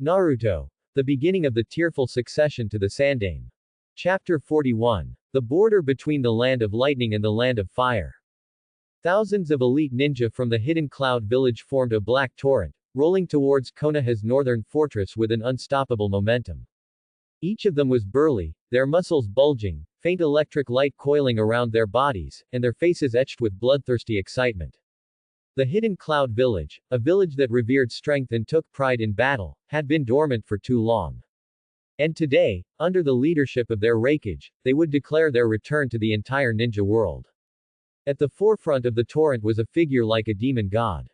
Naruto. The beginning of the tearful succession to the Sandaime. Chapter 41. The border between the land of lightning and the land of fire. Thousands of elite ninja from the hidden cloud village formed a black torrent, rolling towards Konoha's northern fortress with an unstoppable momentum. Each of them was burly, their muscles bulging, faint electric light coiling around their bodies, and their faces etched with bloodthirsty excitement. The hidden cloud village, a village that revered strength and took pride in battle, had been dormant for too long. And today, under the leadership of their Raikage, they would declare their return to the entire ninja world. At the forefront of the torrent was a figure like a demon god.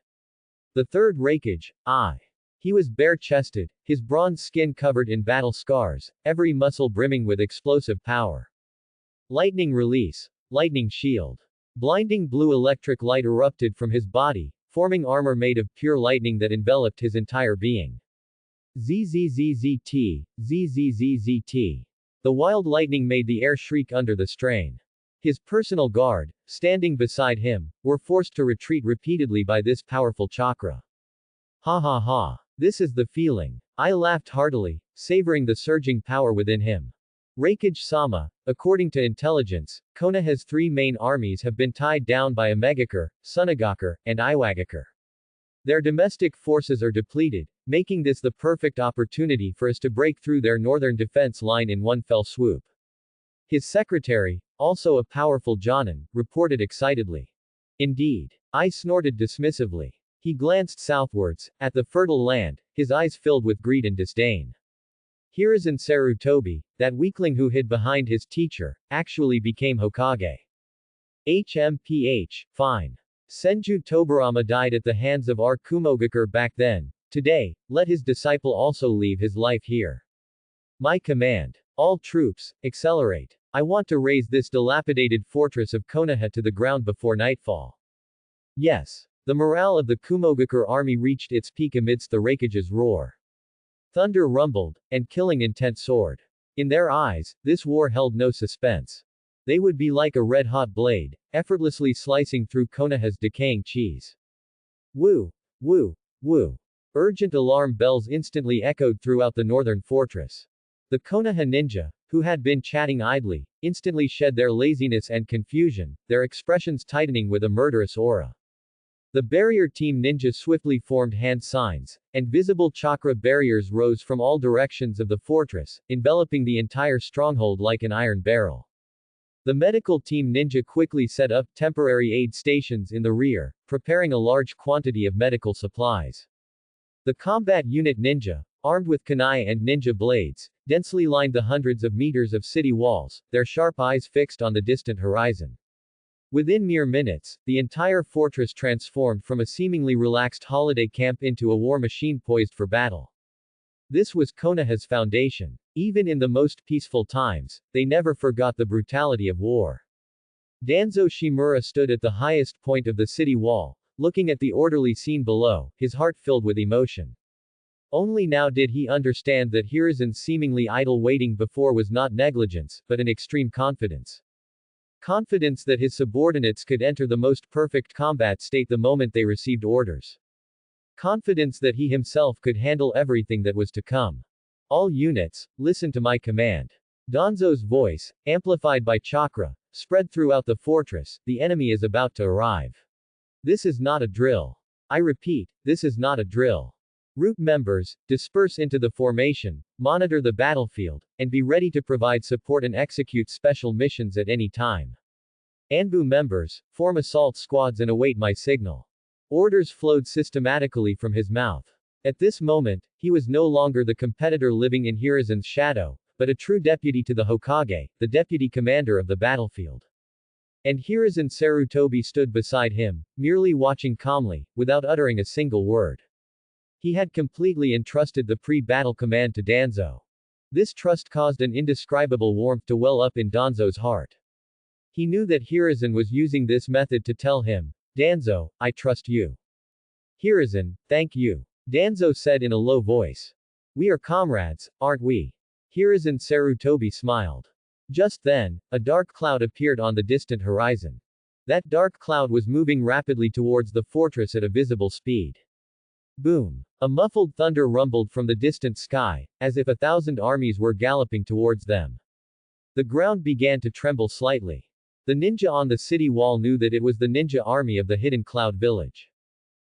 The third Raikage, I. He was bare-chested, his bronze skin covered in battle scars, every muscle brimming with explosive power. Lightning release. Lightning shield. Blinding blue electric light erupted from his body, forming armor made of pure lightning that enveloped his entire being. ZZZZT, ZZZZT. The wild lightning made the air shriek under the strain. His personal guard, standing beside him, were forced to retreat repeatedly by this powerful chakra. Ha ha ha. This is the feeling. I laughed heartily, savoring the surging power within him. Raikage-sama, according to intelligence, Konoha's three main armies have been tied down by Omegakure, Sunagakure, and Iwagakure. Their domestic forces are depleted, making this the perfect opportunity for us to break through their northern defense line in one fell swoop. His secretary, also a powerful Jonin, reported excitedly. Indeed. I snorted dismissively. He glanced southwards, at the fertile land, his eyes filled with greed and disdain. Hiruzen Sarutobi, that weakling who hid behind his teacher, actually became Hokage. HMPH, fine. Senju Tobirama died at the hands of our Kumogakure back then. Today, let his disciple also leave his life here. My command. All troops, accelerate. I want to raze this dilapidated fortress of Konoha to the ground before nightfall. Yes. The morale of the Kumogakure army reached its peak amidst the Raikage's roar. Thunder rumbled, and killing intent soared. In their eyes, this war held no suspense. They would be like a red-hot blade, effortlessly slicing through Konoha's decaying cheese. Woo! Woo! Woo! Urgent alarm bells instantly echoed throughout the northern fortress. The Konoha ninja, who had been chatting idly, instantly shed their laziness and confusion, their expressions tightening with a murderous aura. The barrier team ninja swiftly formed hand signs, and visible chakra barriers rose from all directions of the fortress, enveloping the entire stronghold like an iron barrel. The medical team ninja quickly set up temporary aid stations in the rear, preparing a large quantity of medical supplies. The combat unit ninja, armed with kunai and ninja blades, densely lined the hundreds of meters of city walls, their sharp eyes fixed on the distant horizon. Within mere minutes, the entire fortress transformed from a seemingly relaxed holiday camp into a war machine poised for battle. This was Konoha's foundation. Even in the most peaceful times, they never forgot the brutality of war. Danzo Shimura stood at the highest point of the city wall, looking at the orderly scene below, his heart filled with emotion. Only now did he understand that Hiruzen's seemingly idle waiting before was not negligence, but an extreme confidence. Confidence that his subordinates could enter the most perfect combat state the moment they received orders. Confidence that he himself could handle everything that was to come. All units, listen to my command. Danzo's voice, amplified by chakra, spread throughout the fortress. The enemy is about to arrive. This is not a drill. I repeat, this is not a drill. Root members, disperse into the formation, monitor the battlefield, and be ready to provide support and execute special missions at any time. Anbu members, form assault squads and await my signal. Orders flowed systematically from his mouth. At this moment, he was no longer the competitor living in Hiruzen's shadow, but a true deputy to the Hokage, the deputy commander of the battlefield. And Hiruzen Sarutobi stood beside him, merely watching calmly, without uttering a single word. He had completely entrusted the pre-battle command to Danzo. This trust caused an indescribable warmth to well up in Danzo's heart. He knew that Hiruzen was using this method to tell him, Danzo, I trust you. Hiruzen, thank you. Danzo said in a low voice. We are comrades, aren't we? Hiruzen Sarutobi smiled. Just then, a dark cloud appeared on the distant horizon. That dark cloud was moving rapidly towards the fortress at a visible speed. Boom. A muffled thunder rumbled from the distant sky, as if 1,000 armies were galloping towards them. The ground began to tremble slightly. The ninja on the city wall knew that it was the ninja army of the Hidden Cloud Village.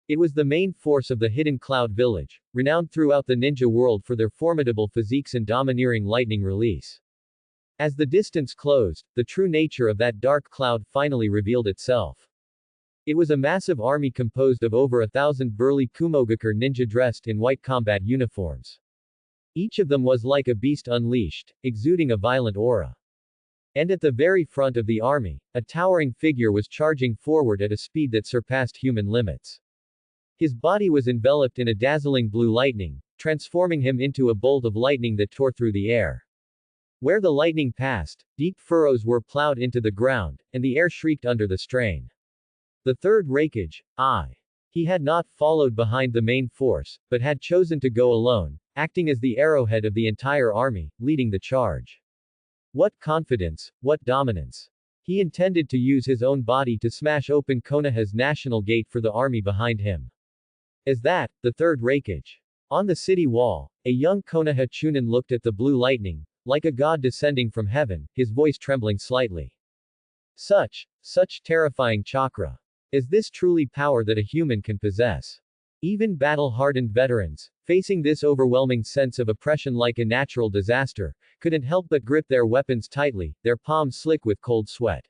It was the main force of the Hidden Cloud Village, renowned throughout the ninja world for their formidable physiques and domineering lightning release. As the distance closed, the true nature of that dark cloud finally revealed itself. It was a massive army composed of over 1,000 burly Kumogakure ninja dressed in white combat uniforms. Each of them was like a beast unleashed, exuding a violent aura. And at the very front of the army, a towering figure was charging forward at a speed that surpassed human limits. His body was enveloped in a dazzling blue lightning, transforming him into a bolt of lightning that tore through the air. Where the lightning passed, deep furrows were plowed into the ground, and the air shrieked under the strain. The third Raikage, he had not followed behind the main force, but had chosen to go alone, acting as the arrowhead of the entire army, leading the charge. What confidence, what dominance. He intended to use his own body to smash open Konoha's national gate for the army behind him. As that, the third Raikage. On the city wall, a young Konoha Chunin looked at the blue lightning, like a god descending from heaven, his voice trembling slightly. Such terrifying chakra. Is this truly power that a human can possess? Even battle-hardened veterans, facing this overwhelming sense of oppression like a natural disaster, couldn't help but grip their weapons tightly, their palms slick with cold sweat.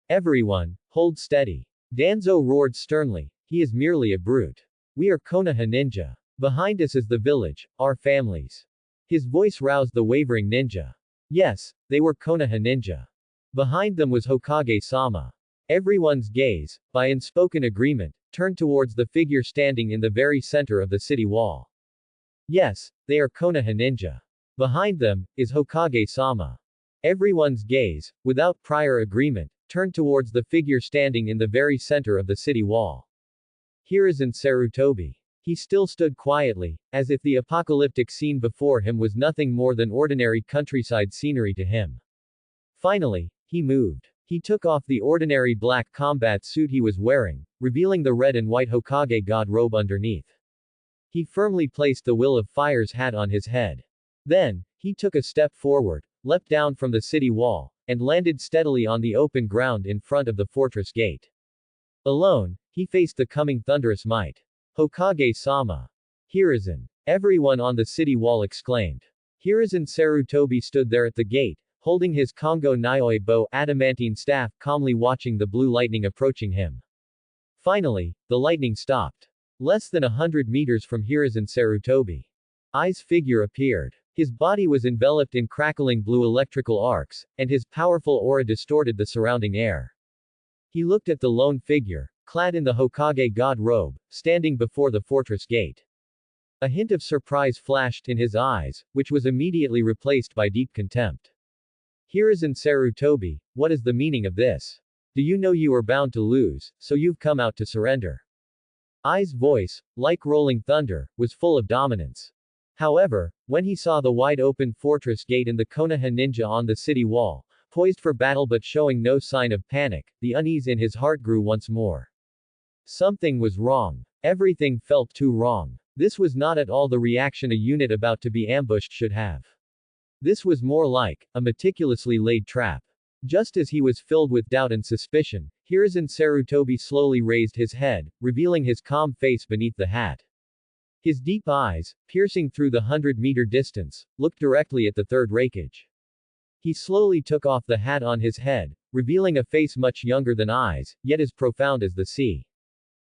Everyone, hold steady. Danzo roared sternly, he is merely a brute. We are Konoha ninja. Behind us is the village, our families. His voice roused the wavering ninja. Yes, they were Konoha ninja. Behind them was Hokage-sama. Everyone's gaze, by unspoken agreement, turned towards the figure standing in the very center of the city wall. Yes, they are Konoha ninja. Behind them, is Hokage-sama. Everyone's gaze, without prior agreement, turned towards the figure standing in the very center of the city wall. Hiruzen Sarutobi. He still stood quietly, as if the apocalyptic scene before him was nothing more than ordinary countryside scenery to him. Finally, he moved. He took off the ordinary black combat suit he was wearing, revealing the red and white Hokage god robe underneath. He firmly placed the Will of Fire's hat on his head. Then, he took a step forward, leapt down from the city wall, and landed steadily on the open ground in front of the fortress gate. Alone, he faced the coming thunderous might. Hokage-sama. Hiruzen. Everyone on the city wall exclaimed. Hiruzen Sarutobi stood there at the gate, holding his Kongo Nioi bow adamantine staff, calmly watching the blue lightning approaching him. Finally, the lightning stopped. Less than 100 meters from Hiruzen Sarutobi. Ai's figure appeared. His body was enveloped in crackling blue electrical arcs, and his powerful aura distorted the surrounding air. He looked at the lone figure, clad in the Hokage god robe, standing before the fortress gate. A hint of surprise flashed in his eyes, which was immediately replaced by deep contempt. Hiruzen Sarutobi, what is the meaning of this? Do you know you are bound to lose, so you've come out to surrender? Ai's voice, like rolling thunder, was full of dominance. However, when he saw the wide-open fortress gate and the Konoha ninja on the city wall, poised for battle but showing no sign of panic, the unease in his heart grew once more. Something was wrong. Everything felt too wrong. This was not at all the reaction a unit about to be ambushed should have. This was more like a meticulously laid trap. Just as he was filled with doubt and suspicion, Hiruzen Sarutobi slowly raised his head, revealing his calm face beneath the hat. His deep eyes, piercing through the 100-meter distance, looked directly at the third Raikage. He slowly took off the hat on his head, revealing a face much younger than Ai's, yet as profound as the sea.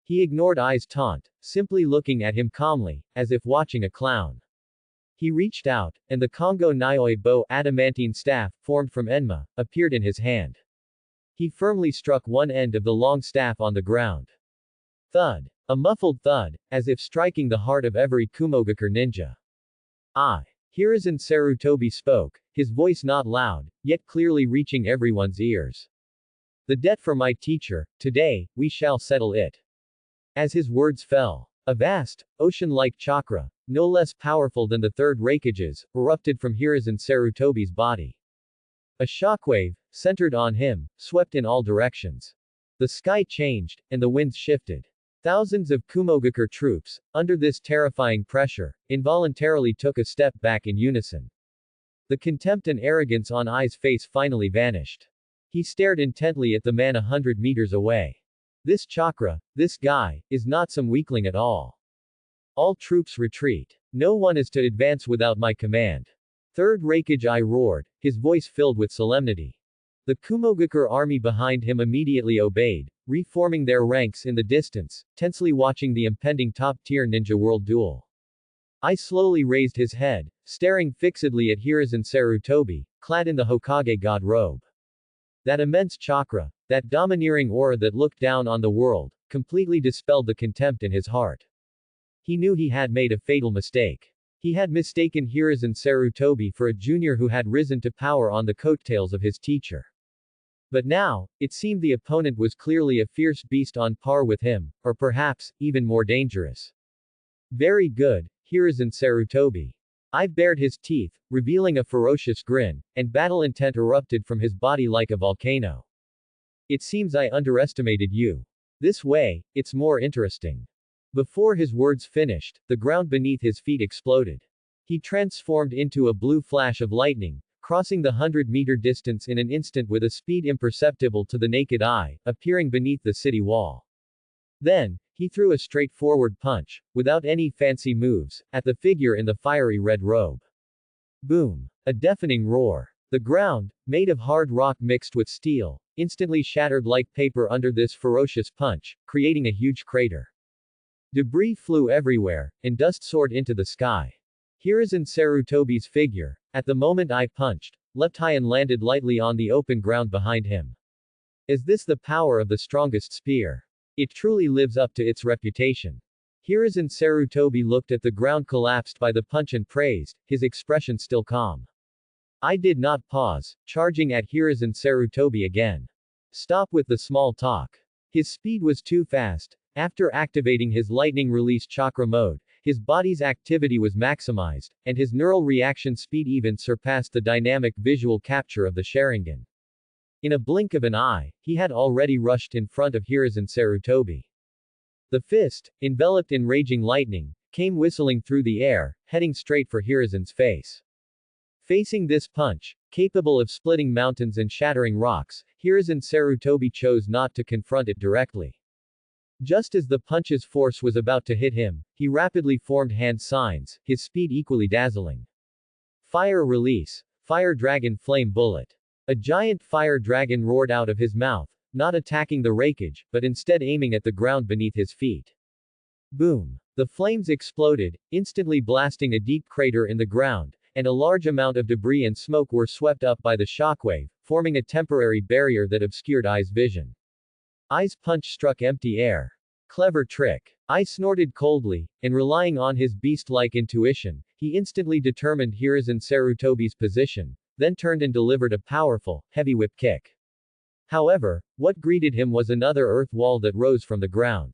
He ignored Ai's taunt, simply looking at him calmly, as if watching a clown. He reached out, and the Kongo Nioi bow adamantine staff, formed from Enma, appeared in his hand. He firmly struck one end of the long staff on the ground. Thud. A muffled thud, as if striking the heart of every Kumogakure ninja. Hiruzen Sarutobi spoke, his voice not loud, yet clearly reaching everyone's ears. The debt for my teacher, today, we shall settle it. As his words fell, a vast, ocean-like chakra, no less powerful than the third Raikage's, erupted from Hiruzen Sarutobi's body. A shockwave, centered on him, swept in all directions. The sky changed, and the winds shifted. Thousands of Kumogakure troops, under this terrifying pressure, involuntarily took a step back in unison. The contempt and arrogance on Ai's face finally vanished. He stared intently at the man 100 meters away. This chakra, this guy, is not some weakling at all. All troops retreat. No one is to advance without my command. Third Raikage Ai roared, his voice filled with solemnity. The Kumogakure army behind him immediately obeyed, reforming their ranks in the distance, tensely watching the impending top-tier ninja world duel. Ai slowly raised his head, staring fixedly at Hiruzen Sarutobi, clad in the Hokage god robe. That immense chakra, that domineering aura that looked down on the world, completely dispelled the contempt in his heart. He knew he had made a fatal mistake. He had mistaken Hiruzen Sarutobi for a junior who had risen to power on the coattails of his teacher. But now, it seemed the opponent was clearly a fierce beast on par with him, or perhaps, even more dangerous. Very good, Hiruzen Sarutobi. I bared his teeth, revealing a ferocious grin, and battle intent erupted from his body like a volcano. It seems I underestimated you. This way, it's more interesting. Before his words finished, the ground beneath his feet exploded. He transformed into a blue flash of lightning, crossing the 100-meter distance in an instant with a speed imperceptible to the naked eye, appearing beneath the city wall. Then, he threw a straightforward punch, without any fancy moves, at the figure in the fiery red robe. Boom! A deafening roar. The ground, made of hard rock mixed with steel, instantly shattered like paper under this ferocious punch, creating a huge crater. Debris flew everywhere, and dust soared into the sky. Hiruzen Sarutobi's figure, at the moment I punched, leapt high and landed lightly on the open ground behind him. Is this the power of the strongest spear? It truly lives up to its reputation. Hiruzen Sarutobi looked at the ground collapsed by the punch and praised, his expression still calm. I did not pause, charging at Hiruzen Sarutobi again. Stop with the small talk. His speed was too fast. After activating his lightning release chakra mode, his body's activity was maximized, and his neural reaction speed even surpassed the dynamic visual capture of the Sharingan. In a blink of an eye, he had already rushed in front of Hiruzen Sarutobi. The fist, enveloped in raging lightning, came whistling through the air, heading straight for Hiruzen's face. Facing this punch, capable of splitting mountains and shattering rocks, Hiruzen Sarutobi chose not to confront it directly. Just as the punch's force was about to hit him, he rapidly formed hand signs, his speed equally dazzling. Fire release. Fire Dragon Flame Bullet. A giant fire dragon roared out of his mouth, not attacking the Raikage, but instead aiming at the ground beneath his feet. Boom! The flames exploded, instantly blasting a deep crater in the ground, and a large amount of debris and smoke were swept up by the shockwave, forming a temporary barrier that obscured Ai's vision. Ai's punch struck empty air. Clever trick. Ai snorted coldly, and relying on his beast-like intuition, he instantly determined Hiruzen Sarutobi's position, then turned and delivered a powerful, heavy whip kick. However, what greeted him was another earth wall that rose from the ground.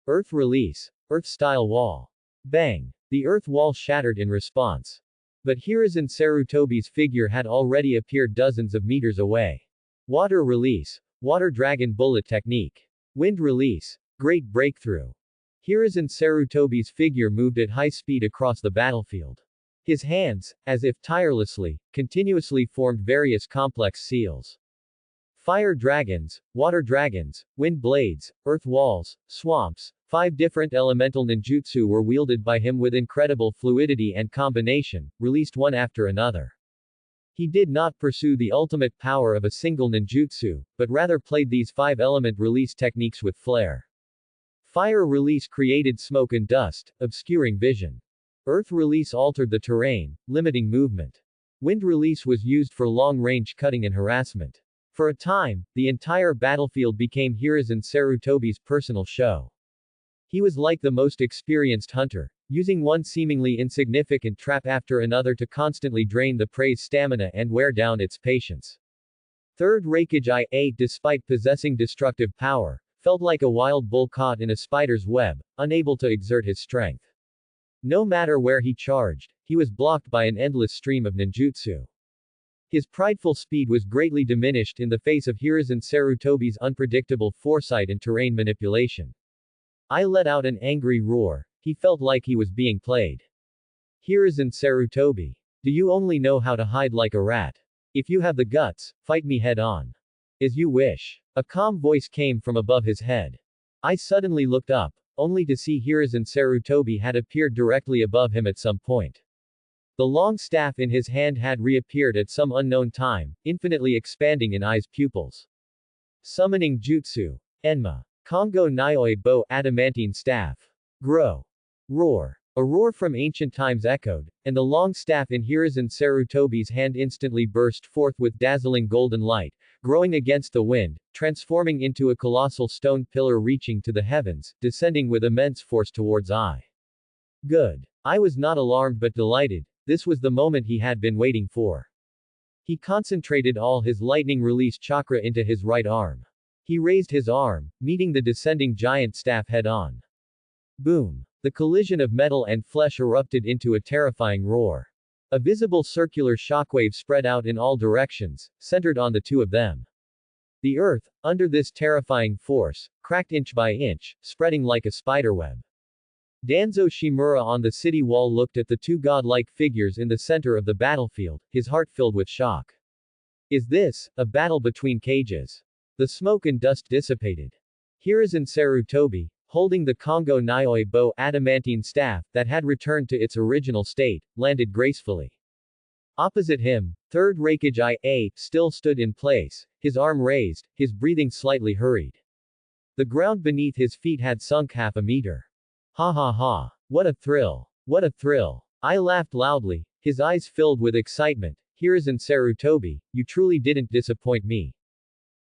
Earth release. Earth-style wall. Bang! The earth wall shattered in response. But Hiruzen Sarutobi's figure had already appeared dozens of meters away. Water release. Water Dragon Bullet Technique. Wind release. Great breakthrough. Hiruzen Sarutobi's figure moved at high speed across the battlefield. His hands, as if tirelessly, continuously formed various complex seals. Fire dragons, water dragons, wind blades, earth walls, swamps, 5 different elemental ninjutsu were wielded by him with incredible fluidity and combination, released one after another. He did not pursue the ultimate power of a single ninjutsu, but rather played these 5-element release techniques with flair. Fire release created smoke and dust, obscuring vision. Earth release altered the terrain, limiting movement. Wind release was used for long-range cutting and harassment. For a time, the entire battlefield became Hiruzen Sarutobi's personal show. He was like the most experienced hunter, using one seemingly insignificant trap after another to constantly drain the prey's stamina and wear down its patience. Third Raikage IA, despite possessing destructive power, felt like a wild bull caught in a spider's web, unable to exert his strength. No matter where he charged, he was blocked by an endless stream of ninjutsu. His prideful speed was greatly diminished in the face of Hiruzen Sarutobi's unpredictable foresight and terrain manipulation. I let out an angry roar. He felt like he was being played. Hiruzen Sarutobi. Do you only know how to hide like a rat? If you have the guts, fight me head on. As you wish. A calm voice came from above his head. I suddenly looked up, only to see Hiruzen Sarutobi had appeared directly above him at some point. The long staff in his hand had reappeared at some unknown time, infinitely expanding in eyes pupils. Summoning Jutsu. Enma. Kongo Nioi Bo Adamantine Staff. Grow. Roar. A roar from ancient times echoed, and the long staff in Hiruzen Sarutobi's hand instantly burst forth with dazzling golden light, growing against the wind, transforming into a colossal stone pillar reaching to the heavens, descending with immense force towards I. Good. I was not alarmed but delighted. This was the moment he had been waiting for. He concentrated all his lightning release chakra into his right arm. He raised his arm, meeting the descending giant staff head-on. Boom. The collision of metal and flesh erupted into a terrifying roar. A visible circular shockwave spread out in all directions, centered on the two of them. The earth, under this terrifying force, cracked inch by inch, spreading like a spiderweb. Danzo Shimura on the city wall looked at the two godlike figures in the center of the battlefield, his heart filled with shock. Is this a battle between cages? The smoke and dust dissipated. Hiruzen Sarutobi, holding the Kongo Nioi Bo adamantine staff that had returned to its original state, landed gracefully. Opposite him, third Raikage IA still stood in place, his arm raised, his breathing slightly hurried. The ground beneath his feet had sunk half a meter. Ha ha ha. What a thrill. What a thrill. I laughed loudly, his eyes filled with excitement. Hiruzen Sarutobi, you truly didn't disappoint me.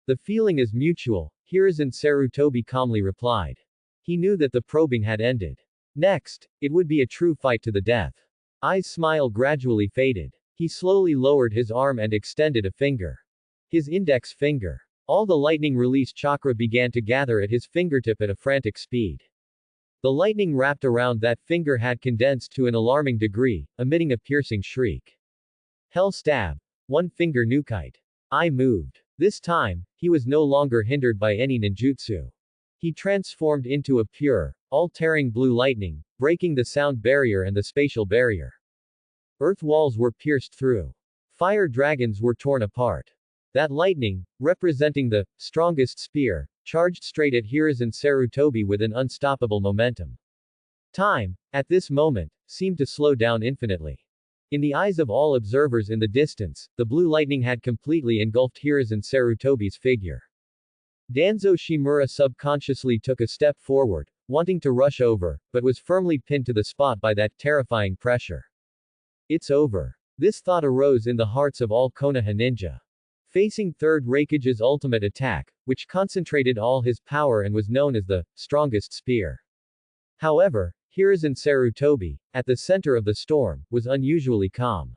The feeling is mutual, Hiruzen Sarutobi calmly replied. He knew that the probing had ended. Next, it would be a true fight to the death. I's smile gradually faded. He slowly lowered his arm and extended a finger. His index finger. All the lightning release chakra began to gather at his fingertip at a frantic speed. The lightning wrapped around that finger had condensed to an alarming degree, emitting a piercing shriek. Hell stab. One finger nukite. I moved. This time, he was no longer hindered by any ninjutsu. He transformed into a pure, all-tearing blue lightning, breaking the sound barrier and the spatial barrier. Earth walls were pierced through. Fire dragons were torn apart. That lightning, representing the strongest spear, charged straight at Hiruzen Sarutobi with an unstoppable momentum. Time, at this moment, seemed to slow down infinitely. In the eyes of all observers in the distance, the blue lightning had completely engulfed Hiruzen Sarutobi's figure. Danzo Shimura subconsciously took a step forward, wanting to rush over, but was firmly pinned to the spot by that terrifying pressure. It's over. This thought arose in the hearts of all Konoha ninja. Facing Third Raikage's ultimate attack, which concentrated all his power and was known as the strongest spear. However, Hiruzen Sarutobi, at the center of the storm, was unusually calm.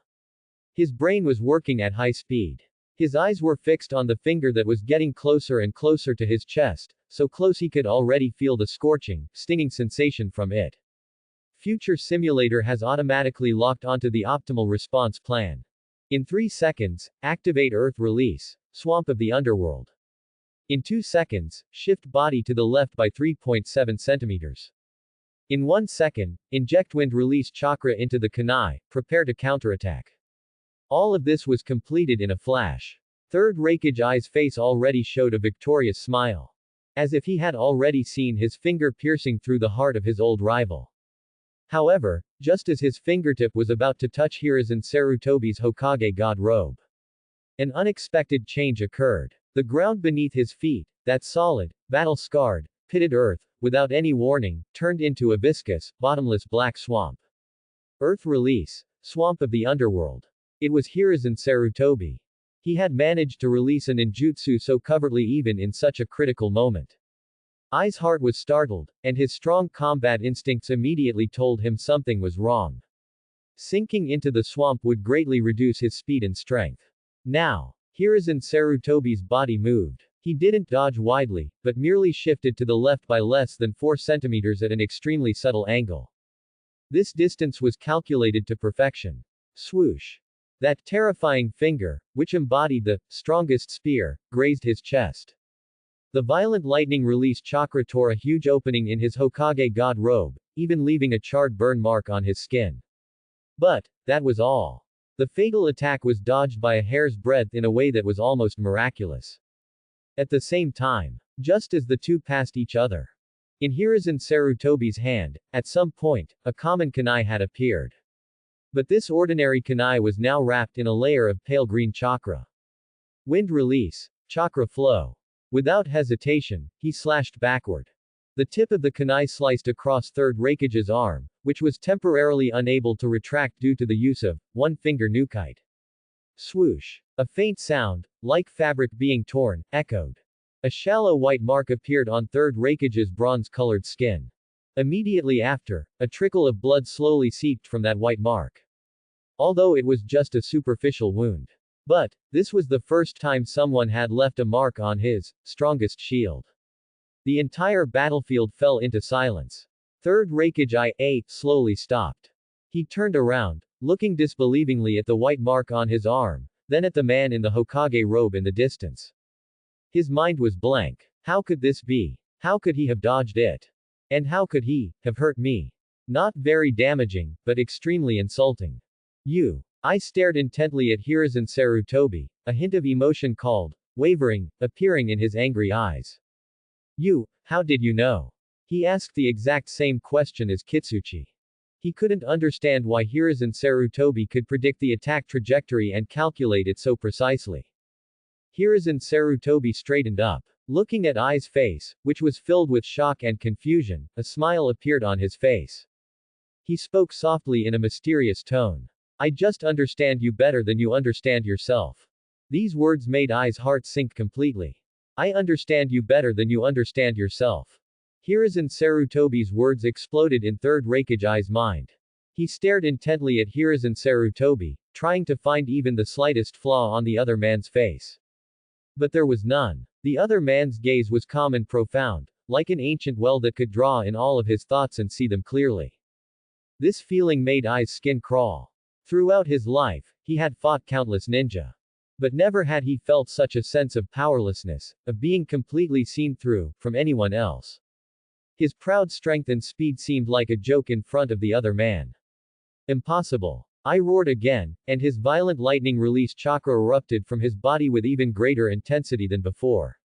His brain was working at high speed. His eyes were fixed on the finger that was getting closer and closer to his chest, so close he could already feel the scorching, stinging sensation from it. Future Simulator has automatically locked onto the optimal response plan. In 3 seconds, activate Earth Release, Swamp of the Underworld. In 2 seconds, shift body to the left by 3.7 centimeters. In 1 second, inject Wind Release Chakra into the kunai, prepare to counterattack. All of this was completed in a flash. Third Raikage Eye's face already showed a victorious smile. As if he had already seen his finger piercing through the heart of his old rival. However, just as his fingertip was about to touch Hiruzen Sarutobi's Hokage God robe, an unexpected change occurred. The ground beneath his feet, that solid, battle-scarred, pitted earth, without any warning, turned into a viscous, bottomless black swamp. Earth Release, Swamp of the Underworld. It was Hiruzen Sarutobi. He had managed to release a ninjutsu so covertly even in such a critical moment. Ai's heart was startled, and his strong combat instincts immediately told him something was wrong. Sinking into the swamp would greatly reduce his speed and strength. Now, Hiruzen Sarutobi's body moved. He didn't dodge widely, but merely shifted to the left by less than 4 centimeters at an extremely subtle angle. This distance was calculated to perfection. Swoosh. That terrifying finger, which embodied the strongest spear, grazed his chest. The violent lightning release chakra tore a huge opening in his Hokage god robe, even leaving a charred burn mark on his skin. But, that was all. The fatal attack was dodged by a hair's breadth in a way that was almost miraculous. At the same time, just as the two passed each other, in Hiruzen Sarutobi's hand, at some point, a common kunai had appeared. But this ordinary kunai was now wrapped in a layer of pale green chakra. Wind release. Chakra flow. Without hesitation, he slashed backward. The tip of the kunai sliced across Third Raikage's arm, which was temporarily unable to retract due to the use of one-finger nukite. Swoosh. A faint sound, like fabric being torn, echoed. A shallow white mark appeared on Third Raikage's bronze-colored skin. Immediately after, a trickle of blood slowly seeped from that white mark. Although it was just a superficial wound. But, this was the first time someone had left a mark on his strongest shield. The entire battlefield fell into silence. Third Raikage IA slowly stopped. He turned around, looking disbelievingly at the white mark on his arm, then at the man in the Hokage robe in the distance. His mind was blank. How could this be? How could he have dodged it? And how could he have hurt me? Not very damaging, but extremely insulting. I stared intently at Hiruzen Sarutobi, a hint of emotion called wavering, appearing in his angry eyes. How did you know? He asked the exact same question as Kitsuchi. He couldn't understand why Hiruzen Sarutobi could predict the attack trajectory and calculate it so precisely. Hiruzen Sarutobi straightened up. Looking at Ai's face, which was filled with shock and confusion, a smile appeared on his face. He spoke softly in a mysterious tone. I just understand you better than you understand yourself. These words made Ai's heart sink completely. I understand you better than you understand yourself. Hiruzen Sarutobi's words exploded in Third Raikage Ai's mind. He stared intently at Hiruzen Sarutobi, trying to find even the slightest flaw on the other man's face. But there was none. The other man's gaze was calm and profound, like an ancient well that could draw in all of his thoughts and see them clearly. This feeling made Ai's skin crawl. Throughout his life, he had fought countless ninja. But never had he felt such a sense of powerlessness, of being completely seen through, from anyone else. His proud strength and speed seemed like a joke in front of the other man. Impossible. I roared again, and his violent lightning release chakra erupted from his body with even greater intensity than before.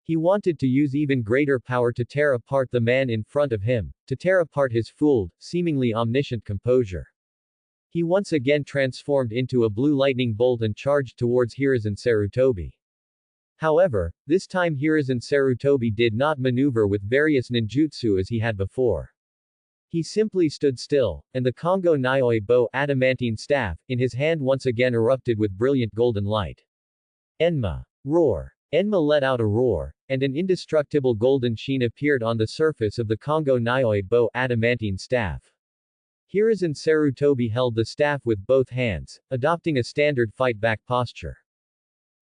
He wanted to use even greater power to tear apart the man in front of him, to tear apart his fooled, seemingly omniscient composure. He once again transformed into a blue lightning bolt and charged towards Hiruzen Sarutobi. However, this time Hiruzen Sarutobi did not maneuver with various ninjutsu as he had before. He simply stood still, and the Kongo Nioi Bo adamantine staff, in his hand once again erupted with brilliant golden light. Enma. Roar. Enma let out a roar, and an indestructible golden sheen appeared on the surface of the Kongo Nioi Bo adamantine staff. Hiruzen Sarutobi held the staff with both hands, adopting a standard fight-back posture.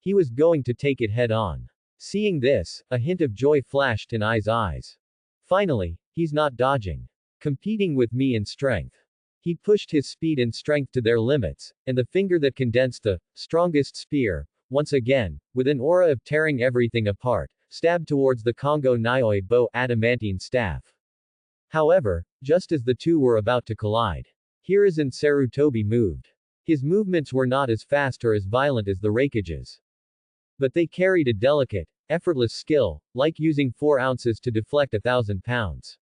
He was going to take it head-on. Seeing this, a hint of joy flashed in Ai's eyes. Finally, he's not dodging. Competing with me in strength. He pushed his speed and strength to their limits, and the finger that condensed the strongest spear, once again, with an aura of tearing everything apart, stabbed towards the Kongo Nioi Bo adamantine staff. However, just as the two were about to collide, Hiruzen Sarutobi moved. His movements were not as fast or as violent as the Raikage's. But they carried a delicate, effortless skill, like using 4 ounces to deflect 1,000 pounds.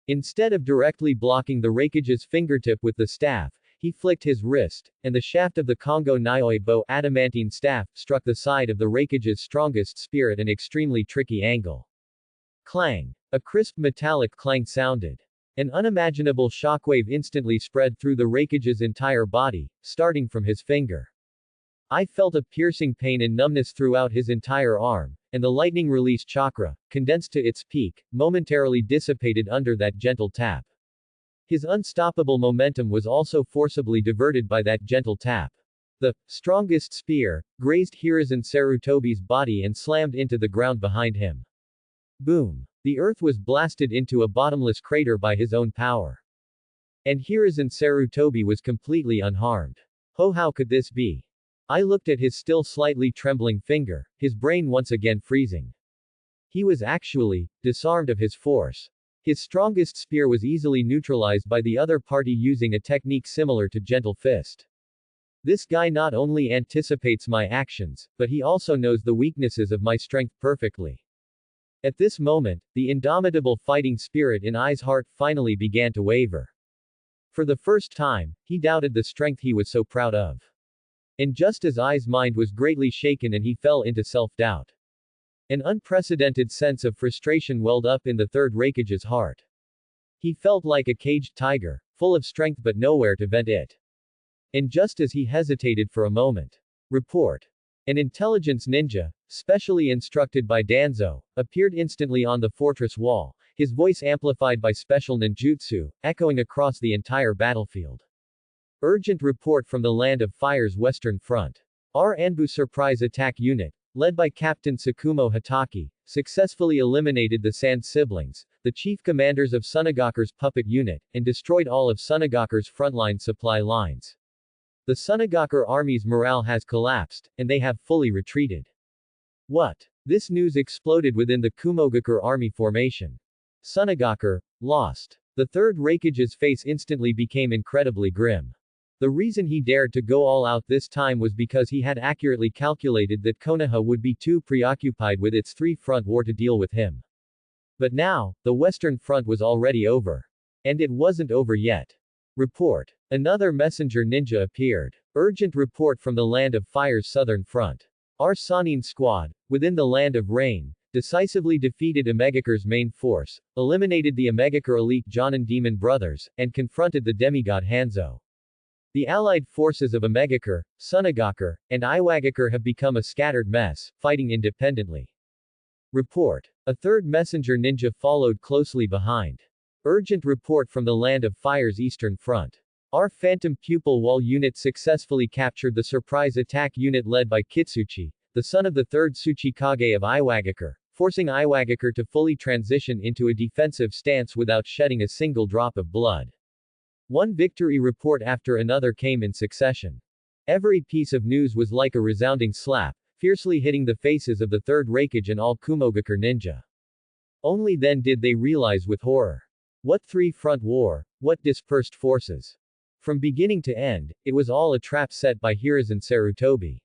Instead of directly blocking the Raikage's fingertip with the staff, he flicked his wrist, and the shaft of the Kongo Nioi Bo adamantine staff struck the side of the Raikage's strongest spear at an extremely tricky angle. Clang! A crisp metallic clang sounded. An unimaginable shockwave instantly spread through the Raikage's entire body, starting from his finger. I felt a piercing pain and numbness throughout his entire arm, and the lightning release chakra, condensed to its peak, momentarily dissipated under that gentle tap. His unstoppable momentum was also forcibly diverted by that gentle tap. The strongest spear grazed Hiruzen Sarutobi's body and slammed into the ground behind him. Boom! The earth was blasted into a bottomless crater by his own power. And Hiruzen Sarutobi was completely unharmed. How could this be? I looked at his still slightly trembling finger, his brain once again freezing. He was actually disarmed of his force. His strongest spear was easily neutralized by the other party using a technique similar to Gentle Fist. This guy not only anticipates my actions, but he also knows the weaknesses of my strength perfectly. At this moment, the indomitable fighting spirit in Ai's heart finally began to waver. For the first time, he doubted the strength he was so proud of. And just as Ai's mind was greatly shaken and he fell into self-doubt, an unprecedented sense of frustration welled up in the third Raikage's heart. He felt like a caged tiger, full of strength but nowhere to vent it. And just as he hesitated for a moment, report. An intelligence ninja, specially instructed by Danzo, appeared instantly on the fortress wall, his voice amplified by special ninjutsu, echoing across the entire battlefield. Urgent report from the Land of Fire's western front. Our Anbu surprise attack unit, led by Captain Tsukumo Hatake, successfully eliminated the Sand siblings, the chief commanders of Sunagaku's puppet unit, and destroyed all of Sunagaku's frontline supply lines. The Sunagaku army's morale has collapsed, and they have fully retreated. What? This news exploded within the Kumogaku army formation. Sunagaku, lost. The third Raikage's face instantly became incredibly grim. The reason he dared to go all out this time was because he had accurately calculated that Konoha would be too preoccupied with its three-front war to deal with him. But now, the Western Front was already over. And it wasn't over yet. Report. Another messenger ninja appeared. Urgent report from the Land of Fire's southern front. Our Sanin squad, within the Land of Rain, decisively defeated Omegakur's main force, eliminated the Omegakur elite Jonin Demon Brothers, and confronted the demigod Hanzo. The allied forces of Omegakur, Sunagaku, and Iwagakure have become a scattered mess, fighting independently. Report. A third messenger ninja followed closely behind. Urgent report from the Land of Fire's eastern front. Our Phantom Pupil Wall unit successfully captured the surprise attack unit led by Kitsuchi, the son of the third Tsuchikage of Iwagakure, forcing Iwagakure to fully transition into a defensive stance without shedding a single drop of blood. One victory report after another came in succession. Every piece of news was like a resounding slap, fiercely hitting the faces of the third Raikage and all Kumogaku ninja. Only then did they realize with horror. What three-front war, what dispersed forces. From beginning to end, it was all a trap set by Hiruzen Sarutobi.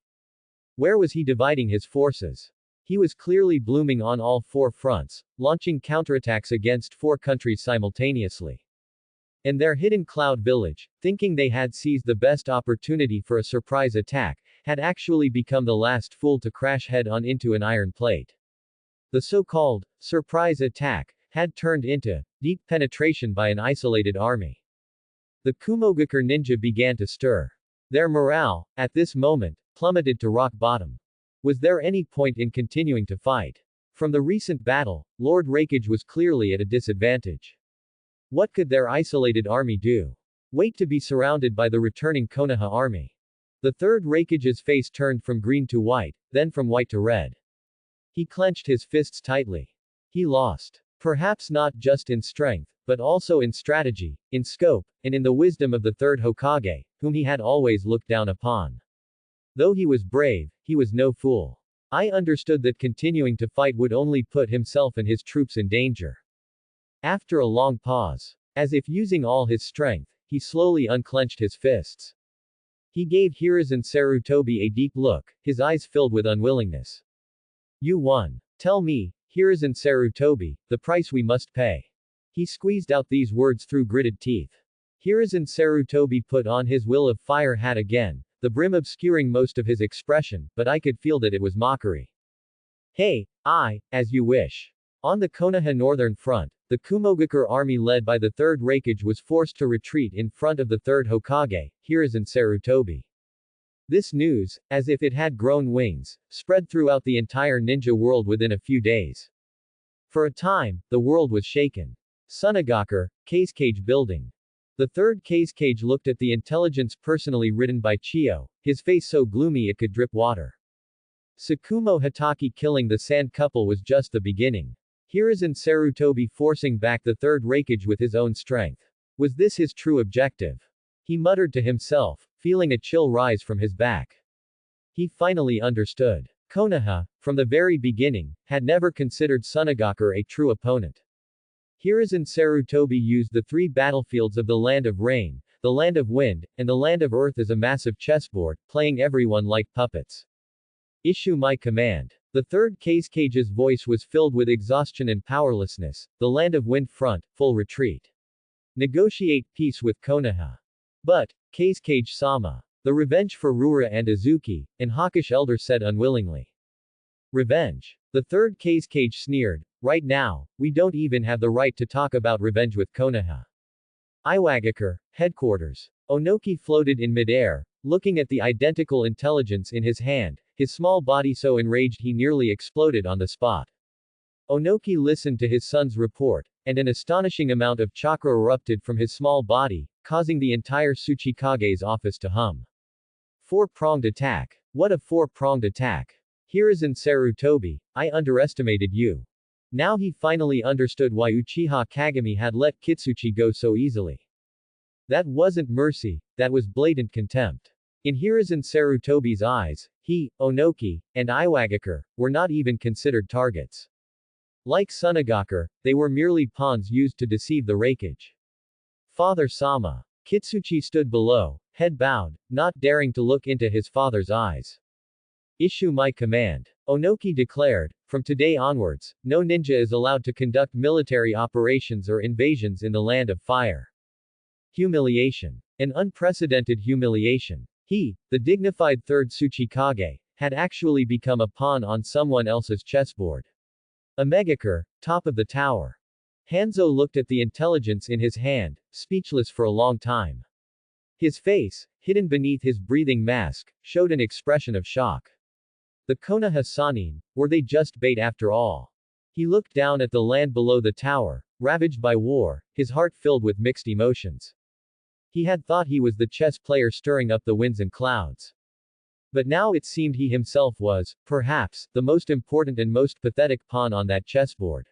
Where was he dividing his forces? He was clearly blooming on all four fronts, launching counterattacks against four countries simultaneously. And their hidden cloud village, thinking they had seized the best opportunity for a surprise attack, had actually become the last fool to crash head-on into an iron plate. The so-called surprise attack had turned into deep penetration by an isolated army. The Kumogaku ninja began to stir. Their morale, at this moment, plummeted to rock bottom. Was there any point in continuing to fight? From the recent battle, Lord Raikage was clearly at a disadvantage. What could their isolated army do? Wait to be surrounded by the returning Konoha army. The third Raikage's face turned from green to white, then from white to red. He clenched his fists tightly. He lost. Perhaps not just in strength, but also in strategy, in scope, and in the wisdom of the third Hokage, whom he had always looked down upon. Though he was brave, he was no fool. I understood that continuing to fight would only put himself and his troops in danger. After a long pause, as if using all his strength, he slowly unclenched his fists. He gave Hiruzen Sarutobi a deep look, his eyes filled with unwillingness. You won. Tell me, Hiruzen Sarutobi, the price we must pay. He squeezed out these words through gritted teeth. Hiruzen Sarutobi put on his Will of Fire hat again, the brim obscuring most of his expression, but I could feel that it was mockery. Hey, as you wish. On the Konoha Northern Front, the Kumogaku army led by the third Raikage was forced to retreat in front of the third Hokage, Hiruzen Sarutobi. This news, as if it had grown wings, spread throughout the entire ninja world within a few days. For a time, the world was shaken. Sunagaku, Cage building. The third Cage looked at the intelligence personally written by Chiyo, his face so gloomy it could drip water. Tsukumo Hatake killing the sand couple was just the beginning. Hiruzen Sarutobi forcing back the third Raikage with his own strength. Was this his true objective? He muttered to himself, feeling a chill rise from his back. He finally understood. Konoha, from the very beginning, had never considered Sunagakur a true opponent. Hiruzen Sarutobi used the three battlefields of the Land of Rain, the Land of Wind, and the Land of Earth as a massive chessboard, playing everyone like puppets. Issue my command. The third Cage's voice was filled with exhaustion and powerlessness. The Land of Wind front, full retreat. Negotiate peace with Konoha. But, Cage-sama. The revenge for Rura and Azuki, and Hawkish Elder said unwillingly. Revenge. The third Cage sneered. Right now, we don't even have the right to talk about revenge with Konoha. Iwagakure, headquarters. Onoki floated in midair, looking at the identical intelligence in his hand, his small body so enraged he nearly exploded on the spot. Onoki listened to his son's report, and an astonishing amount of chakra erupted from his small body, causing the entire Tsuchikage's office to hum. Four-pronged attack. What a four-pronged attack. Hiruzen Sarutobi, I underestimated you. Now he finally understood why Uchiha Kagami had let Kitsuchi go so easily. That wasn't mercy, that was blatant contempt. In Hiruzen Sarutobi's eyes, he, Onoki, and Iwagakure, were not even considered targets. Like Sunagakur, they were merely pawns used to deceive the Raikage. Father-sama. Kitsuchi stood below, head bowed, not daring to look into his father's eyes. Issue my command. Onoki declared, from today onwards, no ninja is allowed to conduct military operations or invasions in the Land of Fire. Humiliation. An unprecedented humiliation. He, the dignified third Tsuchikage, had actually become a pawn on someone else's chessboard. Amegakure, top of the tower. Hanzo looked at the intelligence in his hand, speechless for a long time. His face, hidden beneath his breathing mask, showed an expression of shock. The Konoha Sannin, were they just bait after all? He looked down at the land below the tower, ravaged by war, his heart filled with mixed emotions. He had thought he was the chess player stirring up the winds and clouds. But now it seemed he himself was, perhaps, the most important and most pathetic pawn on that chessboard.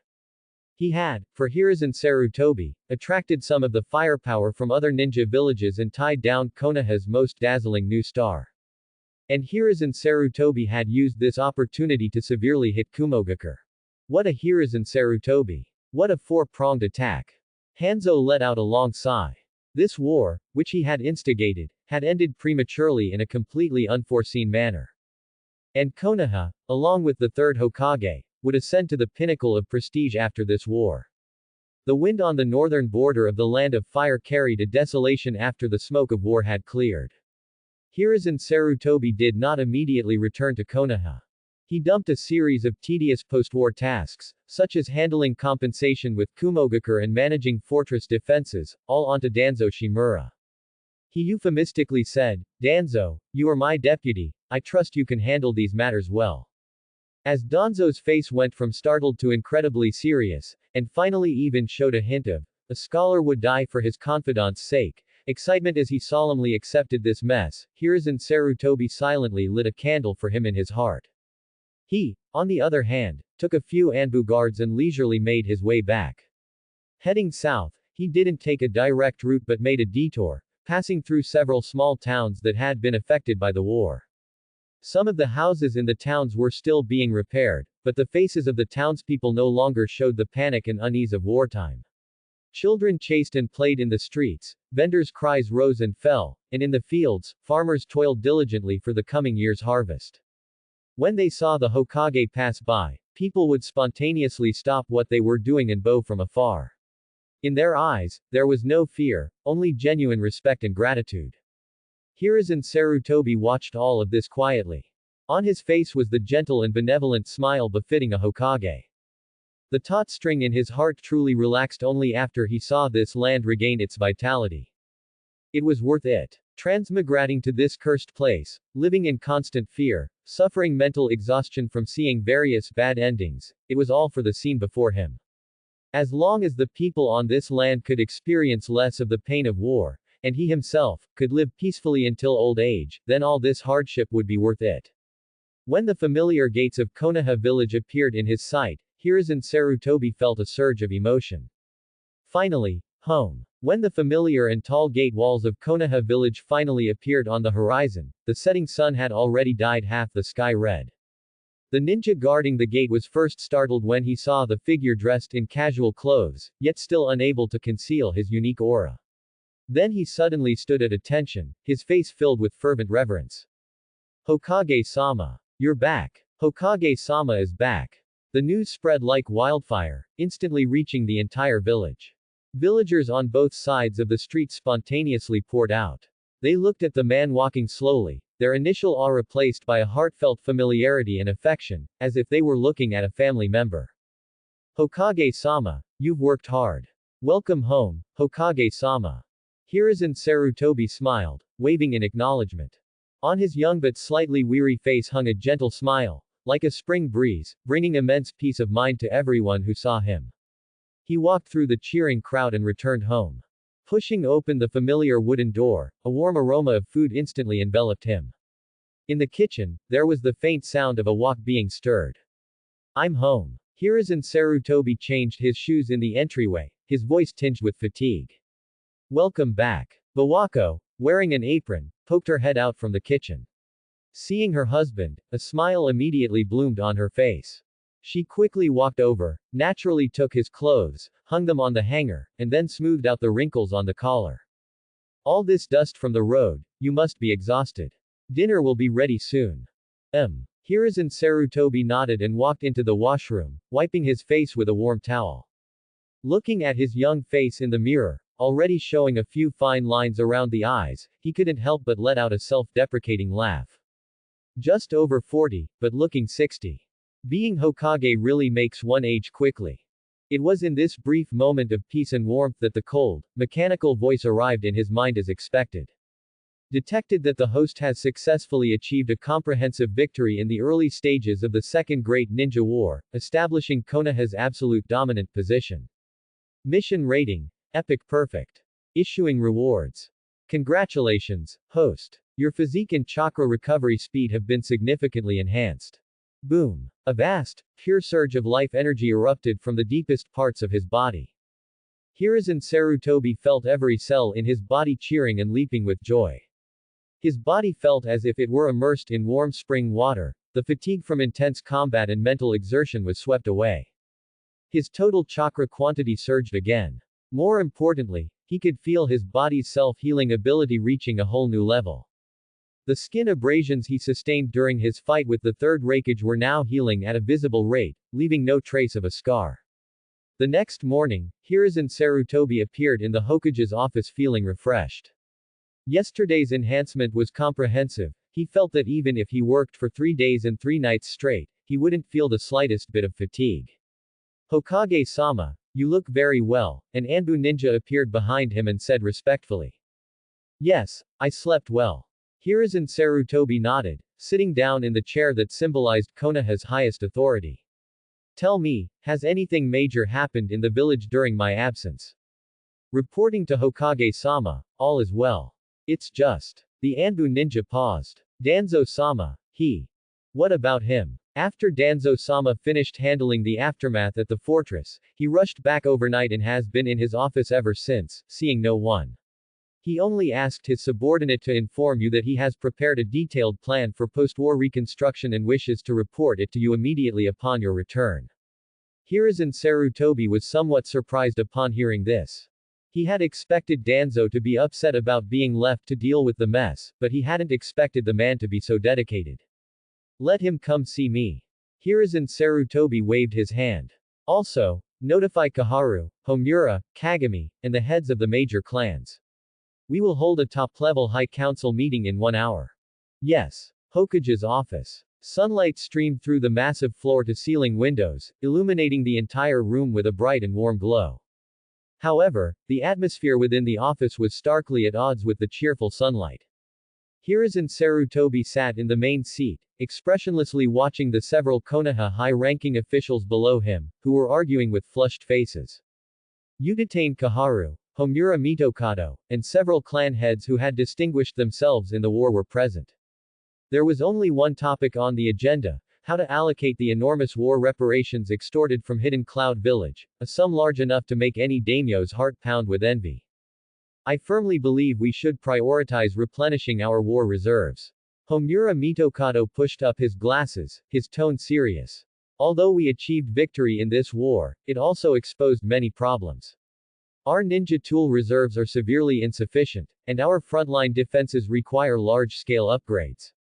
He had, for Hiruzen Sarutobi, attracted some of the firepower from other ninja villages and tied down Konoha's most dazzling new star. And Hiruzen Sarutobi had used this opportunity to severely hit Kumogakure. What a Hiruzen Sarutobi! What a four-pronged attack! Hanzo let out a long sigh. This war, which he had instigated, had ended prematurely in a completely unforeseen manner. And Konoha, along with the third Hokage, would ascend to the pinnacle of prestige after this war. The wind on the northern border of the Land of Fire carried a desolation after the smoke of war had cleared. Hiruzen Sarutobi did not immediately return to Konoha. He dumped a series of tedious post-war tasks, such as handling compensation with Kumogakure and managing fortress defenses, all onto Danzo Shimura. He euphemistically said, Danzo, you are my deputy, I trust you can handle these matters well. As Danzo's face went from startled to incredibly serious, and finally even showed a hint of, a scholar would die for his confidant's sake, excitement as he solemnly accepted this mess, Hiruzen Sarutobi silently lit a candle for him in his heart. He, on the other hand, took a few Anbu guards and leisurely made his way back. Heading south, he didn't take a direct route but made a detour, passing through several small towns that had been affected by the war. Some of the houses in the towns were still being repaired, but the faces of the townspeople no longer showed the panic and unease of wartime. Children chased and played in the streets, vendors' cries rose and fell, and in the fields, farmers toiled diligently for the coming year's harvest. When they saw the Hokage pass by, people would spontaneously stop what they were doing and bow from afar. In their eyes, there was no fear, only genuine respect and gratitude. Hiruzen Sarutobi watched all of this quietly. On his face was the gentle and benevolent smile befitting a Hokage. The taut string in his heart truly relaxed only after he saw this land regain its vitality. It was worth it. Transmigrating to this cursed place, living in constant fear, suffering mental exhaustion from seeing various bad endings, it was all for the scene before him. As long as the people on this land could experience less of the pain of war, and he himself could live peacefully until old age, then all this hardship would be worth it. When the familiar gates of Konoha village appeared in his sight, Hiruzen Sarutobi felt a surge of emotion. Finally, home. When the familiar and tall gate walls of Konoha village finally appeared on the horizon, the setting sun had already dyed half the sky red. The ninja guarding the gate was first startled when he saw the figure dressed in casual clothes, yet still unable to conceal his unique aura. Then he suddenly stood at attention, his face filled with fervent reverence. Hokage-sama. You're back. Hokage-sama is back. The news spread like wildfire, instantly reaching the entire village. Villagers on both sides of the street spontaneously poured out. They looked at the man walking slowly, their initial awe replaced by a heartfelt familiarity and affection, as if they were looking at a family member. Hokage-sama, you've worked hard. Welcome home, Hokage-sama. Hiruzen Sarutobi smiled, waving in acknowledgement. On his young but slightly weary face hung a gentle smile, like a spring breeze, bringing immense peace of mind to everyone who saw him. He walked through the cheering crowd and returned home. Pushing open the familiar wooden door, a warm aroma of food instantly enveloped him. In the kitchen, there was the faint sound of a wok being stirred. I'm home. Hiruzen Sarutobi changed his shoes in the entryway, his voice tinged with fatigue. Welcome back. Bawako, wearing an apron, poked her head out from the kitchen. Seeing her husband, a smile immediately bloomed on her face. She quickly walked over, naturally took his clothes, hung them on the hanger, and then smoothed out the wrinkles on the collar. All this dust from the road, you must be exhausted. Dinner will be ready soon. Hiruzen Sarutobi nodded and walked into the washroom, wiping his face with a warm towel. Looking at his young face in the mirror, already showing a few fine lines around the eyes, he couldn't help but let out a self-deprecating laugh. Just over 40, but looking 60. Being Hokage really makes one age quickly. It was in this brief moment of peace and warmth that the cold, mechanical voice arrived in his mind as expected. Detected that the host has successfully achieved a comprehensive victory in the early stages of the Second Great Ninja War, establishing Konoha's absolute dominant position. Mission rating: Epic Perfect. Issuing rewards. Congratulations, host. Your physique and chakra recovery speed have been significantly enhanced. Boom. A vast, pure surge of life energy erupted from the deepest parts of his body. Hiruzen Sarutobi felt every cell in his body cheering and leaping with joy. His body felt as if it were immersed in warm spring water, the fatigue from intense combat and mental exertion was swept away. His total chakra quantity surged again. More importantly, he could feel his body's self-healing ability reaching a whole new level. The skin abrasions he sustained during his fight with the Third Raikage were now healing at a visible rate, leaving no trace of a scar. The next morning, Hiruzen Sarutobi appeared in the Hokage's office feeling refreshed. Yesterday's enhancement was comprehensive. He felt that even if he worked for 3 days and 3 nights straight, he wouldn't feel the slightest bit of fatigue. Hokage-sama, you look very well, an Anbu ninja appeared behind him and said respectfully. Yes, I slept well. Hiruzen Sarutobi nodded, sitting down in the chair that symbolized Konoha's highest authority. Tell me, has anything major happened in the village during my absence? Reporting to Hokage-sama, all is well. It's just. The Anbu ninja paused. Danzo-sama, he. What about him? After Danzo-sama finished handling the aftermath at the fortress, he rushed back overnight and has been in his office ever since, seeing no one. He only asked his subordinate to inform you that he has prepared a detailed plan for post-war reconstruction and wishes to report it to you immediately upon your return. Hiruzen Sarutobi was somewhat surprised upon hearing this. He had expected Danzo to be upset about being left to deal with the mess, but he hadn't expected the man to be so dedicated. Let him come see me. Hiruzen Sarutobi waved his hand. Also, notify Kaharu, Homura, Kagami, and the heads of the major clans. We will hold a top-level High Council meeting in 1 hour. Yes. Hokage's office. Sunlight streamed through the massive floor-to-ceiling windows, illuminating the entire room with a bright and warm glow. However, the atmosphere within the office was starkly at odds with the cheerful sunlight. Hiruzen Sarutobi sat in the main seat, expressionlessly watching the several Konoha high-ranking officials below him, who were arguing with flushed faces. Utatane Kaharu, Homura Mitokado, and several clan heads who had distinguished themselves in the war were present. There was only one topic on the agenda: how to allocate the enormous war reparations extorted from Hidden Cloud Village, a sum large enough to make any daimyo's heart pound with envy. I firmly believe we should prioritize replenishing our war reserves. Homura Mitokado pushed up his glasses, his tone serious. Although we achieved victory in this war, it also exposed many problems. Our ninja tool reserves are severely insufficient, and our frontline defenses require large-scale upgrades.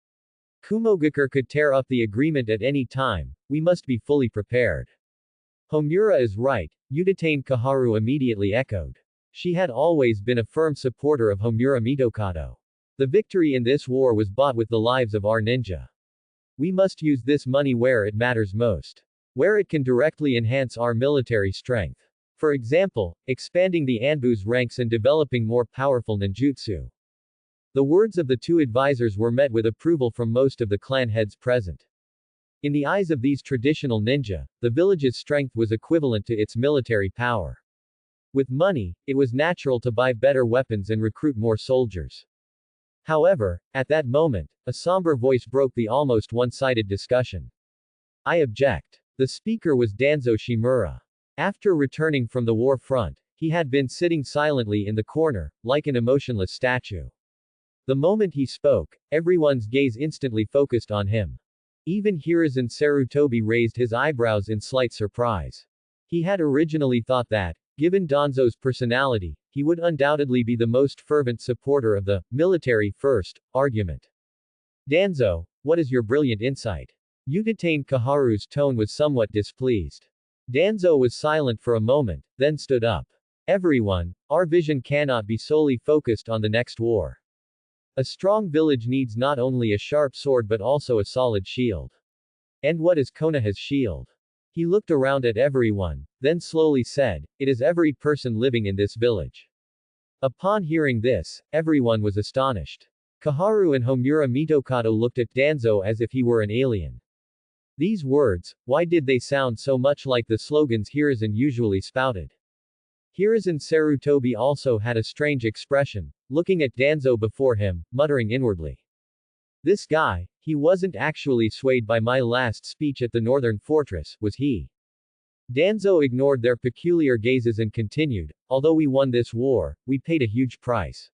Kumogakure could tear up the agreement at any time, we must be fully prepared. Homura is right, Udatane Kaharu immediately echoed. She had always been a firm supporter of Homura Mitokado. The victory in this war was bought with the lives of our ninja. We must use this money where it matters most. Where it can directly enhance our military strength. For example, expanding the Anbu's ranks and developing more powerful ninjutsu. The words of the two advisors were met with approval from most of the clan heads present. In the eyes of these traditional ninja, the village's strength was equivalent to its military power. With money, it was natural to buy better weapons and recruit more soldiers. However, at that moment, a somber voice broke the almost one-sided discussion. I object. The speaker was Danzo Shimura. After returning from the war front, he had been sitting silently in the corner, like an emotionless statue. The moment he spoke, everyone's gaze instantly focused on him. Even Hiruzen Sarutobi raised his eyebrows in slight surprise. He had originally thought that, given Danzo's personality, he would undoubtedly be the most fervent supporter of the military first argument. Danzo, what is your brilliant insight? Udatane Kaharu's tone was somewhat displeased. Danzo was silent for a moment, then stood up. Everyone, our vision cannot be solely focused on the next war. A strong village needs not only a sharp sword but also a solid shield. And what is Konoha's shield? He looked around at everyone, then slowly said, it is every person living in this village. Upon hearing this, everyone was astonished. Kaharu and Homura Mitokado looked at Danzo as if he were an alien. These words, why did they sound so much like the slogans Hiruzen usually spouted? Hiruzen Sarutobi also had a strange expression, looking at Danzo before him, muttering inwardly. This guy, he wasn't actually swayed by my last speech at the northern fortress, was he? Danzo ignored their peculiar gazes and continued, although we won this war, we paid a huge price.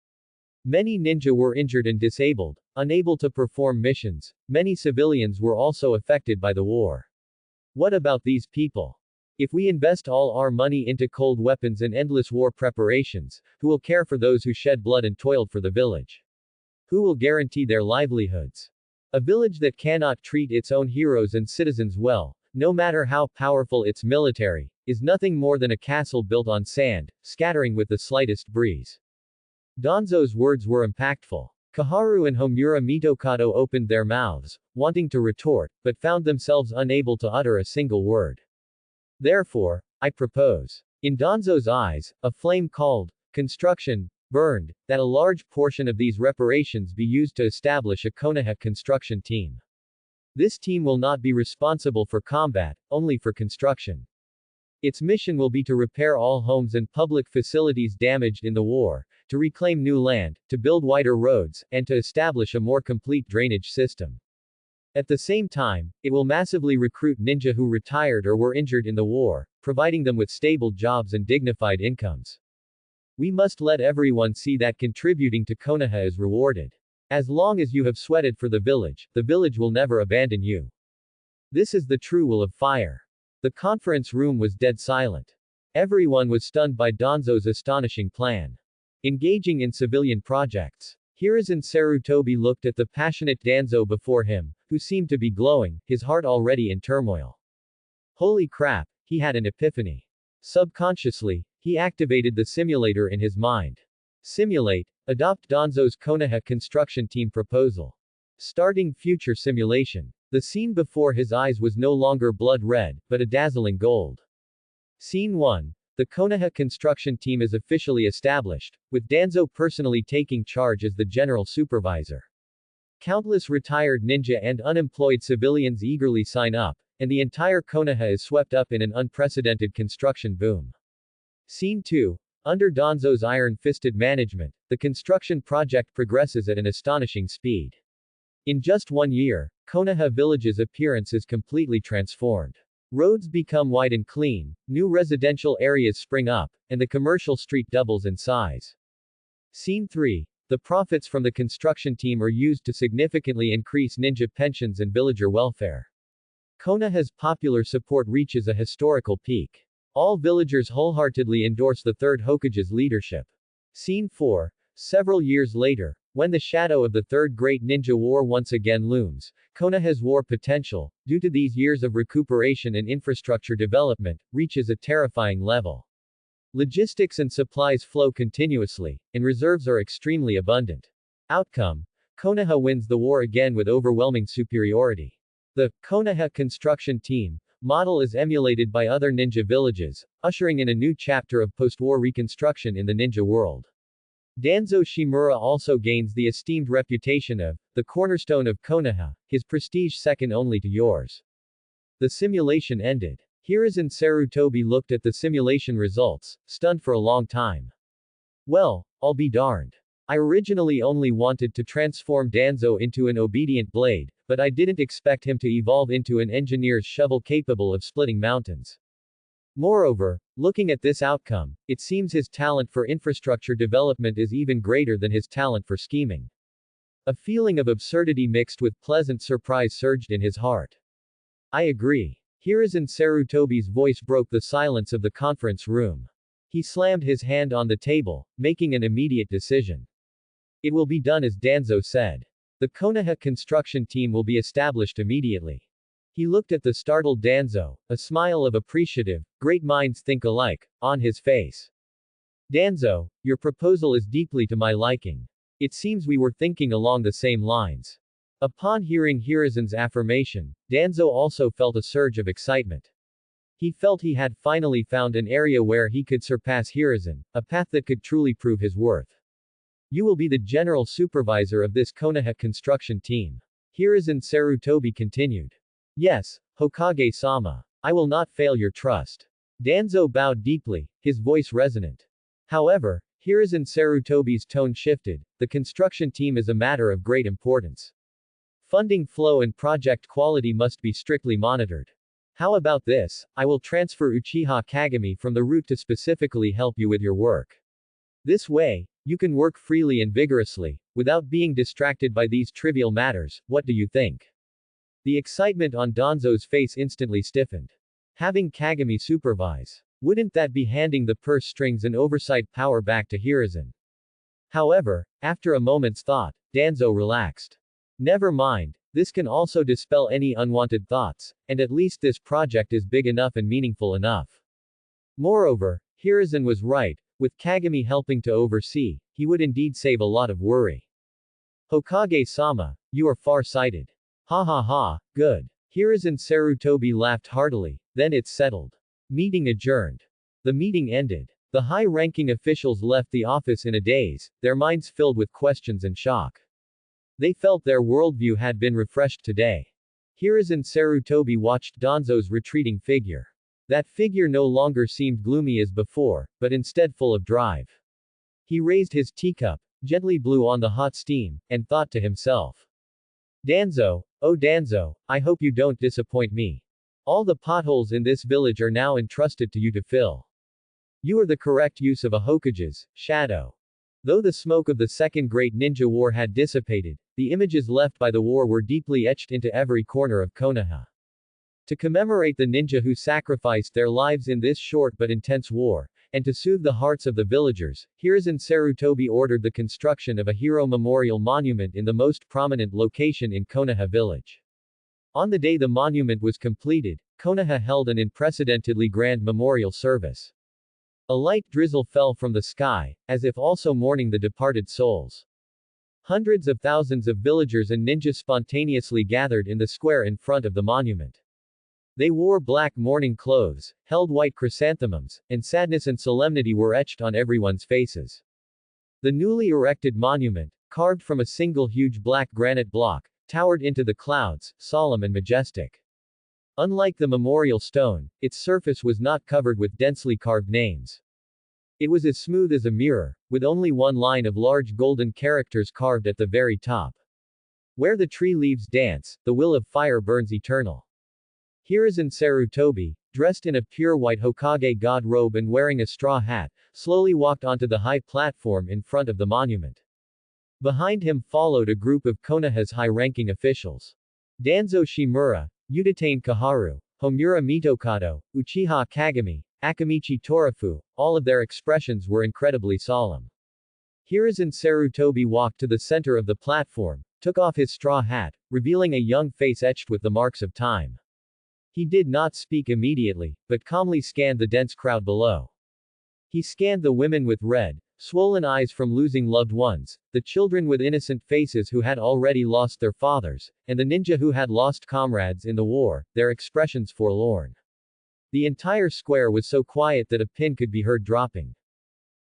Many ninja were injured and disabled, unable to perform missions, many civilians were also affected by the war. What about these people? If we invest all our money into cold weapons and endless war preparations, who will care for those who shed blood and toiled for the village? Who will guarantee their livelihoods? A village that cannot treat its own heroes and citizens well, no matter how powerful its military, is nothing more than a castle built on sand, scattering with the slightest breeze. Danzo's words were impactful. Kaharu and Homura Mitokado opened their mouths, wanting to retort, but found themselves unable to utter a single word. Therefore, I propose. In Danzo's eyes, a flame called construction burned, that a large portion of these reparations be used to establish a Konoha construction team. This team will not be responsible for combat, only for construction. Its mission will be to repair all homes and public facilities damaged in the war, to reclaim new land, to build wider roads, and to establish a more complete drainage system. At the same time, it will massively recruit ninja who retired or were injured in the war, providing them with stable jobs and dignified incomes. We must let everyone see that contributing to Konoha is rewarded. As long as you have sweated for the village will never abandon you. This is the true will of fire. The conference room was dead silent. Everyone was stunned by Danzo's astonishing plan. Engaging in civilian projects. Hiruzen Sarutobi looked at the passionate Danzo before him, who seemed to be glowing, his heart already in turmoil. Holy crap, he had an epiphany. Subconsciously, he activated the simulator in his mind. Simulate, adopt Danzo's Konoha construction team proposal. Starting future simulation. The scene before his eyes was no longer blood red, but a dazzling gold. Scene 1. The Konoha construction team is officially established, with Danzo personally taking charge as the general supervisor. Countless retired ninja and unemployed civilians eagerly sign up, and the entire Konoha is swept up in an unprecedented construction boom. Scene 2. Under Danzo's iron-fisted management, the construction project progresses at an astonishing speed. In just 1 year, Konoha Village's appearance is completely transformed. Roads become wide and clean, new residential areas spring up, and the commercial street doubles in size. Scene 3. The profits from the construction team are used to significantly increase ninja pensions and villager welfare. Konoha's popular support reaches a historical peak. All villagers wholeheartedly endorse the third Hokage's leadership. Scene 4. Several years later, when the shadow of the Third Great Ninja War once again looms, Konoha's war potential, due to these years of recuperation and infrastructure development, reaches a terrifying level. Logistics and supplies flow continuously, and reserves are extremely abundant. Outcome: Konoha wins the war again with overwhelming superiority. The Konoha construction team model is emulated by other ninja villages, ushering in a new chapter of post-war reconstruction in the ninja world. Danzo Shimura also gains the esteemed reputation of the cornerstone of Konoha, his prestige second only to yours. The simulation ended. Hiruzen Sarutobi looked at the simulation results, stunned for a long time. Well, I'll be darned. I originally only wanted to transform Danzo into an obedient blade, but I didn't expect him to evolve into an engineer's shovel capable of splitting mountains. Moreover, looking at this outcome, it seems his talent for infrastructure development is even greater than his talent for scheming. A feeling of absurdity mixed with pleasant surprise surged in his heart. I agree. Hiruzen Sarutobi's voice broke the silence of the conference room. He slammed his hand on the table, making an immediate decision. It will be done as Danzo said. The Konoha construction team will be established immediately. He looked at the startled Danzo, a smile of appreciative, great minds think alike, on his face. Danzo, your proposal is deeply to my liking. It seems we were thinking along the same lines. Upon hearing Hiruzen's affirmation, Danzo also felt a surge of excitement. He felt he had finally found an area where he could surpass Hiruzen, a path that could truly prove his worth. You will be the general supervisor of this Konoha construction team. Hiruzen Sarutobi continued. Yes, Hokage-sama. I will not fail your trust. Danzo bowed deeply, his voice resonant. However, Hiruzen Sarutobi's tone shifted. The construction team is a matter of great importance. Funding flow and project quality must be strictly monitored. How about this? I will transfer Uchiha Kagami from the route to specifically help you with your work. This way, you can work freely and vigorously, without being distracted by these trivial matters. What do you think? The excitement on Danzo's face instantly stiffened. Having Kagami supervise. Wouldn't that be handing the purse strings and oversight power back to Hiruzen? However, after a moment's thought, Danzo relaxed. Never mind, this can also dispel any unwanted thoughts, and at least this project is big enough and meaningful enough. Moreover, Hiruzen was right, with Kagami helping to oversee, he would indeed save a lot of worry. Hokage-sama, you are far-sighted. Ha ha ha, good. Hiruzen Sarutobi laughed heartily, then it's settled. Meeting adjourned. The meeting ended. The high-ranking officials left the office in a daze, their minds filled with questions and shock. They felt their worldview had been refreshed today. Hiruzen Sarutobi watched Danzo's retreating figure. That figure no longer seemed gloomy as before, but instead full of drive. He raised his teacup, gently blew on the hot steam, and thought to himself. Danzo, oh Danzo, I hope you don't disappoint me. All the potholes in this village are now entrusted to you to fill. You are the correct use of a Hokage's shadow. Though the smoke of the Second Great Ninja War had dissipated, the images left by the war were deeply etched into every corner of Konoha. To commemorate the ninja who sacrificed their lives in this short but intense war, and to soothe the hearts of the villagers, Hiruzen Sarutobi ordered the construction of a hero memorial monument in the most prominent location in Konoha village. On the day the monument was completed, Konoha held an unprecedentedly grand memorial service. A light drizzle fell from the sky, as if also mourning the departed souls. Hundreds of thousands of villagers and ninjas spontaneously gathered in the square in front of the monument. They wore black mourning clothes, held white chrysanthemums, and sadness and solemnity were etched on everyone's faces. The newly erected monument, carved from a single huge black granite block, towered into the clouds, solemn and majestic. Unlike the memorial stone, its surface was not covered with densely carved names. It was as smooth as a mirror, with only one line of large golden characters carved at the very top. Where the tree leaves dance, the will of fire burns eternal. Hiruzen Sarutobi, dressed in a pure white Hokage god robe and wearing a straw hat, slowly walked onto the high platform in front of the monument. Behind him followed a group of Konoha's high-ranking officials. Danzo Shimura, Udatane Kaharu, Homura Mitokado, Uchiha Kagami, Akamichi Torafu, all of their expressions were incredibly solemn. Hiruzen Sarutobi walked to the center of the platform, took off his straw hat, revealing a young face etched with the marks of time. He did not speak immediately, but calmly scanned the dense crowd below. He scanned the women with red, swollen eyes from losing loved ones, the children with innocent faces who had already lost their fathers, and the ninja who had lost comrades in the war, their expressions forlorn. The entire square was so quiet that a pin could be heard dropping.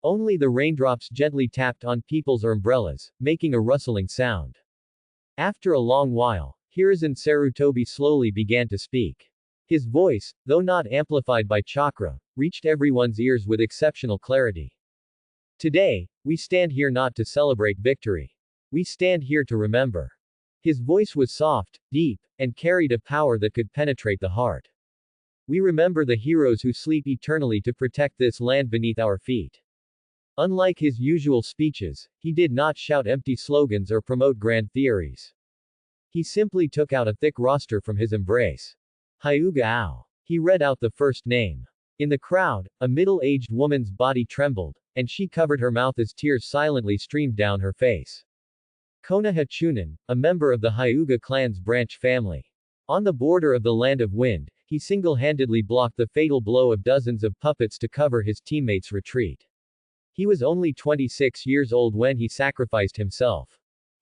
Only the raindrops gently tapped on people's umbrellas, making a rustling sound. After a long while, Hiruzen Sarutobi slowly began to speak. His voice, though not amplified by chakra, reached everyone's ears with exceptional clarity. Today, we stand here not to celebrate victory. We stand here to remember. His voice was soft, deep, and carried a power that could penetrate the heart. We remember the heroes who sleep eternally to protect this land beneath our feet. Unlike his usual speeches, he did not shout empty slogans or promote grand theories. He simply took out a thick roster from his embrace. Hyuga Ao. He read out the first name. In the crowd, a middle-aged woman's body trembled, and she covered her mouth as tears silently streamed down her face. Konoha Chunin, a member of the Hyuga clan's branch family. On the border of the Land of Wind, he single-handedly blocked the fatal blow of dozens of puppets to cover his teammates' retreat. He was only 26 years old when he sacrificed himself.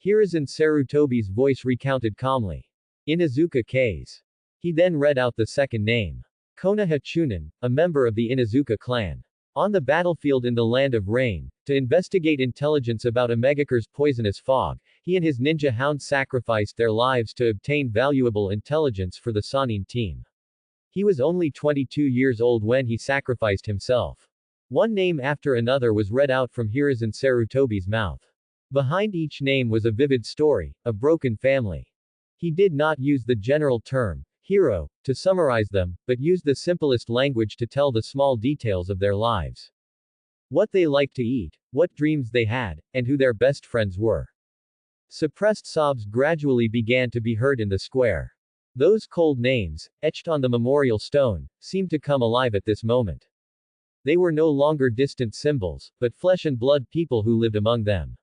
Hiruzen Sarutobi's voice recounted calmly. Inazuka K's. He then read out the second name. Konoha Chunin, a member of the Inazuka clan. On the battlefield in the Land of Rain, to investigate intelligence about Omegaker's poisonous fog, he and his ninja hound sacrificed their lives to obtain valuable intelligence for the Sanin team. He was only 22 years old when he sacrificed himself. One name after another was read out from Hiruzen Sarutobi's mouth. Behind each name was a vivid story, a broken family. He did not use the general term, hero, to summarize them, but used the simplest language to tell the small details of their lives. What they liked to eat, what dreams they had, and who their best friends were. Suppressed sobs gradually began to be heard in the square. Those cold names, etched on the memorial stone, seemed to come alive at this moment. They were no longer distant symbols, but flesh and blood people who lived among them.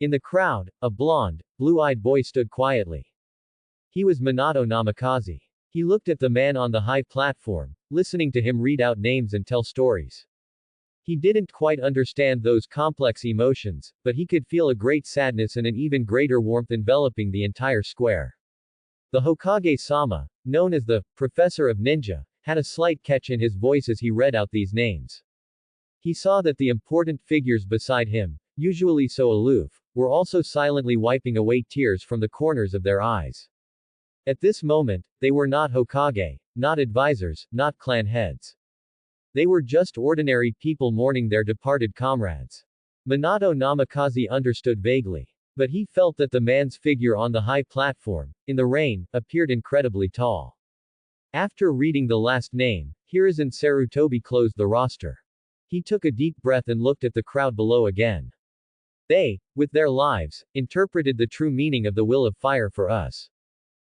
In the crowd, a blond, blue-eyed boy stood quietly. He was Minato Namikaze. He looked at the man on the high platform, listening to him read out names and tell stories. He didn't quite understand those complex emotions, but he could feel a great sadness and an even greater warmth enveloping the entire square. The Hokage-sama, known as the Professor of Ninja, had a slight catch in his voice as he read out these names. He saw that the important figures beside him, usually so aloof, were also silently wiping away tears from the corners of their eyes. At this moment, they were not Hokage, not advisors, not clan heads. They were just ordinary people mourning their departed comrades. Minato Namikaze understood vaguely. But he felt that the man's figure on the high platform, in the rain, appeared incredibly tall. After reading the last name, Hiruzen Sarutobi closed the roster. He took a deep breath and looked at the crowd below again. They, with their lives, interpreted the true meaning of the will of fire for us.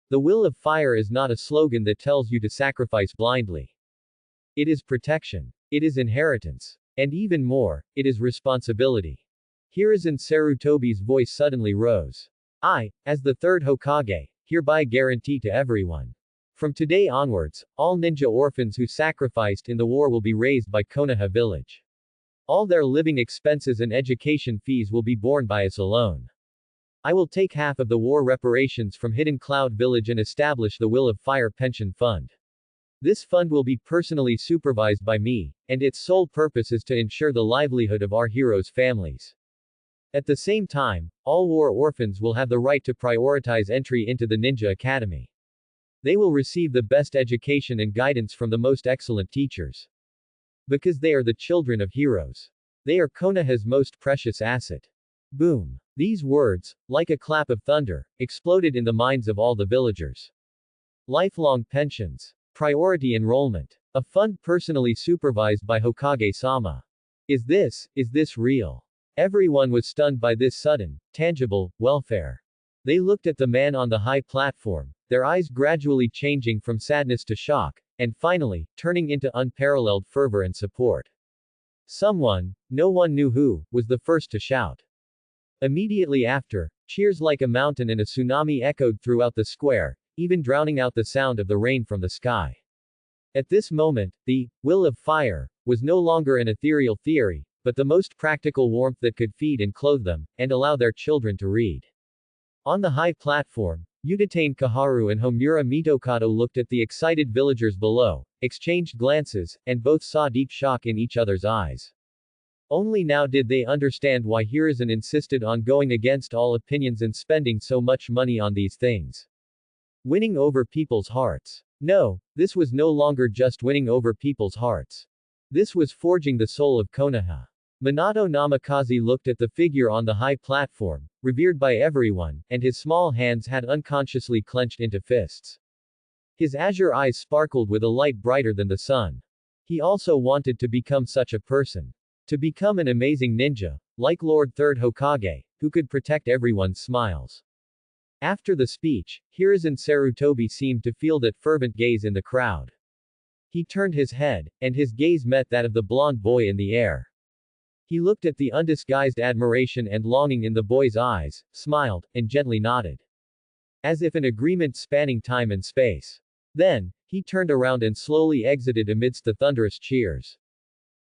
The will of fire is not a slogan that tells you to sacrifice blindly. It is protection. It is inheritance. And even more, it is responsibility. Hiruzen Sarutobi's voice suddenly rose. I, as the third Hokage, hereby guarantee to everyone. From today onwards, all ninja orphans who sacrificed in the war will be raised by Konoha village. All their living expenses and education fees will be borne by us alone. I will take half of the war reparations from Hidden Cloud Village and establish the Will of Fire Pension Fund. This fund will be personally supervised by me, and its sole purpose is to ensure the livelihood of our heroes' families. At the same time, all war orphans will have the right to prioritize entry into the Ninja Academy. They will receive the best education and guidance from the most excellent teachers. Because they are the children of heroes. They are Konoha's most precious asset. Boom. These words, like a clap of thunder, exploded in the minds of all the villagers. Lifelong pensions. Priority enrollment. A fund personally supervised by Hokage-sama. Is this real? Everyone was stunned by this sudden, tangible, welfare. They looked at the man on the high platform, their eyes gradually changing from sadness to shock, and finally, turning into unparalleled fervor and support. Someone, no one knew who, was the first to shout. Immediately after, cheers like a mountain and a tsunami echoed throughout the square, even drowning out the sound of the rain from the sky. At this moment, the will of fire was no longer an ethereal theory, but the most practical warmth that could feed and clothe them, and allow their children to read. On the high platform, Udatane Kaharu and Homura Mitokado looked at the excited villagers below, exchanged glances, and both saw deep shock in each other's eyes. Only now did they understand why Hiruzen insisted on going against all opinions and spending so much money on these things. Winning over people's hearts. No, this was no longer just winning over people's hearts. This was forging the soul of Konoha. Minato Namikaze looked at the figure on the high platform, revered by everyone, and his small hands had unconsciously clenched into fists. His azure eyes sparkled with a light brighter than the sun. He also wanted to become such a person. To become an amazing ninja, like Lord Third Hokage, who could protect everyone's smiles. After the speech, Hiruzen Sarutobi seemed to feel that fervent gaze in the crowd. He turned his head, and his gaze met that of the blonde boy in the air. He looked at the undisguised admiration and longing in the boy's eyes, smiled, and gently nodded. As if in agreement spanning time and space. Then, he turned around and slowly exited amidst the thunderous cheers.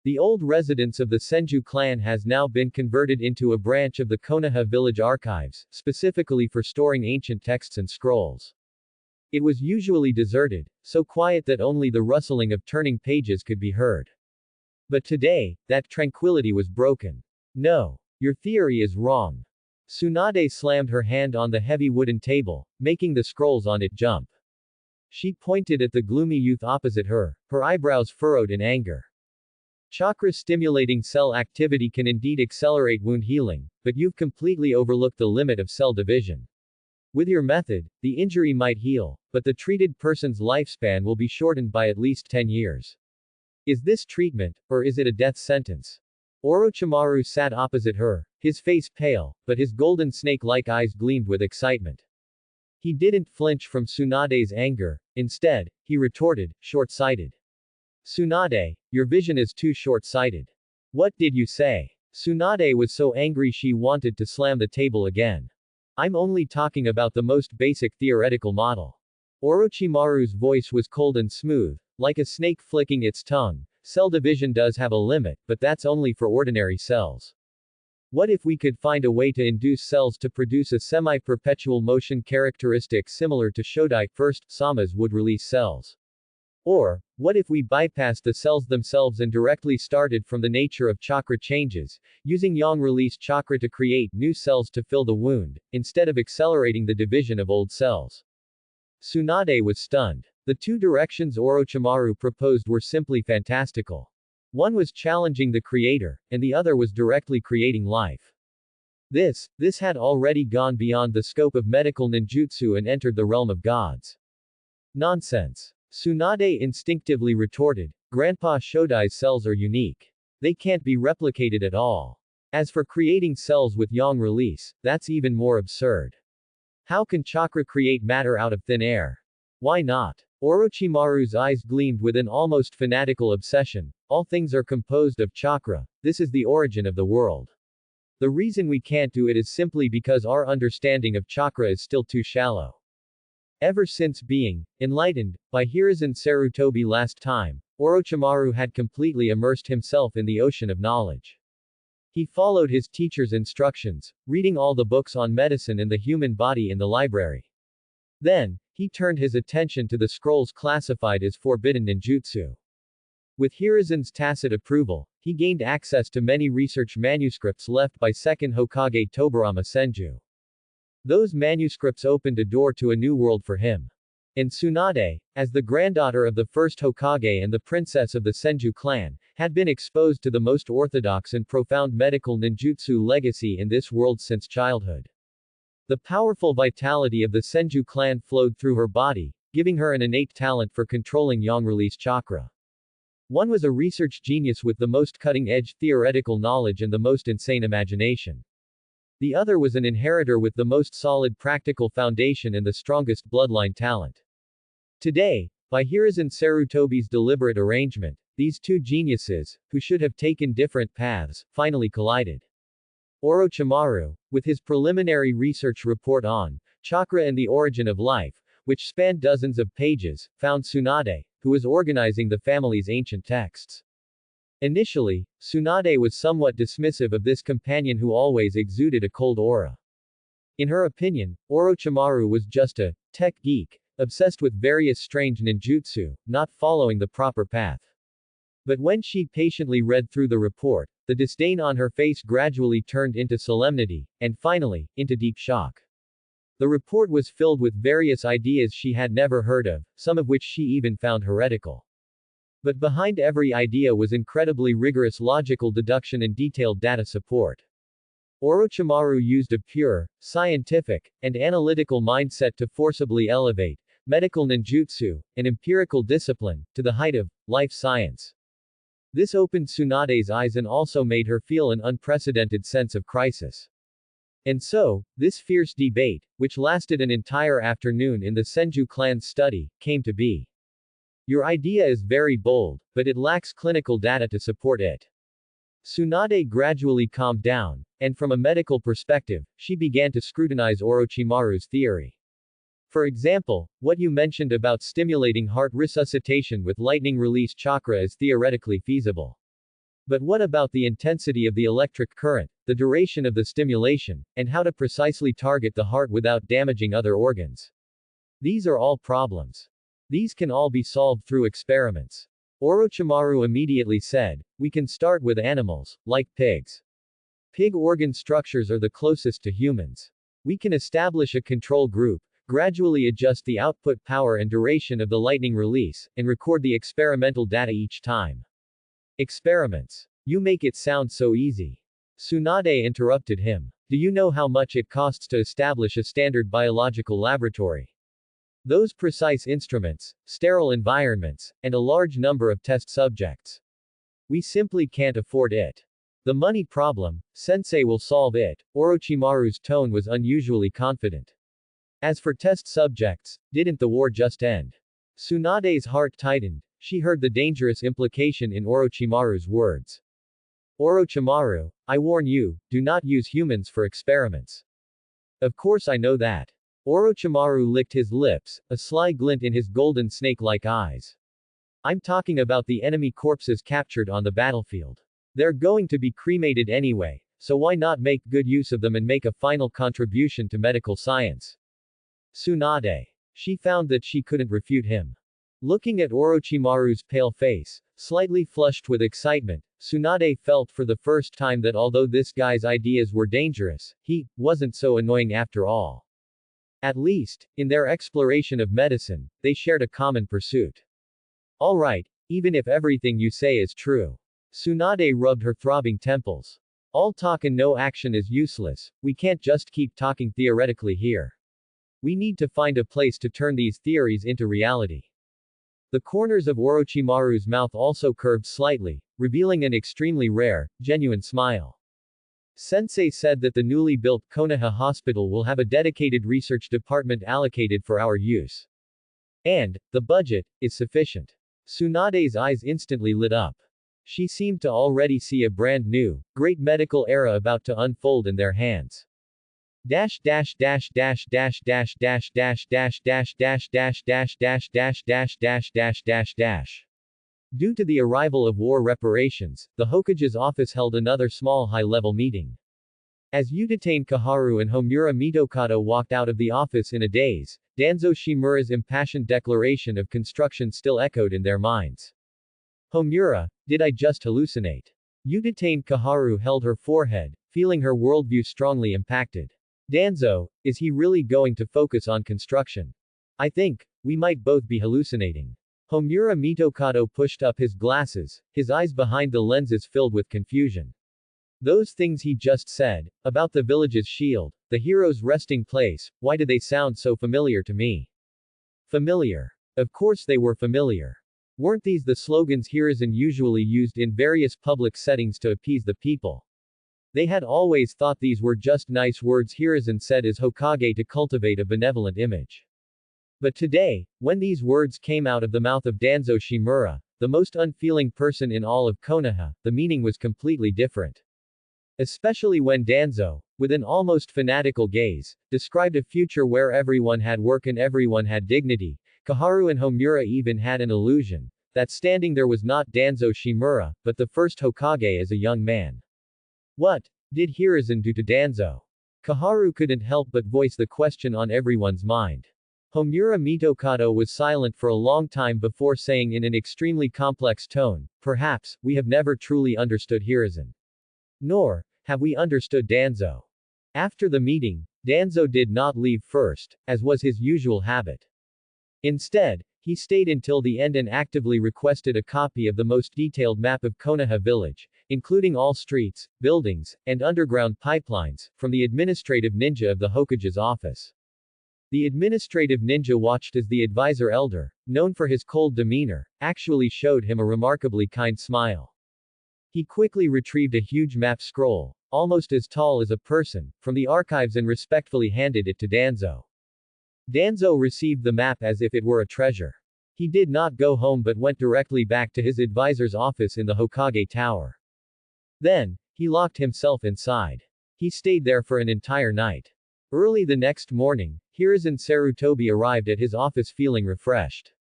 The old residence of the Senju clan has now been converted into a branch of the Konoha village archives, specifically for storing ancient texts and scrolls. It was usually deserted, so quiet that only the rustling of turning pages could be heard. But today, that tranquility was broken. No. Your theory is wrong. Tsunade slammed her hand on the heavy wooden table, making the scrolls on it jump. She pointed at the gloomy youth opposite her, her eyebrows furrowed in anger. Chakra-stimulating cell activity can indeed accelerate wound healing, but you've completely overlooked the limit of cell division. With your method, the injury might heal, but the treated person's lifespan will be shortened by at least 10 years. Is this treatment, or is it a death sentence? Orochimaru sat opposite her, his face pale, but his golden snake-like eyes gleamed with excitement. He didn't flinch from Tsunade's anger, instead, he retorted, short-sighted. Tsunade, your vision is too short-sighted. What did you say? Tsunade was so angry she wanted to slam the table again. I'm only talking about the most basic theoretical model. Orochimaru's voice was cold and smooth, like a snake flicking its tongue. Cell division does have a limit, but that's only for ordinary cells. What if we could find a way to induce cells to produce a semi-perpetual motion characteristic similar to Shodai? First, Samas would release cells. Or, what if we bypassed the cells themselves and directly started from the nature of chakra changes, using yang release chakra to create new cells to fill the wound, instead of accelerating the division of old cells? Tsunade was stunned. The two directions Orochimaru proposed were simply fantastical. One was challenging the creator, and the other was directly creating life. This had already gone beyond the scope of medical ninjutsu and entered the realm of gods. Nonsense. Tsunade instinctively retorted, Grandpa Shodai's cells are unique. They can't be replicated at all. As for creating cells with yang release, that's even more absurd. How can chakra create matter out of thin air? Why not? Orochimaru's eyes gleamed with an almost fanatical obsession. All things are composed of chakra. This is the origin of the world. The reason we can't do it is simply because our understanding of chakra is still too shallow. Ever since being enlightened by Hiruzen Sarutobi last time, Orochimaru had completely immersed himself in the ocean of knowledge. He followed his teacher's instructions, reading all the books on medicine and the human body in the library. Then, he turned his attention to the scrolls classified as forbidden ninjutsu. With Hiruzen's tacit approval, he gained access to many research manuscripts left by second Hokage Tobirama Senju. Those manuscripts opened a door to a new world for him. And Tsunade, as the granddaughter of the first Hokage and the princess of the Senju clan, had been exposed to the most orthodox and profound medical ninjutsu legacy in this world since childhood. The powerful vitality of the Senju clan flowed through her body, giving her an innate talent for controlling yang release chakra. One was a research genius with the most cutting-edge theoretical knowledge and the most insane imagination. The other was an inheritor with the most solid practical foundation and the strongest bloodline talent. Today, by Hiruzen Sarutobi's deliberate arrangement, these two geniuses, who should have taken different paths, finally collided. Orochimaru, with his preliminary research report on chakra and the origin of life, which spanned dozens of pages, found Tsunade, who was organizing the family's ancient texts. Initially, Tsunade was somewhat dismissive of this companion who always exuded a cold aura. In her opinion, Orochimaru was just a tech geek, obsessed with various strange ninjutsu, not following the proper path. But when she patiently read through the report, the disdain on her face gradually turned into solemnity, and finally, into deep shock. The report was filled with various ideas she had never heard of, some of which she even found heretical. But behind every idea was incredibly rigorous logical deduction and detailed data support. Orochimaru used a pure, scientific, and analytical mindset to forcibly elevate medical ninjutsu, an empirical discipline, to the height of life science. This opened Tsunade's eyes and also made her feel an unprecedented sense of crisis. And so, this fierce debate, which lasted an entire afternoon in the Senju clan's study, came to be. Your idea is very bold, but it lacks clinical data to support it. Tsunade gradually calmed down, and from a medical perspective, she began to scrutinize Orochimaru's theory. For example, what you mentioned about stimulating heart resuscitation with lightning release chakra is theoretically feasible. But what about the intensity of the electric current, the duration of the stimulation, and how to precisely target the heart without damaging other organs? These are all problems. These can all be solved through experiments. Orochimaru immediately said, we can start with animals, like pigs. Pig organ structures are the closest to humans. We can establish a control group, gradually adjust the output power and duration of the lightning release, and record the experimental data each time. Experiments. You make it sound so easy. Tsunade interrupted him. Do you know how much it costs to establish a standard biological laboratory? Those precise instruments, sterile environments, and a large number of test subjects. We simply can't afford it. The money problem, Sensei will solve it. Orochimaru's tone was unusually confident. As for test subjects, didn't the war just end? Tsunade's heart tightened. She heard the dangerous implication in Orochimaru's words. Orochimaru, I warn you, do not use humans for experiments. Of course I know that. Orochimaru licked his lips, a sly glint in his golden snake-like eyes. I'm talking about the enemy corpses captured on the battlefield. They're going to be cremated anyway, so why not make good use of them and make a final contribution to medical science? Tsunade. She found that she couldn't refute him. Looking at Orochimaru's pale face, slightly flushed with excitement, Tsunade felt for the first time that although this guy's ideas were dangerous, he wasn't so annoying after all. At least, in their exploration of medicine, they shared a common pursuit. Alright, even if everything you say is true. Tsunade rubbed her throbbing temples. All talk and no action is useless, we can't just keep talking theoretically here. We need to find a place to turn these theories into reality. The corners of Orochimaru's mouth also curved slightly, revealing an extremely rare, genuine smile. Sensei said that the newly built Konoha Hospital will have a dedicated research department allocated for our use. And, the budget, is sufficient. Tsunade's eyes instantly lit up. She seemed to already see a brand new, great medical era about to unfold in their hands. Dash dash dash dash dash dash dash dash dash dash dash dash dash dash dash dash dash dash dash dash. Due to the arrival of war reparations, the Hokage's office held another small high-level meeting. As Utatane Kaharu and Homura Mitokado walked out of the office in a daze, Danzo Shimura's impassioned declaration of construction still echoed in their minds. Homura, did I just hallucinate? Utatane Kaharu held her forehead, feeling her worldview strongly impacted. Danzo, is he really going to focus on construction? I think, we might both be hallucinating. Homura Mitokado pushed up his glasses, his eyes behind the lenses filled with confusion. Those things he just said, about the village's shield, the hero's resting place, why do they sound so familiar to me? Familiar. Of course they were familiar. Weren't these the slogans Hiruzen usually used in various public settings to appease the people? They had always thought these were just nice words Hiruzen said as Hokage to cultivate a benevolent image. But today, when these words came out of the mouth of Danzo Shimura, the most unfeeling person in all of Konoha, the meaning was completely different. Especially when Danzo, with an almost fanatical gaze, described a future where everyone had work and everyone had dignity. Kaharu and Homura even had an illusion that standing there was not Danzo Shimura, but the first Hokage as a young man. What did Hiruzen do to Danzo? Kaharu couldn't help but voice the question on everyone's mind. Homura Mitokado was silent for a long time before saying in an extremely complex tone, perhaps, we have never truly understood Hiruzen. Nor have we understood Danzo. After the meeting, Danzo did not leave first, as was his usual habit. Instead, he stayed until the end and actively requested a copy of the most detailed map of Konoha village, including all streets, buildings, and underground pipelines, from the administrative ninja of the Hokage's office. The administrative ninja watched as the advisor elder, known for his cold demeanor, actually showed him a remarkably kind smile. He quickly retrieved a huge map scroll, almost as tall as a person, from the archives and respectfully handed it to Danzo. Danzo received the map as if it were a treasure. He did not go home but went directly back to his advisor's office in the Hokage Tower. Then, he locked himself inside. He stayed there for an entire night. Early the next morning, Hiruzen Sarutobi arrived at his office feeling refreshed.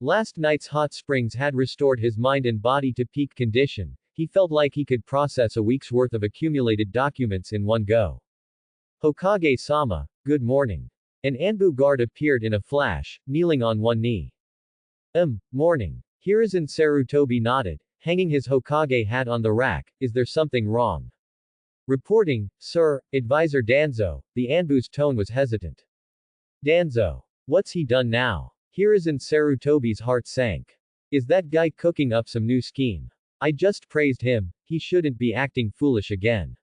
Last night's hot springs had restored his mind and body to peak condition. He felt like he could process a week's worth of accumulated documents in one go. Hokage-sama, good morning. An Anbu guard appeared in a flash, kneeling on one knee. Morning. Hiruzen Sarutobi nodded, hanging his Hokage hat on the rack. Is there something wrong? Reporting, sir, Advisor Danzo. The Anbu's tone was hesitant. Danzo. What's he done now? Hiruzen Sarutobi's heart sank. Is that guy cooking up some new scheme? I just praised him, he shouldn't be acting foolish again.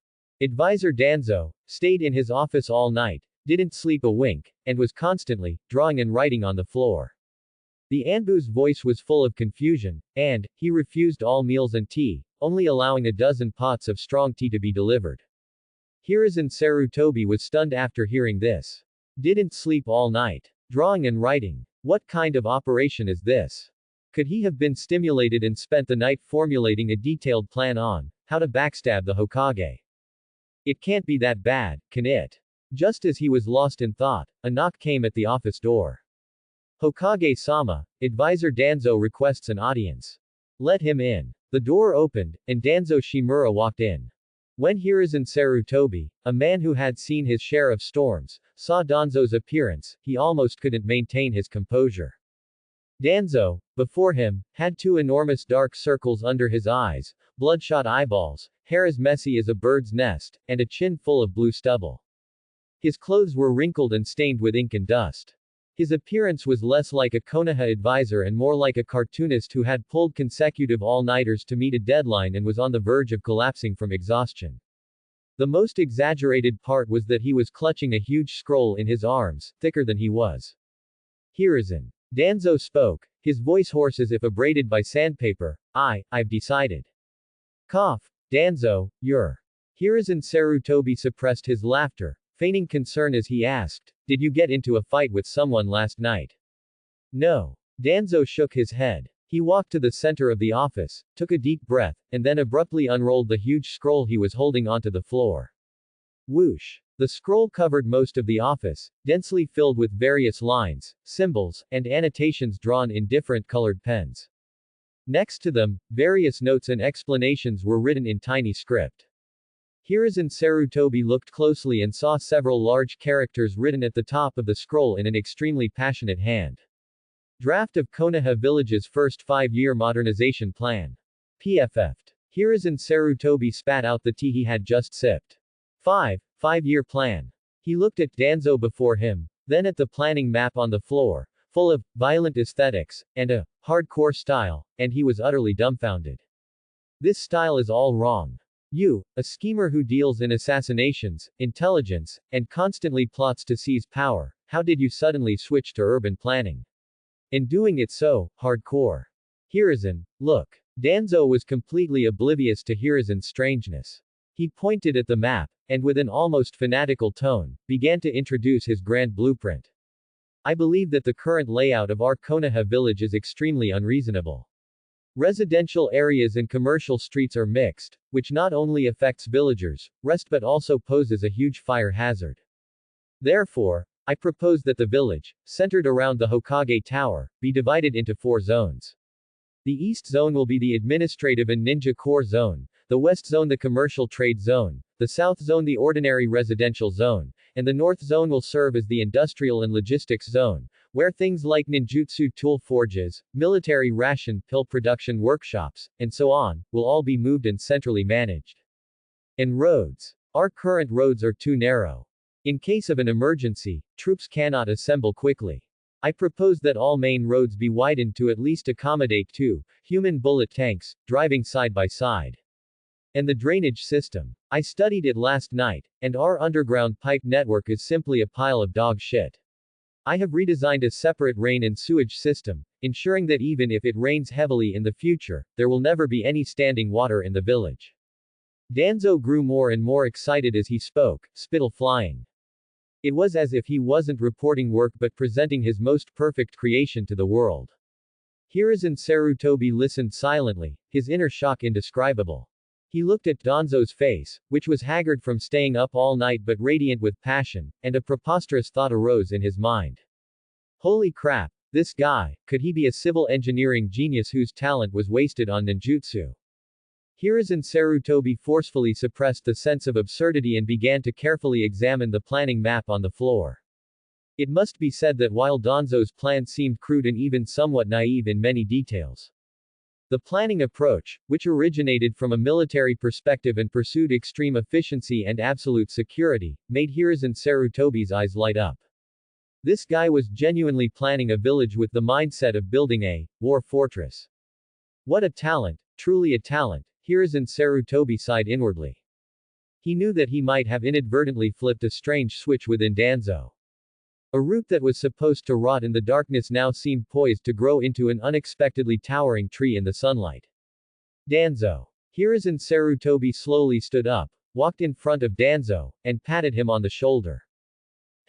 Advisor Danzo stayed in his office all night, didn't sleep a wink, and was constantly drawing and writing on the floor. The Anbu's voice was full of confusion, and he refused all meals and tea, only allowing a dozen pots of strong tea to be delivered. Hiruzen Sarutobi was stunned after hearing this. Didn't sleep all night. Drawing and writing. What kind of operation is this? Could he have been stimulated and spent the night formulating a detailed plan on how to backstab the Hokage? It can't be that bad, can it? Just as he was lost in thought, a knock came at the office door. Hokage-sama, Advisor Danzo requests an audience. Let him in. The door opened, and Danzo Shimura walked in. When Hiruzen Sarutobi, a man who had seen his share of storms, saw Danzo's appearance, he almost couldn't maintain his composure. Danzo, before him, had two enormous dark circles under his eyes, bloodshot eyeballs, hair as messy as a bird's nest, and a chin full of blue stubble. His clothes were wrinkled and stained with ink and dust. His appearance was less like a Konoha advisor and more like a cartoonist who had pulled consecutive all-nighters to meet a deadline and was on the verge of collapsing from exhaustion. The most exaggerated part was that he was clutching a huge scroll in his arms, thicker than he was. Hiruzen. Danzo spoke, his voice hoarse as if abraded by sandpaper. I've decided. Cough. Danzo, you're. Hiruzen Sarutobi suppressed his laughter, feigning concern as he asked, did you get into a fight with someone last night? No. Danzo shook his head. He walked to the center of the office, took a deep breath, and then abruptly unrolled the huge scroll he was holding onto the floor. Whoosh. The scroll covered most of the office, densely filled with various lines, symbols, and annotations drawn in different colored pens. Next to them, various notes and explanations were written in tiny script. Hiruzen Sarutobi looked closely and saw several large characters written at the top of the scroll in an extremely passionate hand. Draft of Konoha Village's first 5-year modernization plan. PFF'd. Hiruzen Sarutobi spat out the tea he had just sipped. 5-year plan. He looked at Danzo before him, then at the planning map on the floor, full of violent aesthetics and a hardcore style, and he was utterly dumbfounded. This style is all wrong. You, a schemer who deals in assassinations, intelligence, and constantly plots to seize power, how did you suddenly switch to urban planning? And doing it so hardcore. Hiruzen, look. Danzo was completely oblivious to Hiruzen's strangeness. He pointed at the map, and with an almost fanatical tone, began to introduce his grand blueprint. I believe that the current layout of our Konoha village is extremely unreasonable. Residential areas and commercial streets are mixed, which not only affects villagers' rest but also poses a huge fire hazard. Therefore, I propose that the village, centered around the Hokage Tower, be divided into 4 zones. The East Zone will be the administrative and ninja core zone, the West Zone the commercial trade zone, the South Zone the ordinary residential zone, and the North Zone will serve as the industrial and logistics zone, where things like ninjutsu tool forges, military ration pill production workshops, and so on, will all be moved and centrally managed. And roads. Our current roads are too narrow. In case of an emergency, troops cannot assemble quickly. I propose that all main roads be widened to at least accommodate 2 human bullet tanks, driving side by side. And the drainage system. I studied it last night, and our underground pipe network is simply a pile of dog shit. I have redesigned a separate rain and sewage system, ensuring that even if it rains heavily in the future, there will never be any standing water in the village. Danzo grew more and more excited as he spoke, spittle flying. It was as if he wasn't reporting work but presenting his most perfect creation to the world. Hiruzen Sarutobi listened silently, his inner shock indescribable. He looked at Danzo's face, which was haggard from staying up all night but radiant with passion, and a preposterous thought arose in his mind. Holy crap, this guy, could he be a civil engineering genius whose talent was wasted on ninjutsu? Hiruzen Sarutobi forcefully suppressed the sense of absurdity and began to carefully examine the planning map on the floor. It must be said that while Danzo's plan seemed crude and even somewhat naive in many details, the planning approach, which originated from a military perspective and pursued extreme efficiency and absolute security, made Hiruzen Sarutobi's eyes light up. This guy was genuinely planning a village with the mindset of building a war fortress. What a talent, truly a talent, Hiruzen Sarutobi sighed inwardly. He knew that he might have inadvertently flipped a strange switch within Danzo. A root that was supposed to rot in the darkness now seemed poised to grow into an unexpectedly towering tree in the sunlight. Danzo. Hiruzen Sarutobi slowly stood up, walked in front of Danzo, and patted him on the shoulder.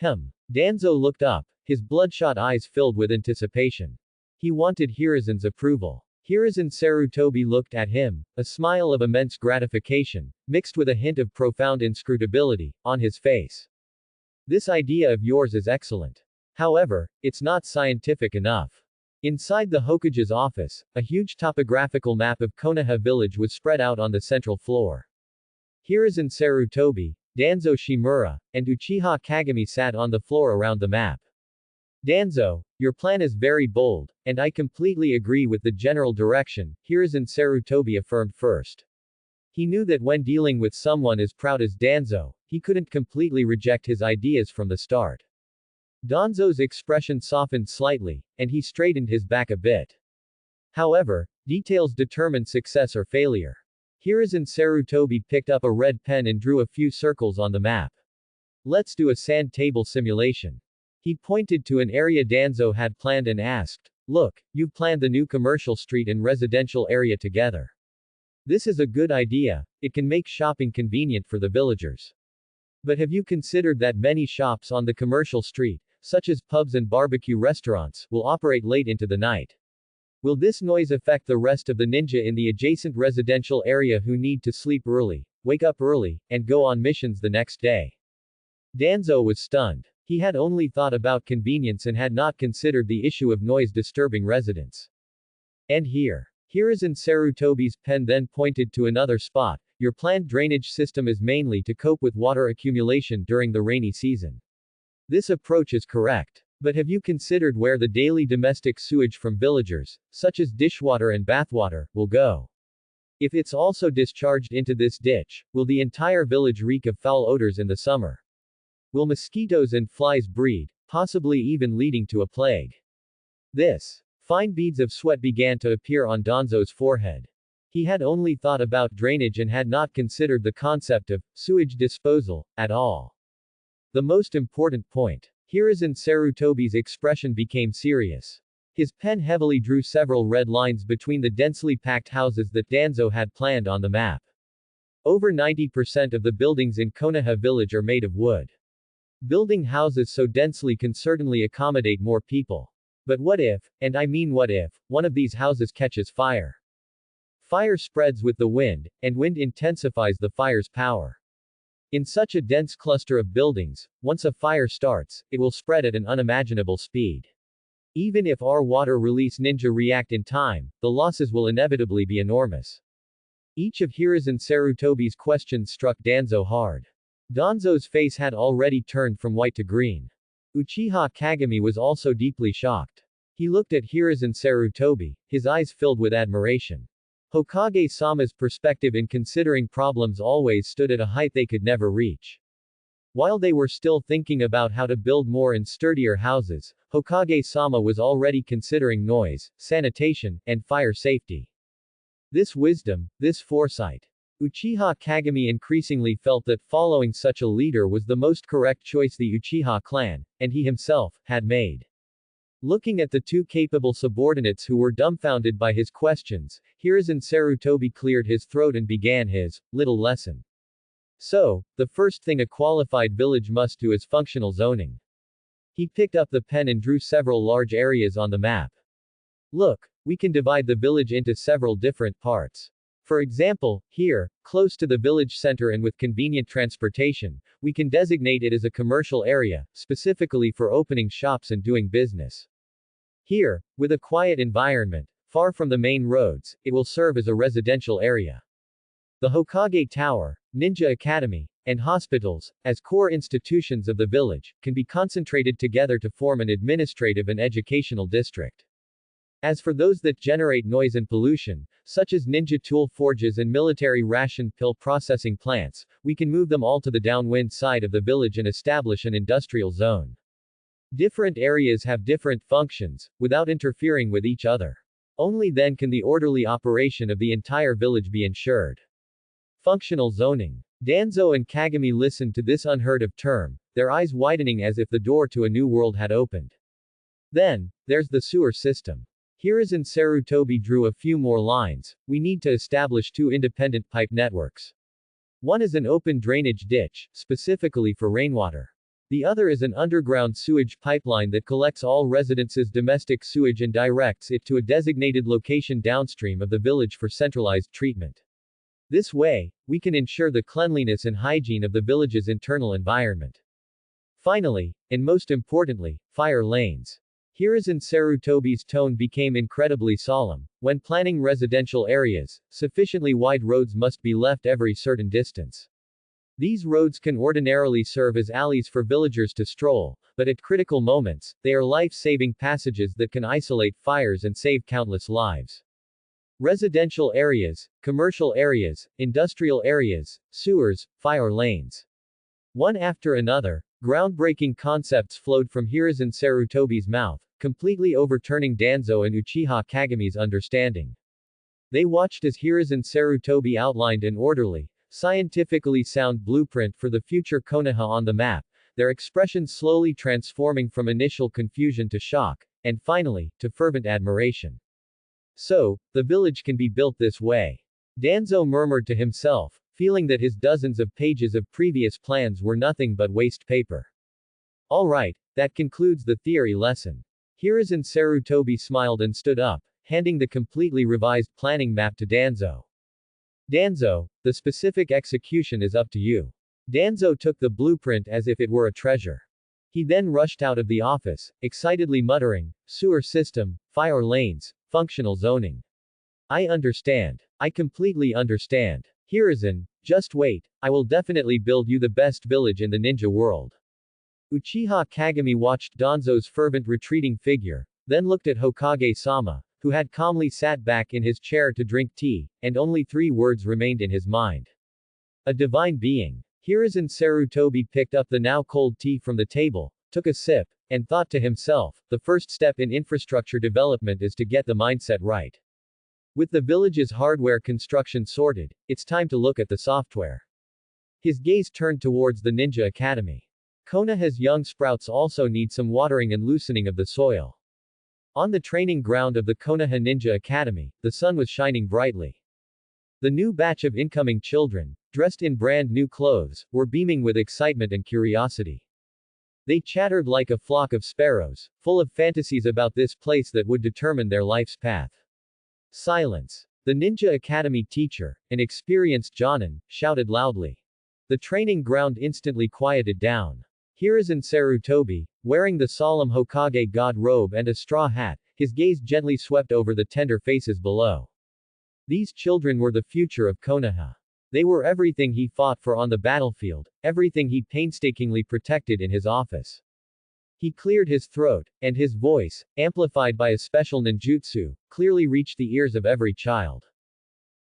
Danzo looked up, his bloodshot eyes filled with anticipation. He wanted Hiruzen's approval. Hiruzen Sarutobi looked at him, a smile of immense gratification, mixed with a hint of profound inscrutability, on his face. This idea of yours is excellent. However, it's not scientific enough. Inside the Hokage's office, a huge topographical map of Konoha village was spread out on the central floor. Hiruzen Sarutobi, Danzo Shimura, and Uchiha Kagami sat on the floor around the map. Danzo, your plan is very bold, and I completely agree with the general direction, Hiruzen Sarutobi affirmed first. He knew that when dealing with someone as proud as Danzo, he couldn't completely reject his ideas from the start. Danzo's expression softened slightly, and he straightened his back a bit. However, details determine success or failure. Hiruzen Sarutobi picked up a red pen and drew a few circles on the map. Let's do a sand table simulation. He pointed to an area Danzo had planned and asked, look, you've planned the new commercial street and residential area together. This is a good idea, it can make shopping convenient for the villagers. But have you considered that many shops on the commercial street, such as pubs and barbecue restaurants, will operate late into the night? Will this noise affect the rest of the ninja in the adjacent residential area who need to sleep early, wake up early, and go on missions the next day? Danzo was stunned. He had only thought about convenience and had not considered the issue of noise disturbing residents. And here. Hiruzen Sarutobi's pen then pointed to another spot. Your planned drainage system is mainly to cope with water accumulation during the rainy season. This approach is correct. But have you considered where the daily domestic sewage from villagers, such as dishwater and bathwater, will go? If it's also discharged into this ditch, will the entire village reek of foul odors in the summer? Will mosquitoes and flies breed, possibly even leading to a plague? Fine beads of sweat began to appear on Danzo's forehead. He had only thought about drainage and had not considered the concept of sewage disposal at all. The most important point. Hiruzen Sarutobi's expression became serious. His pen heavily drew several red lines between the densely packed houses that Danzo had planned on the map. Over 90% of the buildings in Konoha village are made of wood. Building houses so densely can certainly accommodate more people. But what if, and I mean what if, one of these houses catches fire? Fire spreads with the wind, and wind intensifies the fire's power. In such a dense cluster of buildings, once a fire starts, it will spread at an unimaginable speed. Even if our water release ninja react in time, the losses will inevitably be enormous. Each of Hiruzen Sarutobi's questions struck Danzo hard. Danzo's face had already turned from white to green. Uchiha Kagami was also deeply shocked. He looked at Hiruzen Sarutobi, his eyes filled with admiration. Hokage-sama's perspective in considering problems always stood at a height they could never reach. While they were still thinking about how to build more and sturdier houses, Hokage-sama was already considering noise, sanitation, and fire safety. This wisdom, this foresight. Uchiha Kagami increasingly felt that following such a leader was the most correct choice the Uchiha clan, and he himself, had made. Looking at the two capable subordinates who were dumbfounded by his questions, Hiruzen Sarutobi cleared his throat and began his little lesson. So, the first thing a qualified village must do is functional zoning. He picked up the pen and drew several large areas on the map. Look, we can divide the village into several different parts. For example, here, close to the village center and with convenient transportation, we can designate it as a commercial area, specifically for opening shops and doing business. Here, with a quiet environment, far from the main roads, it will serve as a residential area. The Hokage Tower, Ninja Academy, and hospitals, as core institutions of the village, can be concentrated together to form an administrative and educational district. As for those that generate noise and pollution, such as ninja tool forges and military ration pill processing plants, we can move them all to the downwind side of the village and establish an industrial zone. Different areas have different functions, without interfering with each other. Only then can the orderly operation of the entire village be ensured. Functional zoning. Danzo and Kagami listened to this unheard of term, their eyes widening as if the door to a new world had opened. Then, there's the sewer system. Hiruzen Sarutobi drew a few more lines. We need to establish two independent pipe networks. One is an open drainage ditch, specifically for rainwater. The other is an underground sewage pipeline that collects all residents' domestic sewage and directs it to a designated location downstream of the village for centralized treatment. This way, we can ensure the cleanliness and hygiene of the village's internal environment. Finally, and most importantly, fire lanes. Hiruzen Sarutobi's tone became incredibly solemn. When planning residential areas, sufficiently wide roads must be left every certain distance. These roads can ordinarily serve as alleys for villagers to stroll, but at critical moments, they are life-saving passages that can isolate fires and save countless lives. Residential areas, commercial areas, industrial areas, sewers, fire lanes. One after another, groundbreaking concepts flowed from Hiruzen Sarutobi's mouth, completely overturning Danzo and Uchiha Kagami's understanding. They watched as Hiruzen Sarutobi outlined an orderly, scientifically sound blueprint for the future Konoha on the map, their expressions slowly transforming from initial confusion to shock, and finally, to fervent admiration. So, the village can be built this way. Danzo murmured to himself, feeling that his dozens of pages of previous plans were nothing but waste paper. Alright, that concludes the theory lesson. Hiruzen Sarutobi smiled and stood up, handing the completely revised planning map to Danzo. Danzo, the specific execution is up to you. Danzo took the blueprint as if it were a treasure. He then rushed out of the office, excitedly muttering, sewer system, fire lanes, functional zoning. I understand. I completely understand. Hiruzen, just wait, I will definitely build you the best village in the ninja world. Uchiha Kagami watched Danzo's fervent retreating figure, then looked at Hokage-sama, who had calmly sat back in his chair to drink tea, and only 3 words remained in his mind. A divine being. Hiruzen Sarutobi picked up the now cold tea from the table, took a sip, and thought to himself, the first step in infrastructure development is to get the mindset right. With the village's hardware construction sorted, it's time to look at the software. His gaze turned towards the Ninja Academy. Konoha's young sprouts also need some watering and loosening of the soil. On the training ground of the Konoha Ninja Academy, the sun was shining brightly. The new batch of incoming children, dressed in brand new clothes, were beaming with excitement and curiosity. They chattered like a flock of sparrows, full of fantasies about this place that would determine their life's path. Silence. The Ninja Academy teacher, an experienced Jonin, shouted loudly. The training ground instantly quieted down. Hiruzen Sarutobi, wearing the solemn Hokage god robe and a straw hat, his gaze gently swept over the tender faces below. These children were the future of Konoha. They were everything he fought for on the battlefield, everything he painstakingly protected in his office. He cleared his throat, and his voice, amplified by a special ninjutsu, clearly reached the ears of every child.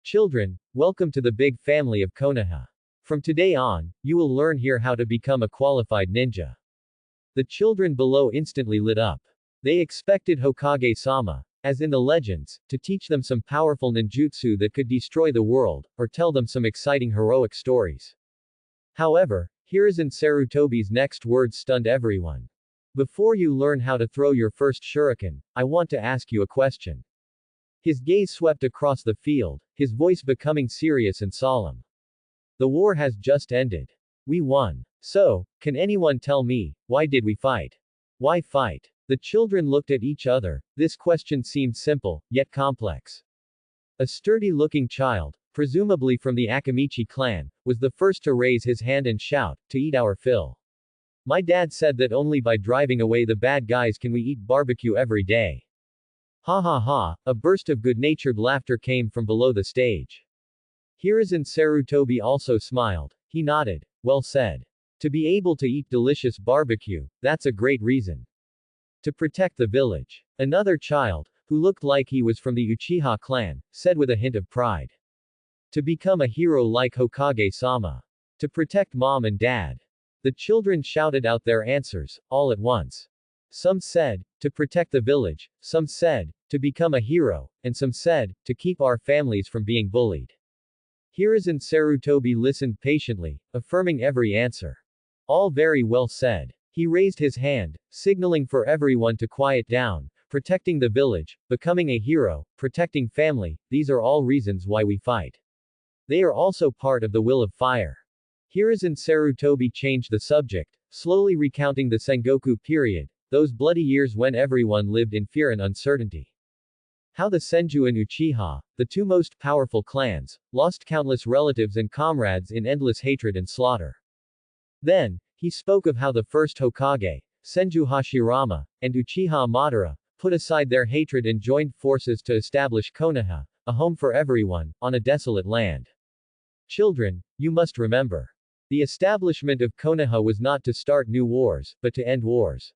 Children, welcome to the big family of Konoha. From today on, you will learn here how to become a qualified ninja. The children below instantly lit up. They expected Hokage-sama, as in the legends, to teach them some powerful ninjutsu that could destroy the world, or tell them some exciting heroic stories. However, Hiruzen Sarutobi's next words stunned everyone. Before you learn how to throw your first shuriken, I want to ask you a question. His gaze swept across the field, his voice becoming serious and solemn. The war has just ended. We won. So, can anyone tell me, why did we fight? Why fight? The children looked at each other. This question seemed simple, yet complex. A sturdy-looking child, presumably from the Akamichi clan, was the first to raise his hand and shout, to eat our fill. My dad said that only by driving away the bad guys can we eat barbecue every day. Ha ha ha, a burst of good-natured laughter came from below the stage. Hiruzen Sarutobi also smiled. He nodded. Well said. To be able to eat delicious barbecue, that's a great reason. To protect the village. Another child, who looked like he was from the Uchiha clan, said with a hint of pride. To become a hero like Hokage-sama. To protect mom and dad. The children shouted out their answers, all at once. Some said, to protect the village, some said, to become a hero, and some said, to keep our families from being bullied. Hiruzen Sarutobi listened patiently, affirming every answer. All very well said. He raised his hand, signaling for everyone to quiet down. Protecting the village, becoming a hero, protecting family, these are all reasons why we fight. They are also part of the will of fire. Hiruzen Sarutobi changed the subject, slowly recounting the Sengoku period, those bloody years when everyone lived in fear and uncertainty. How the Senju and Uchiha, the two most powerful clans, lost countless relatives and comrades in endless hatred and slaughter. Then, he spoke of how the first Hokage, Senju Hashirama, and Uchiha Madara, put aside their hatred and joined forces to establish Konoha, a home for everyone, on a desolate land. Children, you must remember. The establishment of Konoha was not to start new wars, but to end wars.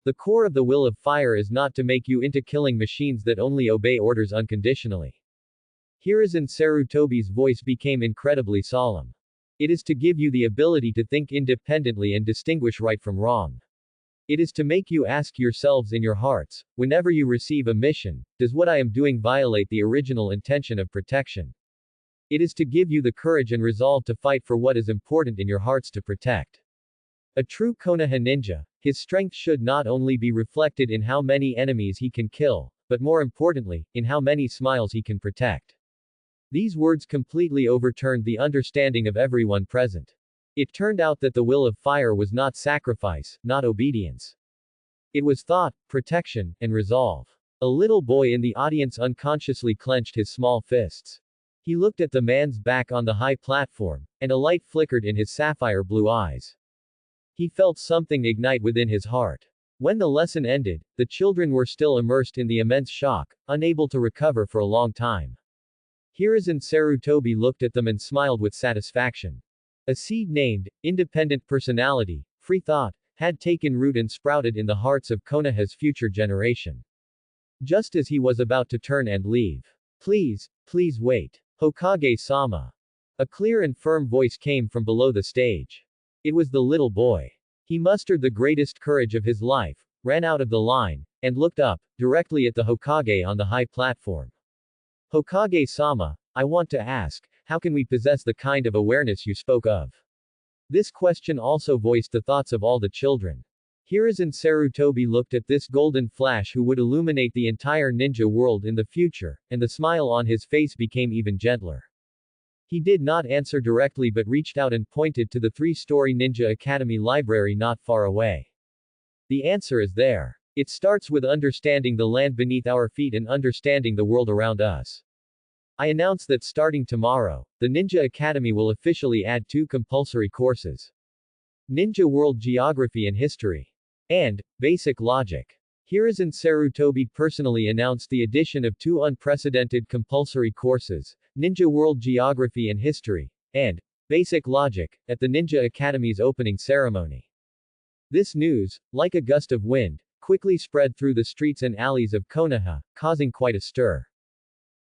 The core of the will of fire is not to make you into killing machines that only obey orders unconditionally. Hiruzen Sarutobi's voice became incredibly solemn. It is to give you the ability to think independently and distinguish right from wrong. It is to make you ask yourselves in your hearts, whenever you receive a mission, does what I am doing violate the original intention of protection? It is to give you the courage and resolve to fight for what is important in your hearts to protect. A true Konoha ninja, his strength should not only be reflected in how many enemies he can kill, but more importantly, in how many smiles he can protect. These words completely overturned the understanding of everyone present. It turned out that the will of fire was not sacrifice, not obedience. It was thought, protection, and resolve. A little boy in the audience unconsciously clenched his small fists. He looked at the man's back on the high platform, and a light flickered in his sapphire blue eyes. He felt something ignite within his heart. When the lesson ended, the children were still immersed in the immense shock, unable to recover for a long time. Hiruzen Sarutobi looked at them and smiled with satisfaction. A seed named, independent personality, free thought, had taken root and sprouted in the hearts of Konoha's future generation. Just as he was about to turn and leave. Please wait. Hokage-sama. A clear and firm voice came from below the stage. It was the little boy. He mustered the greatest courage of his life, ran out of the line, and looked up, directly at the Hokage on the high platform. Hokage-sama, I want to ask, how can we possess the kind of awareness you spoke of? This question also voiced the thoughts of all the children. Hiruzen Sarutobi looked at this golden flash who would illuminate the entire ninja world in the future, and the smile on his face became even gentler. He did not answer directly but reached out and pointed to the three-story Ninja Academy library not far away. The answer is there. It starts with understanding the land beneath our feet and understanding the world around us. I announce that starting tomorrow, the Ninja Academy will officially add 2 compulsory courses. Ninja World Geography and History. And Basic Logic. Hiruzen Sarutobi personally announced the addition of 2 unprecedented compulsory courses, Ninja World Geography and History, and Basic Logic, at the Ninja Academy's opening ceremony. This news, like a gust of wind, quickly spread through the streets and alleys of Konoha, causing quite a stir.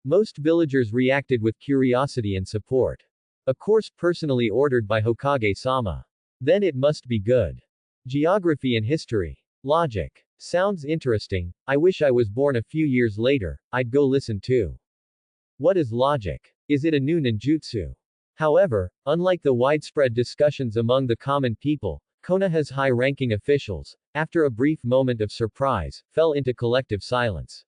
Most villagers reacted with curiosity and support. A course personally ordered by Hokage-sama. Then it must be good. Geography and History. Logic. Sounds interesting. I wish I was born a few years later, I'd go listen too. What is logic? Is it a new ninjutsu? However, unlike the widespread discussions among the common people, Konoha's high-ranking officials, after a brief moment of surprise, fell into collective silence.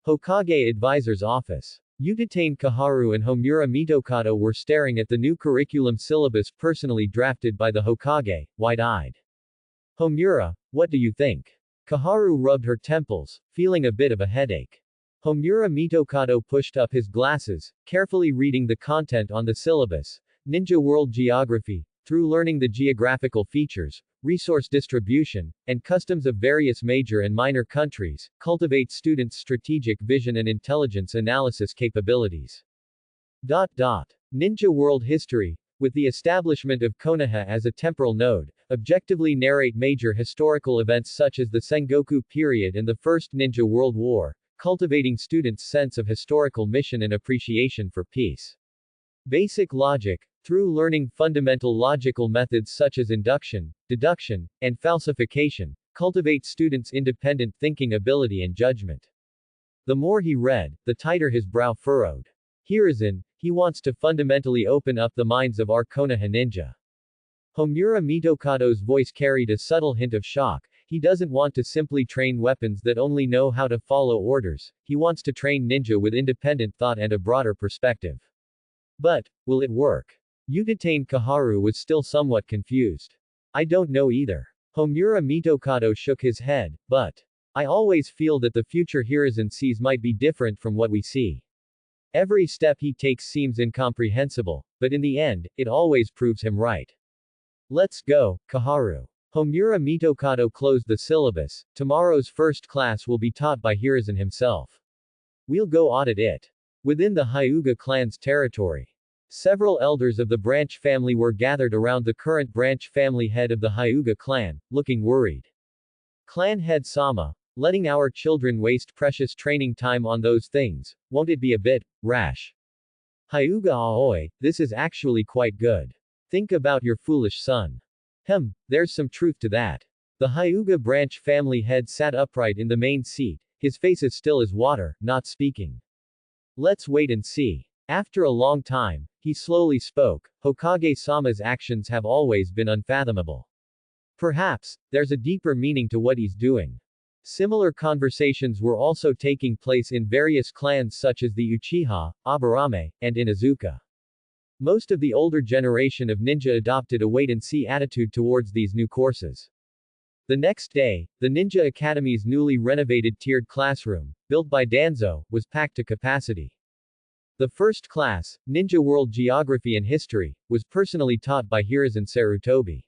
Hokage Advisor's Office. Utatane Kaharu and Homura Mitokado were staring at the new curriculum syllabus personally drafted by the Hokage, wide-eyed. Homura, what do you think? Kaharu rubbed her temples, feeling a bit of a headache. Homura Mitokado pushed up his glasses, carefully reading the content on the syllabus. Ninja World Geography, through learning the geographical features, resource distribution, and customs of various major and minor countries, cultivates students' strategic vision and intelligence analysis capabilities. Ninja World History, with the establishment of Konoha as a temporal node, objectively narrate major historical events such as the Sengoku period and the First Ninja World War, cultivating students' sense of historical mission and appreciation for peace. Basic Logic, through learning fundamental logical methods such as induction, deduction, and falsification, cultivate students' independent thinking ability and judgment. The more he read, the tighter his brow furrowed. Hiruzen, he wants to fundamentally open up the minds of our Konoha ninja. Homura Mitokado's voice carried a subtle hint of shock. He doesn't want to simply train weapons that only know how to follow orders, he wants to train ninja with independent thought and a broader perspective. But, will it work? Utatane Kaharu was still somewhat confused. I don't know either. Homura Mitokado shook his head, but I always feel that the future Hiruzen sees might be different from what we see. Every step he takes seems incomprehensible, but in the end, it always proves him right. Let's go, Kaharu. Homura Mitokado closed the syllabus. Tomorrow's first class will be taught by Hiruzen himself. We'll go audit it. Within the Hyuga clan's territory, several elders of the branch family were gathered around the current branch family head of the Hyuga clan, looking worried. Clan head Sama, letting our children waste precious training time on those things, won't it be a bit rash? Hyuga Aoi, this is actually quite good. Think about your foolish son. There's some truth to that. The Hyuga branch family head sat upright in the main seat, his face as still as water, not speaking. Let's wait and see. After a long time, he slowly spoke. Hokage-sama's actions have always been unfathomable. Perhaps, there's a deeper meaning to what he's doing. Similar conversations were also taking place in various clans such as the Uchiha, Aburame, and Inuzuka. Most of the older generation of ninja adopted a wait-and-see attitude towards these new courses. The next day, the Ninja Academy's newly renovated tiered classroom, built by Danzo, was packed to capacity. The first class, Ninja World Geography and History, was personally taught by Hiruzen Sarutobi.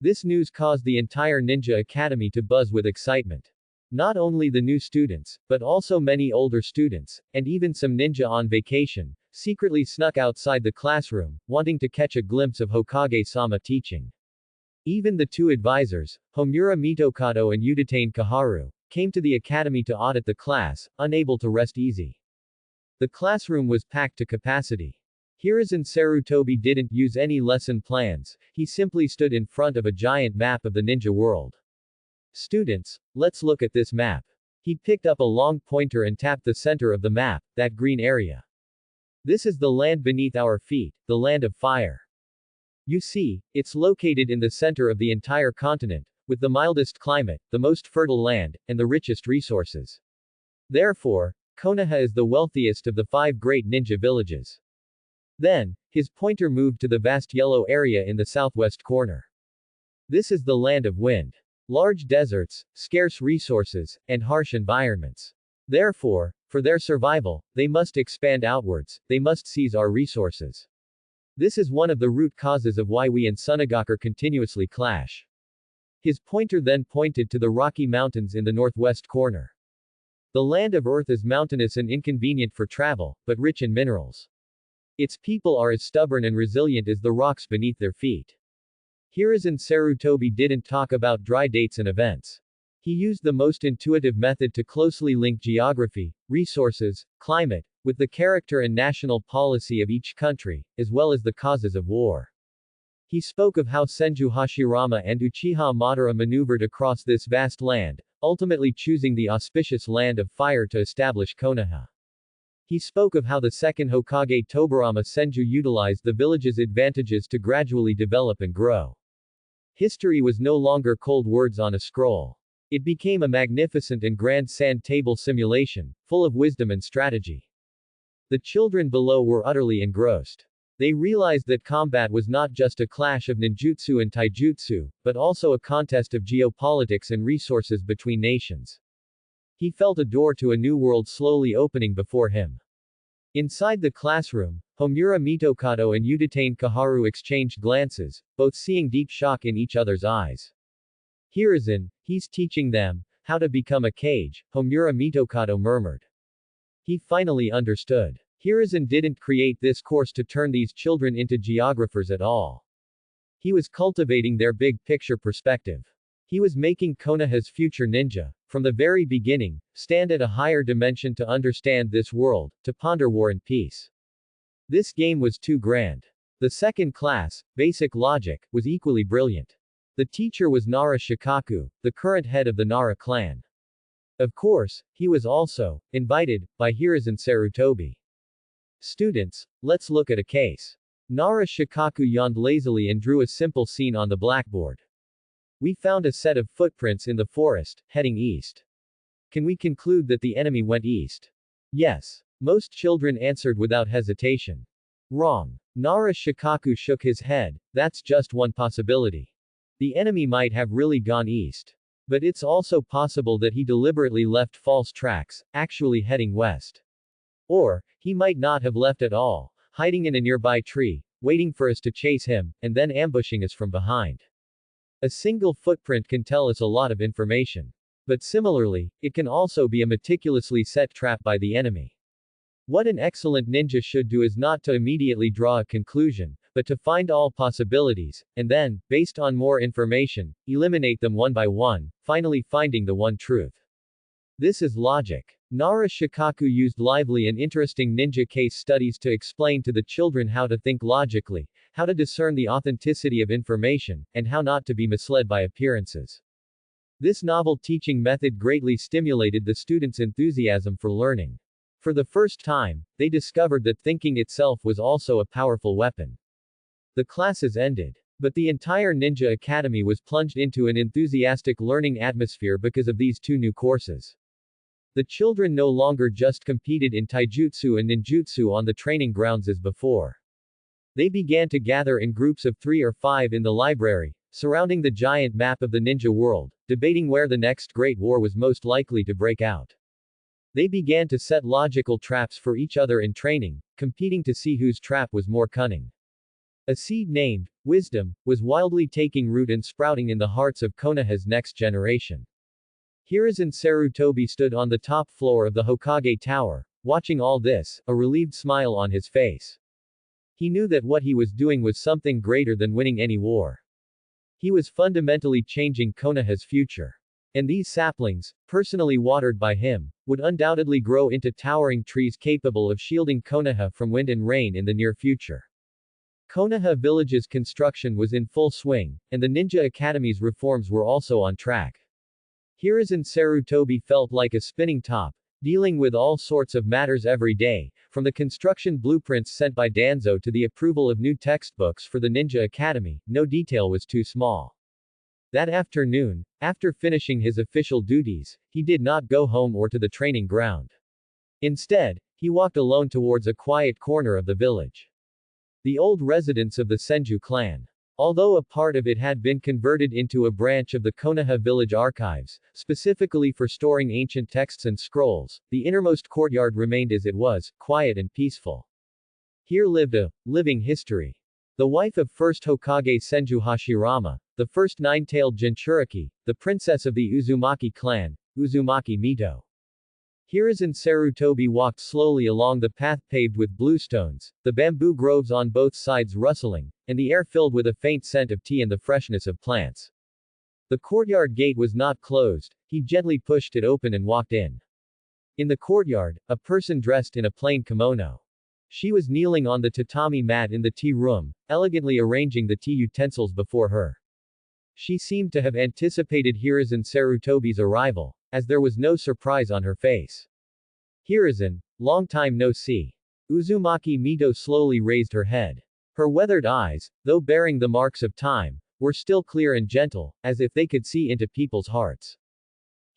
This news caused the entire Ninja Academy to buzz with excitement. Not only the new students, but also many older students, and even some ninja on vacation, secretly snuck outside the classroom, wanting to catch a glimpse of Hokage-sama teaching. Even the 2 advisors, Homura Mitokado and Utatane Kaharu, came to the academy to audit the class, unable to rest easy. The classroom was packed to capacity. Hiruzen Sarutobi didn't use any lesson plans, he simply stood in front of a giant map of the ninja world. Students, let's look at this map. He picked up a long pointer and tapped the center of the map, that green area. This is the land beneath our feet, the land of fire. You see, it's located in the center of the entire continent, with the mildest climate, the most fertile land, and the richest resources. Therefore, Konoha is the wealthiest of the 5 great ninja villages. Then, his pointer moved to the vast yellow area in the southwest corner. This is the land of wind. Large deserts, scarce resources, and harsh environments. Therefore, for their survival, they must expand outwards, they must seize our resources. This is one of the root causes of why we and Sunagakure continuously clash. His pointer then pointed to the Rocky Mountains in the northwest corner. The land of Earth is mountainous and inconvenient for travel, but rich in minerals. Its people are as stubborn and resilient as the rocks beneath their feet. Hiruzen Sarutobi didn't talk about dry dates and events. He used the most intuitive method to closely link geography, resources, climate, with the character and national policy of each country, as well as the causes of war. He spoke of how Senju Hashirama and Uchiha Madara maneuvered across this vast land, ultimately choosing the auspicious land of fire to establish Konoha. He spoke of how the second Hokage Tobirama Senju utilized the village's advantages to gradually develop and grow. History was no longer cold words on a scroll. It became a magnificent and grand sand table simulation, full of wisdom and strategy. The children below were utterly engrossed. They realized that combat was not just a clash of ninjutsu and taijutsu, but also a contest of geopolitics and resources between nations. He felt a door to a new world slowly opening before him. Inside the classroom, Homura Mitokado and Udatane Kaharu exchanged glances, both seeing deep shock in each other's eyes. Hiruzen, he's teaching them how to become a kage, Homura Mitokado murmured. He finally understood. Hiruzen didn't create this course to turn these children into geographers at all. He was cultivating their big picture perspective. He was making Konoha's future ninja, from the very beginning, stand at a higher dimension to understand this world, to ponder war and peace. This game was too grand. The second class, Basic Logic, was equally brilliant. The teacher was Nara Shikaku, the current head of the Nara clan. Of course, he was also invited by Hiruzen Sarutobi. Students, let's look at a case. Nara Shikaku yawned lazily and drew a simple scene on the blackboard. We found a set of footprints in the forest, heading east. Can we conclude that the enemy went east? Yes. Most children answered without hesitation. Wrong. Nara Shikaku shook his head, that's just one possibility. The enemy might have really gone east. But it's also possible that he deliberately left false tracks, actually heading west. Or, he might not have left at all, hiding in a nearby tree, waiting for us to chase him, and then ambushing us from behind. A single footprint can tell us a lot of information. But similarly, it can also be a meticulously set trap by the enemy. What an excellent ninja should do is not to immediately draw a conclusion, but to find all possibilities, and then, based on more information, eliminate them one by one, finally finding the one truth. This is logic. Nara Shikaku used lively and interesting ninja case studies to explain to the children how to think logically, how to discern the authenticity of information, and how not to be misled by appearances. This novel teaching method greatly stimulated the students' enthusiasm for learning. For the first time, they discovered that thinking itself was also a powerful weapon. The classes ended. But the entire Ninja Academy was plunged into an enthusiastic learning atmosphere because of these 2 new courses. The children no longer just competed in taijutsu and ninjutsu on the training grounds as before. They began to gather in groups of 3 or 5 in the library, surrounding the giant map of the ninja world, debating where the next great war was most likely to break out. They began to set logical traps for each other in training, competing to see whose trap was more cunning. A seed named wisdom was wildly taking root and sprouting in the hearts of Konoha's next generation. Hiruzen Sarutobi stood on the top floor of the Hokage Tower, watching all this, a relieved smile on his face. He knew that what he was doing was something greater than winning any war. He was fundamentally changing Konoha's future. And these saplings, personally watered by him, would undoubtedly grow into towering trees capable of shielding Konoha from wind and rain in the near future. Konoha Village's construction was in full swing, and the Ninja Academy's reforms were also on track. Hiruzen Sarutobi felt like a spinning top, dealing with all sorts of matters every day, from the construction blueprints sent by Danzo to the approval of new textbooks for the Ninja Academy. No detail was too small. That afternoon, after finishing his official duties, he did not go home or to the training ground. Instead, he walked alone towards a quiet corner of the village. The old residence of the Senju clan. Although a part of it had been converted into a branch of the Konoha village archives, specifically for storing ancient texts and scrolls, the innermost courtyard remained as it was, quiet and peaceful. Here lived a living history. The wife of first Hokage Senju Hashirama, the first nine-tailed Jinchuriki, the princess of the Uzumaki clan, Uzumaki Mito. Hiruzen Sarutobi walked slowly along the path paved with bluestones, the bamboo groves on both sides rustling, and the air filled with a faint scent of tea and the freshness of plants. The courtyard gate was not closed, he gently pushed it open and walked in. In the courtyard, a person dressed in a plain kimono. She was kneeling on the tatami mat in the tea room, elegantly arranging the tea utensils before her. She seemed to have anticipated Hiruzen Sarutobi's arrival, as there was no surprise on her face. Hiruzen, long time no see. Uzumaki Mito slowly raised her head. Her weathered eyes, though bearing the marks of time, were still clear and gentle, as if they could see into people's hearts.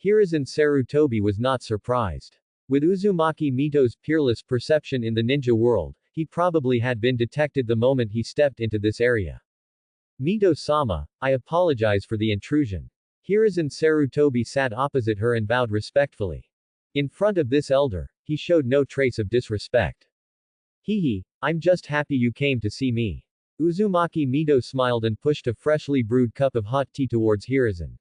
Hiruzen Sarutobi was not surprised. With Uzumaki Mito's peerless perception in the ninja world, he probably had been detected the moment he stepped into this area. Mito-sama, I apologize for the intrusion. Hiruzen Sarutobi sat opposite her and bowed respectfully. In front of this elder, he showed no trace of disrespect. Hehe, I'm just happy you came to see me. Uzumaki Mito smiled and pushed a freshly brewed cup of hot tea towards Hiruzen.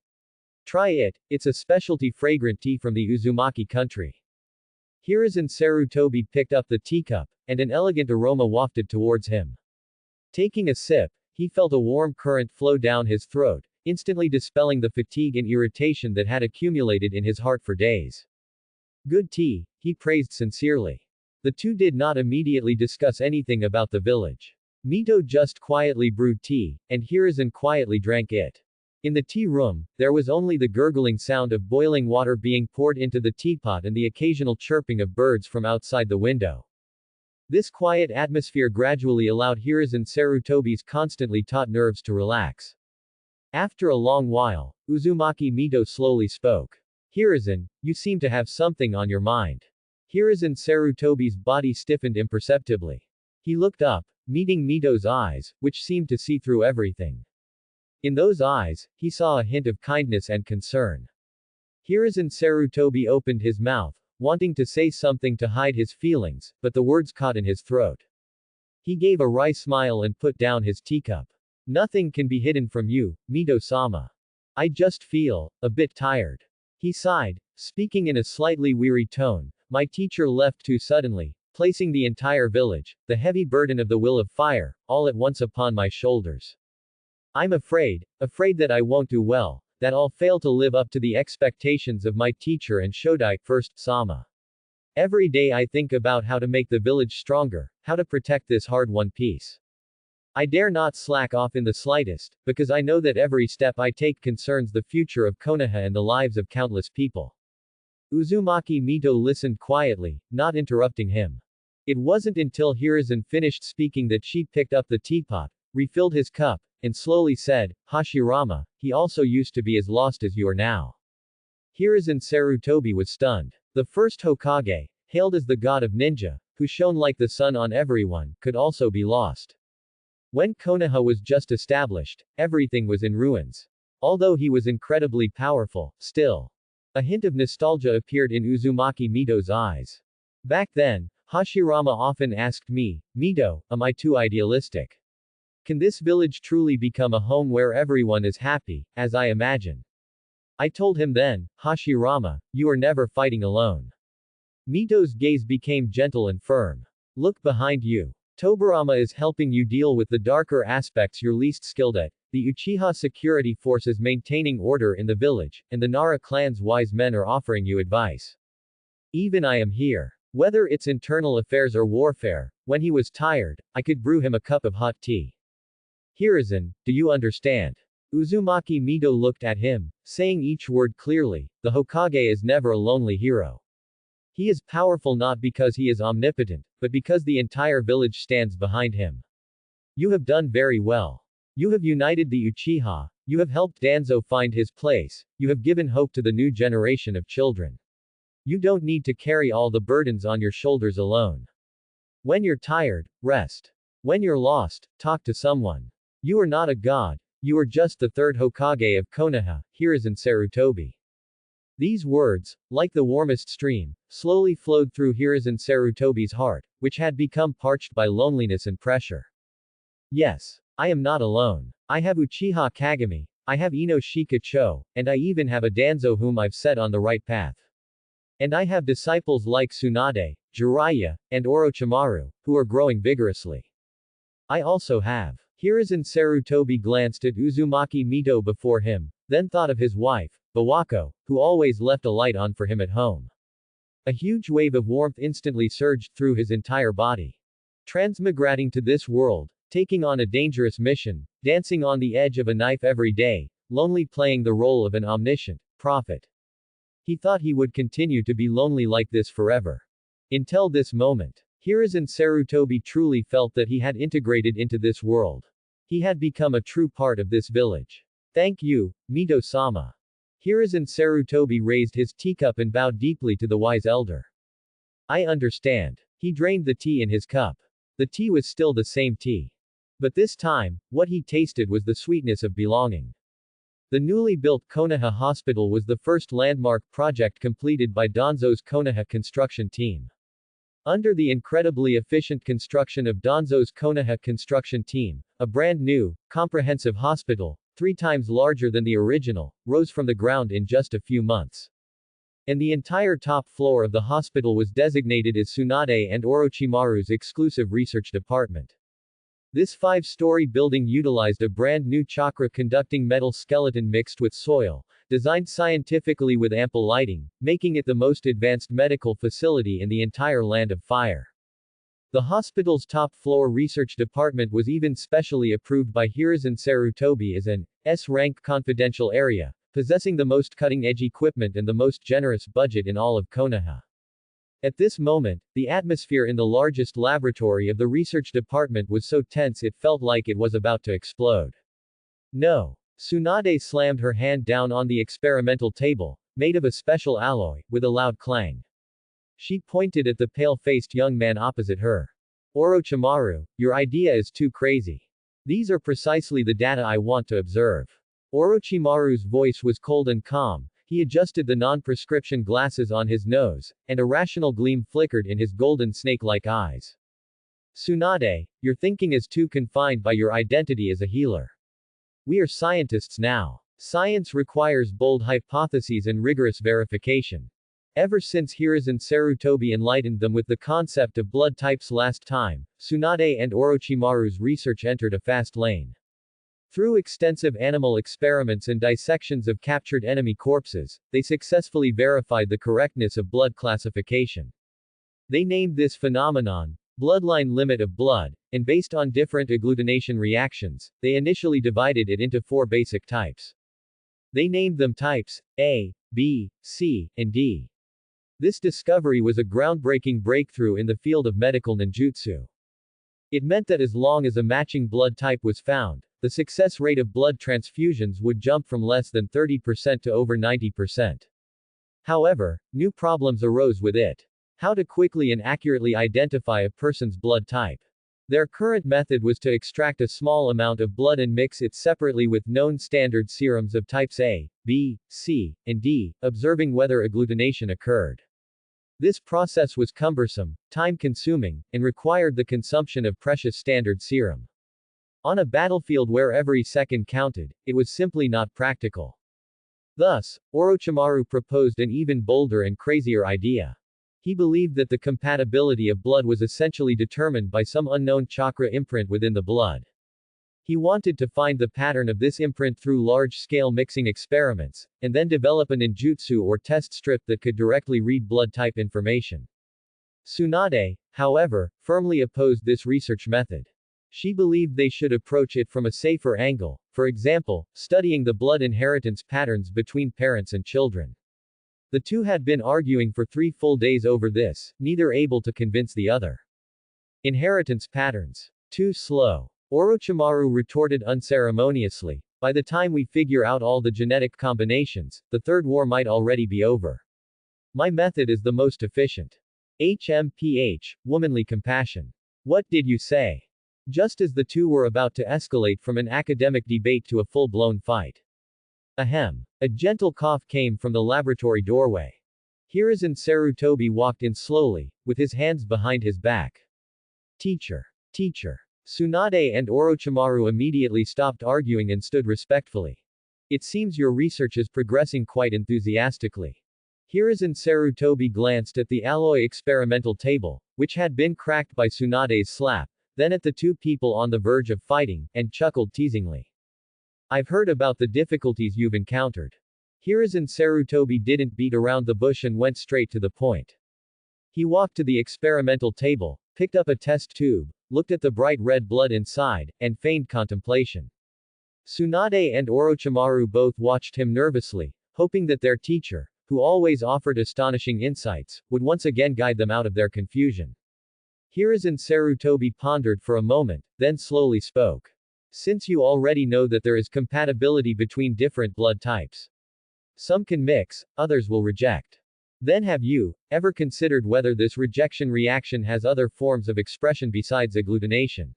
Try it, it's a specialty fragrant tea from the Uzumaki country. Hiruzen Sarutobi picked up the teacup, and an elegant aroma wafted towards him. Taking a sip, he felt a warm current flow down his throat, instantly dispelling the fatigue and irritation that had accumulated in his heart for days. Good tea, he praised sincerely. The two did not immediately discuss anything about the village. Mito just quietly brewed tea, and Hiruzen quietly drank it. In the tea room, there was only the gurgling sound of boiling water being poured into the teapot and the occasional chirping of birds from outside the window. This quiet atmosphere gradually allowed Hiruzen Sarutobi's constantly taut nerves to relax. After a long while, Uzumaki Mito slowly spoke. Hiruzen, you seem to have something on your mind. Hiruzen Sarutobi's body stiffened imperceptibly. He looked up, meeting Mito's eyes, which seemed to see through everything. In those eyes, he saw a hint of kindness and concern. Hiruzen Sarutobi opened his mouth, wanting to say something to hide his feelings, but the words caught in his throat. He gave a wry smile and put down his teacup. Nothing can be hidden from you, Mito-sama. I just feel a bit tired. He sighed, speaking in a slightly weary tone. My teacher left too suddenly, placing the entire village, the heavy burden of the will of fire, all at once upon my shoulders. I'm afraid that I won't do well, that I'll fail to live up to the expectations of my teacher and Shodai first, Sama. Every day I think about how to make the village stronger, how to protect this hard-won peace. I dare not slack off in the slightest, because I know that every step I take concerns the future of Konoha and the lives of countless people. Uzumaki Mito listened quietly, not interrupting him. It wasn't until Hiruzen finished speaking that she picked up the teapot, refilled his cup, and slowly said, Hashirama, he also used to be as lost as you are now. Hiruzen Sarutobi was stunned. The first Hokage, hailed as the god of ninja, who shone like the sun on everyone, could also be lost. When Konoha was just established, everything was in ruins. Although he was incredibly powerful, still. A hint of nostalgia appeared in Uzumaki Mito's eyes. Back then, Hashirama often asked me, Mito, am I too idealistic? Can this village truly become a home where everyone is happy, as I imagine? I told him then, Hashirama, you are never fighting alone. Mito's gaze became gentle and firm. Look behind you. Tobarama is helping you deal with the darker aspects you're least skilled at, the Uchiha security forces maintaining order in the village, and the Nara clan's wise men are offering you advice. Even I am here. Whether it's internal affairs or warfare, when he was tired, I could brew him a cup of hot tea. Hiruzen, do you understand? Uzumaki Mito looked at him, saying each word clearly, the Hokage is never a lonely hero. He is powerful not because he is omnipotent, but because the entire village stands behind him. You have done very well. You have united the Uchiha, You have helped Danzo find his place, you have given hope to the new generation of children. You don't need to carry all the burdens on your shoulders alone. When you're tired, rest. When you're lost, talk to someone. You are not a god, you are just the third Hokage of Konoha, Hiruzen Sarutobi. These words, like the warmest stream, slowly flowed through Hiruzen Sarutobi's heart, which had become parched by loneliness and pressure. Yes, I am not alone. I have Uchiha Kagami, I have Ino Shikacho, and I even have a Danzo whom I've set on the right path. And I have disciples like Tsunade, Jiraiya, and Orochimaru, who are growing vigorously. I also have. Hiruzen Sarutobi glanced at Uzumaki Mito before him, then thought of his wife, Bawako, who always left a light on for him at home. A huge wave of warmth instantly surged through his entire body. Transmigrating to this world, taking on a dangerous mission, dancing on the edge of a knife every day, lonely playing the role of an omniscient prophet. He thought he would continue to be lonely like this forever. Until this moment. Hiruzen Sarutobi truly felt that he had integrated into this world. He had become a true part of this village. Thank you, Mito-sama. Hiruzen Sarutobi raised his teacup and bowed deeply to the wise elder. I understand. He drained the tea in his cup. The tea was still the same tea. But this time, what he tasted was the sweetness of belonging. The newly built Konoha Hospital was the first landmark project completed by Danzo's Konoha construction team. Under the incredibly efficient construction of Danzo's Konoha construction team, a brand new, comprehensive hospital, 3 times larger than the original, rose from the ground in just a few months. And the entire top floor of the hospital was designated as Tsunade and Orochimaru's exclusive research department. This 5-story building utilized a brand new chakra-conducting metal skeleton mixed with soil, designed scientifically with ample lighting, making it the most advanced medical facility in the entire Land of Fire. The hospital's top-floor research department was even specially approved by Hiruzen Sarutobi as an S-rank confidential area, possessing the most cutting-edge equipment and the most generous budget in all of Konoha. At this moment, the atmosphere in the largest laboratory of the research department was so tense it felt like it was about to explode. No. Tsunade slammed her hand down on the experimental table, made of a special alloy, with a loud clang. She pointed at the pale-faced young man opposite her. Orochimaru, your idea is too crazy. These are precisely the data I want to observe. Orochimaru's voice was cold and calm. He adjusted the non-prescription glasses on his nose, and a rational gleam flickered in his golden snake-like eyes. Tsunade, your thinking is too confined by your identity as a healer. We are scientists now. Science requires bold hypotheses and rigorous verification. Ever since Hiruzen Sarutobi enlightened them with the concept of blood types last time, Tsunade and Orochimaru's research entered a fast lane. Through extensive animal experiments and dissections of captured enemy corpses, they successfully verified the correctness of blood classification. They named this phenomenon bloodline limit of blood, and based on different agglutination reactions, they initially divided it into 4 basic types. They named them types A, B, C, and D. This discovery was a groundbreaking breakthrough in the field of medical ninjutsu. It meant that as long as a matching blood type was found, the success rate of blood transfusions would jump from less than 30% to over 90%. However, new problems arose with it. How to quickly and accurately identify a person's blood type. Their current method was to extract a small amount of blood and mix it separately with known standard serums of types A, B, C, and D, observing whether agglutination occurred. This process was cumbersome, time-consuming, and required the consumption of precious standard serum. On a battlefield where every second counted, it was simply not practical. Thus, Orochimaru proposed an even bolder and crazier idea. He believed that the compatibility of blood was essentially determined by some unknown chakra imprint within the blood. He wanted to find the pattern of this imprint through large-scale mixing experiments, and then develop a ninjutsu or test strip that could directly read blood type information. Tsunade, however, firmly opposed this research method. She believed they should approach it from a safer angle, for example, studying the blood inheritance patterns between parents and children. The two had been arguing for 3 full days over this, neither able to convince the other. Inheritance patterns. Too slow. Orochimaru retorted unceremoniously. By the time we figure out all the genetic combinations, the third war might already be over. My method is the most efficient. HMPH, womanly compassion. What did you say? Just as the two were about to escalate from an academic debate to a full-blown fight. Ahem. A gentle cough came from the laboratory doorway. Hiruzen Sarutobi walked in slowly, with his hands behind his back. Teacher. Teacher. Tsunade and Orochimaru immediately stopped arguing and stood respectfully. It seems your research is progressing quite enthusiastically. Hiruzen Sarutobi glanced at the alloy experimental table, which had been cracked by Tsunade's slap, then at the two people on the verge of fighting, and chuckled teasingly. I've heard about the difficulties you've encountered. Hiruzen Sarutobi didn't beat around the bush and went straight to the point. He walked to the experimental table, picked up a test tube, looked at the bright red blood inside, and feigned contemplation. Tsunade and Orochimaru both watched him nervously, hoping that their teacher, who always offered astonishing insights, would once again guide them out of their confusion. Hiruzen Sarutobi pondered for a moment, then slowly spoke. Since you already know that there is compatibility between different blood types. Some can mix, others will reject. Then have you ever considered whether this rejection reaction has other forms of expression besides agglutination?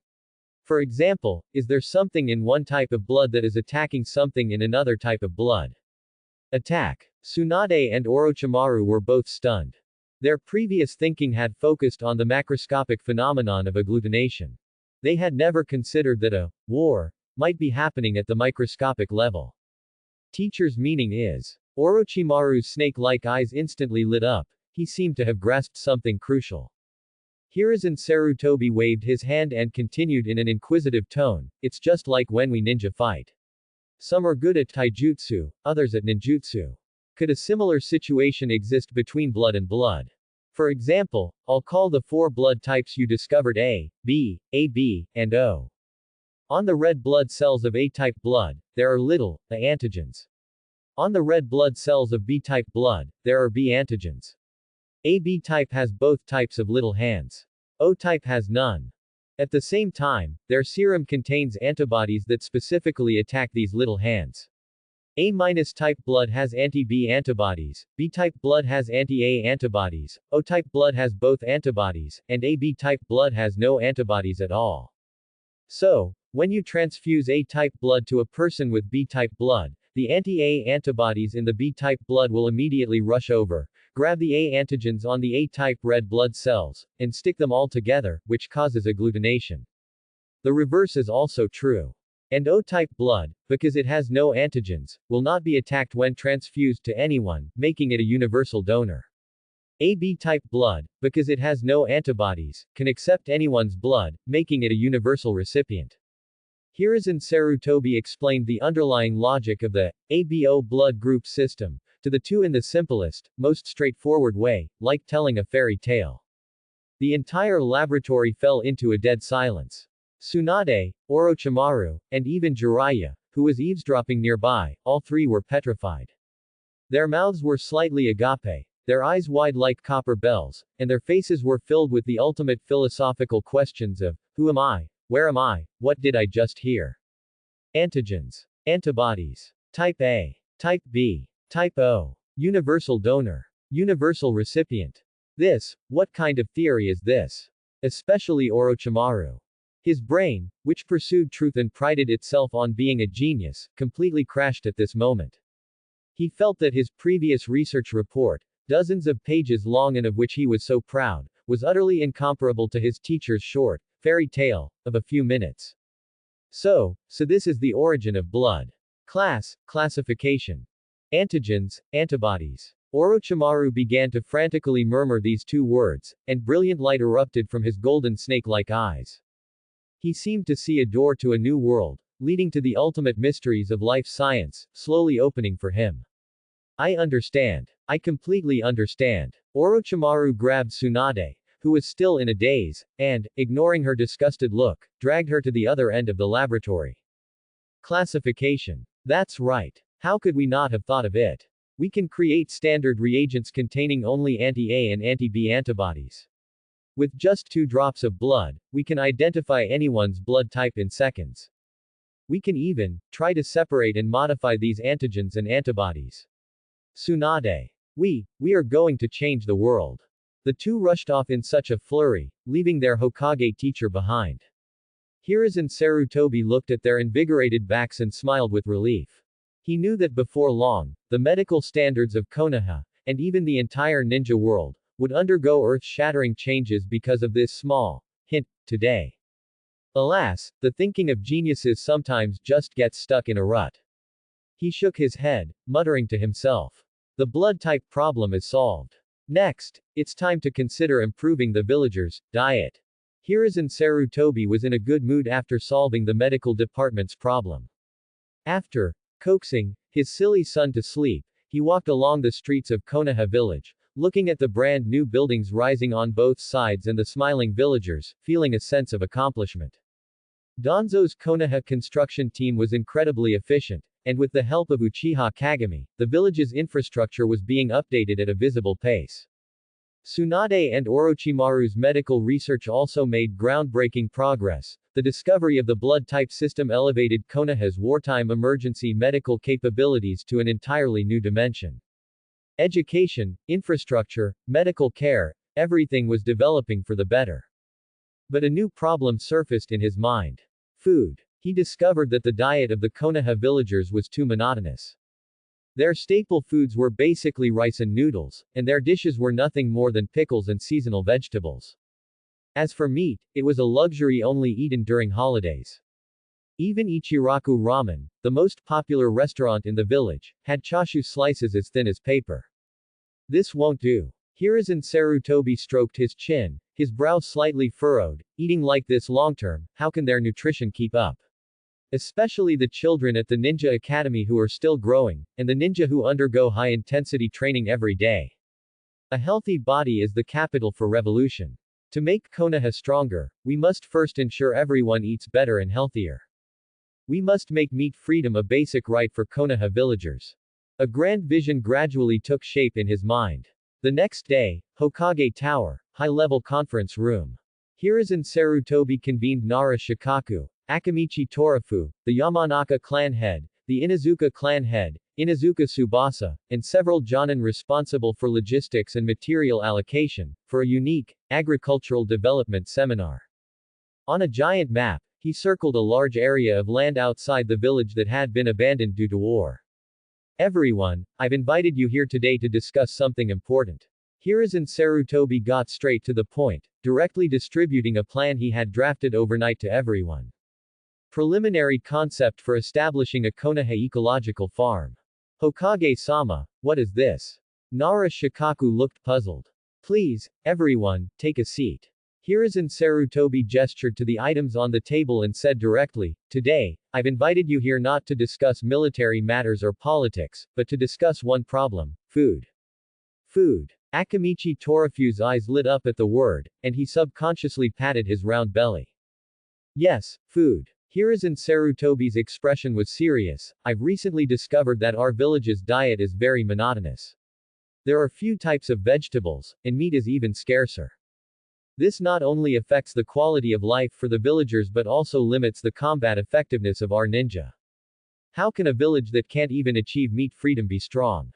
For example, is there something in one type of blood that is attacking something in another type of blood? Attack. Tsunade and Orochimaru were both stunned. Their previous thinking had focused on the macroscopic phenomenon of agglutination. They had never considered that a war might be happening at the microscopic level. Teacher's meaning is. Orochimaru's snake-like eyes instantly lit up. He seemed to have grasped something crucial. Hiruzen Sarutobi waved his hand and continued in an inquisitive tone, it's just like when we ninja fight. Some are good at taijutsu, others at ninjutsu. Could a similar situation exist between blood and blood? For example, I'll call the four blood types you discovered A, B, AB, and O. On the red blood cells of A-type blood, there are little A antigens. On the red blood cells of B-type blood, there are B antigens. AB type has both types of little hands. O type has none. At the same time, their serum contains antibodies that specifically attack these little hands. A-type blood has anti-B antibodies, B-type blood has anti-A antibodies, O-type blood has both antibodies, and AB-type blood has no antibodies at all. So, when you transfuse A-type blood to a person with B-type blood, the anti-A antibodies in the B-type blood will immediately rush over, grab the A antigens on the A-type red blood cells, and stick them all together, which causes agglutination. The reverse is also true. And O-type blood, because it has no antigens, will not be attacked when transfused to anyone, making it a universal donor. AB-type blood, because it has no antibodies, can accept anyone's blood, making it a universal recipient. Hiruzen Sarutobi explained the underlying logic of the ABO blood group system to the two in the simplest, most straightforward way, like telling a fairy tale. The entire laboratory fell into a dead silence. Tsunade, Orochimaru, and even Jiraiya, who was eavesdropping nearby, all three were petrified. Their mouths were slightly agape, their eyes wide like copper bells, and their faces were filled with the ultimate philosophical questions of, who am I? Where am I? What did I just hear? Antigens. Antibodies. Type A. Type B. Type O. Universal donor. Universal recipient. What kind of theory is this? Especially Orochimaru. His brain, which pursued truth and prided itself on being a genius, completely crashed at this moment. He felt that his previous research report, dozens of pages long and of which he was so proud, was utterly incomparable to his teacher's short, fairy tale, of a few minutes. So this is the origin of blood. Classification. Antigens, antibodies. Orochimaru began to frantically murmur these two words, and brilliant light erupted from his golden snake-like eyes. He seemed to see a door to a new world, leading to the ultimate mysteries of life science, slowly opening for him. I understand. I completely understand. Orochimaru grabbed Tsunade, who was still in a daze, and, ignoring her disgusted look, dragged her to the other end of the laboratory. Classification. That's right. How could we not have thought of it? We can create standard reagents containing only anti-A and anti-B antibodies. With just 2 drops of blood, we can identify anyone's blood type in seconds. We can even try to separate and modify these antigens and antibodies. Tsunade. We are going to change the world. The two rushed off in such a flurry, leaving their Hokage teacher behind. Hiruzen Sarutobi looked at their invigorated backs and smiled with relief. He knew that before long, the medical standards of Konoha, and even the entire ninja world, would undergo earth-shattering changes because of this small hint today. Alas, the thinking of geniuses sometimes just gets stuck in a rut. He shook his head, muttering to himself. The blood type problem is solved. Next, it's time to consider improving the villagers' diet. Hiruzen Sarutobi was in a good mood after solving the medical department's problem. After coaxing his silly son to sleep, he walked along the streets of Konoha village, looking at the brand new buildings rising on both sides and the smiling villagers, feeling a sense of accomplishment. Danzo's Konoha construction team was incredibly efficient, and with the help of Uchiha Kagami, the village's infrastructure was being updated at a visible pace. Tsunade and Orochimaru's medical research also made groundbreaking progress. The discovery of the blood type system elevated Konoha's wartime emergency medical capabilities to an entirely new dimension. Education, infrastructure, medical care, everything was developing for the better. But a new problem surfaced in his mind. Food. He discovered that the diet of the Konoha villagers was too monotonous. Their staple foods were basically rice and noodles, and their dishes were nothing more than pickles and seasonal vegetables. As for meat, it was a luxury only eaten during holidays. Even Ichiraku Ramen, the most popular restaurant in the village, had chashu slices as thin as paper. This won't do. Hiruzen Sarutobi stroked his chin, his brow slightly furrowed. Eating like this long-term, how can their nutrition keep up? Especially the children at the Ninja Academy who are still growing, and the ninja who undergo high-intensity training every day. A healthy body is the capital for revolution. To make Konoha stronger, we must first ensure everyone eats better and healthier. We must make meat freedom a basic right for Konoha villagers. A grand vision gradually took shape in his mind. The next day, Hokage Tower, high-level conference room. Hiruzen Sarutobi convened Nara Shikaku, Akamichi Torafu, the Yamanaka clan head, the Inazuka clan head, Inazuka Tsubasa, and several jonin responsible for logistics and material allocation, for a unique, agricultural development seminar. On a giant map, he circled a large area of land outside the village that had been abandoned due to war. Everyone, I've invited you here today to discuss something important. Hiruzen Sarutobi got straight to the point, directly distributing a plan he had drafted overnight to everyone. Preliminary concept for establishing a Konoha ecological farm. Hokage-sama, what is this? Nara Shikaku looked puzzled. Please, everyone, take a seat. Hiruzen Sarutobi gestured to the items on the table and said directly, today, I've invited you here not to discuss military matters or politics, but to discuss one problem, food. Food. Akamichi Torafu's eyes lit up at the word, and he subconsciously patted his round belly. Yes, food. Hiruzen Sarutobi's expression was serious. I've recently discovered that our village's diet is very monotonous. There are few types of vegetables, and meat is even scarcer. This not only affects the quality of life for the villagers but also limits the combat effectiveness of our ninja. How can a village that can't even achieve meat freedom be strong?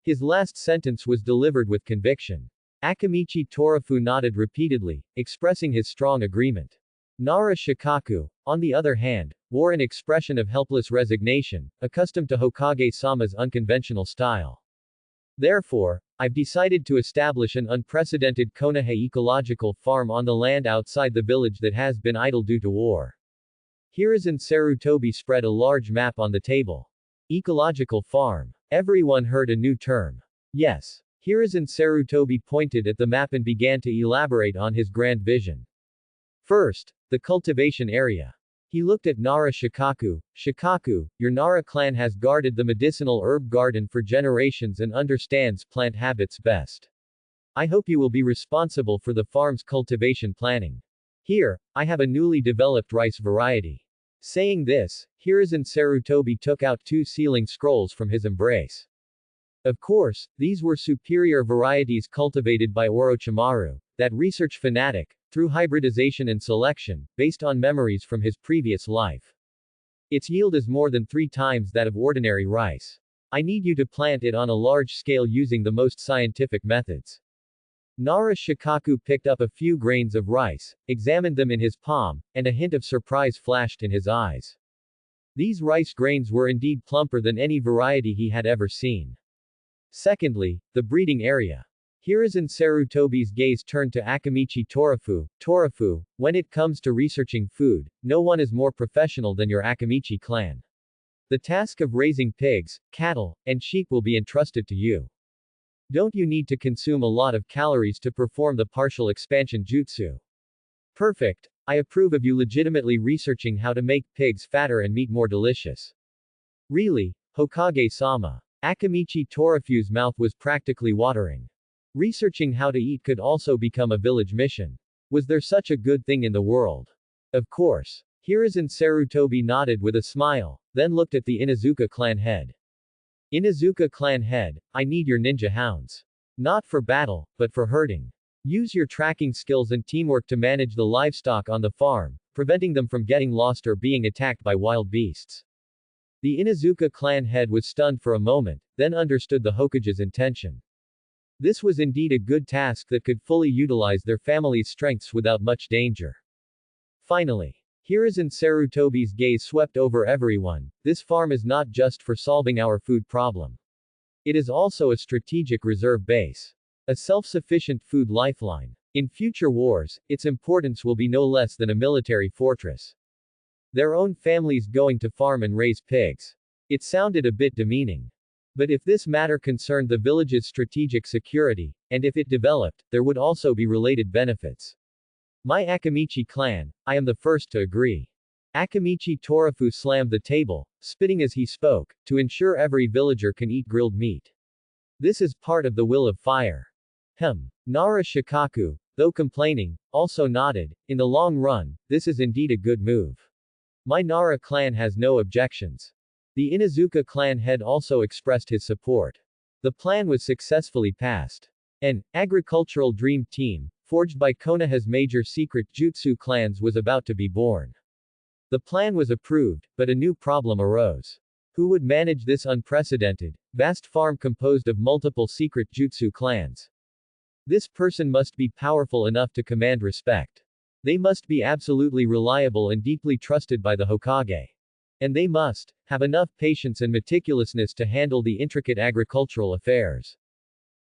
His last sentence was delivered with conviction. Akamichi Torafu nodded repeatedly, expressing his strong agreement. Nara Shikaku, on the other hand, wore an expression of helpless resignation, accustomed to Hokage-sama's unconventional style. Therefore, I've decided to establish an unprecedented Konoha ecological farm on the land outside the village that has been idle due to war. Hiruzen Sarutobi spread a large map on the table. Ecological farm. Everyone heard a new term. Yes. Hiruzen Sarutobi pointed at the map and began to elaborate on his grand vision. First, the cultivation area. He looked at Nara Shikaku. Shikaku, your Nara clan has guarded the medicinal herb garden for generations and understands plant habits best. I hope you will be responsible for the farm's cultivation planning. Here, I have a newly developed rice variety. Saying this, Hiruzen Sarutobi took out 2 sealing scrolls from his embrace. Of course, these were superior varieties cultivated by Orochimaru, that research fanatic, through hybridization and selection, based on memories from his previous life. Its yield is more than 3 times that of ordinary rice. I need you to plant it on a large scale using the most scientific methods. Nara Shikaku picked up a few grains of rice, examined them in his palm, and a hint of surprise flashed in his eyes. These rice grains were indeed plumper than any variety he had ever seen. Secondly, the breeding area. Hiruzen Sarutobi's gaze turned to Akamichi Torafu. Torafu, when it comes to researching food, no one is more professional than your Akamichi clan. The task of raising pigs, cattle, and sheep will be entrusted to you. Don't you need to consume a lot of calories to perform the partial expansion jutsu? Perfect. I approve of you legitimately researching how to make pigs fatter and meat more delicious. Really, Hokage-sama. Akamichi Torafu's mouth was practically watering. Researching how to eat could also become a village mission. Was there such a good thing in the world? Of course. Hiruzen Sarutobi nodded with a smile, then looked at the Inuzuka clan head. Inuzuka clan head, I need your ninja hounds. Not for battle, but for herding. Use your tracking skills and teamwork to manage the livestock on the farm, preventing them from getting lost or being attacked by wild beasts. The Inuzuka clan head was stunned for a moment, then understood the Hokage's intention. This was indeed a good task that could fully utilize their family's strengths without much danger. Finally, Hiruzen Sarutobi's gaze swept over everyone. This farm is not just for solving our food problem. It is also a strategic reserve base. A self-sufficient food lifeline. In future wars, its importance will be no less than a military fortress. Their own families going to farm and raise pigs. It sounded a bit demeaning. But if this matter concerned the village's strategic security, and if it developed, there would also be related benefits. My Akamichi clan, I am the first to agree. Akamichi Torafu slammed the table, spitting as he spoke, to ensure every villager can eat grilled meat. This is part of the will of fire. Nara Shikaku, though complaining, also nodded. In the long run, this is indeed a good move. My Nara clan has no objections. The Inuzuka clan head also expressed his support. The plan was successfully passed. An agricultural dream team, forged by Konoha's major secret jutsu clans, was about to be born. The plan was approved, but a new problem arose. Who would manage this unprecedented, vast farm composed of multiple secret jutsu clans? This person must be powerful enough to command respect. They must be absolutely reliable and deeply trusted by the Hokage. And they must have enough patience and meticulousness to handle the intricate agricultural affairs.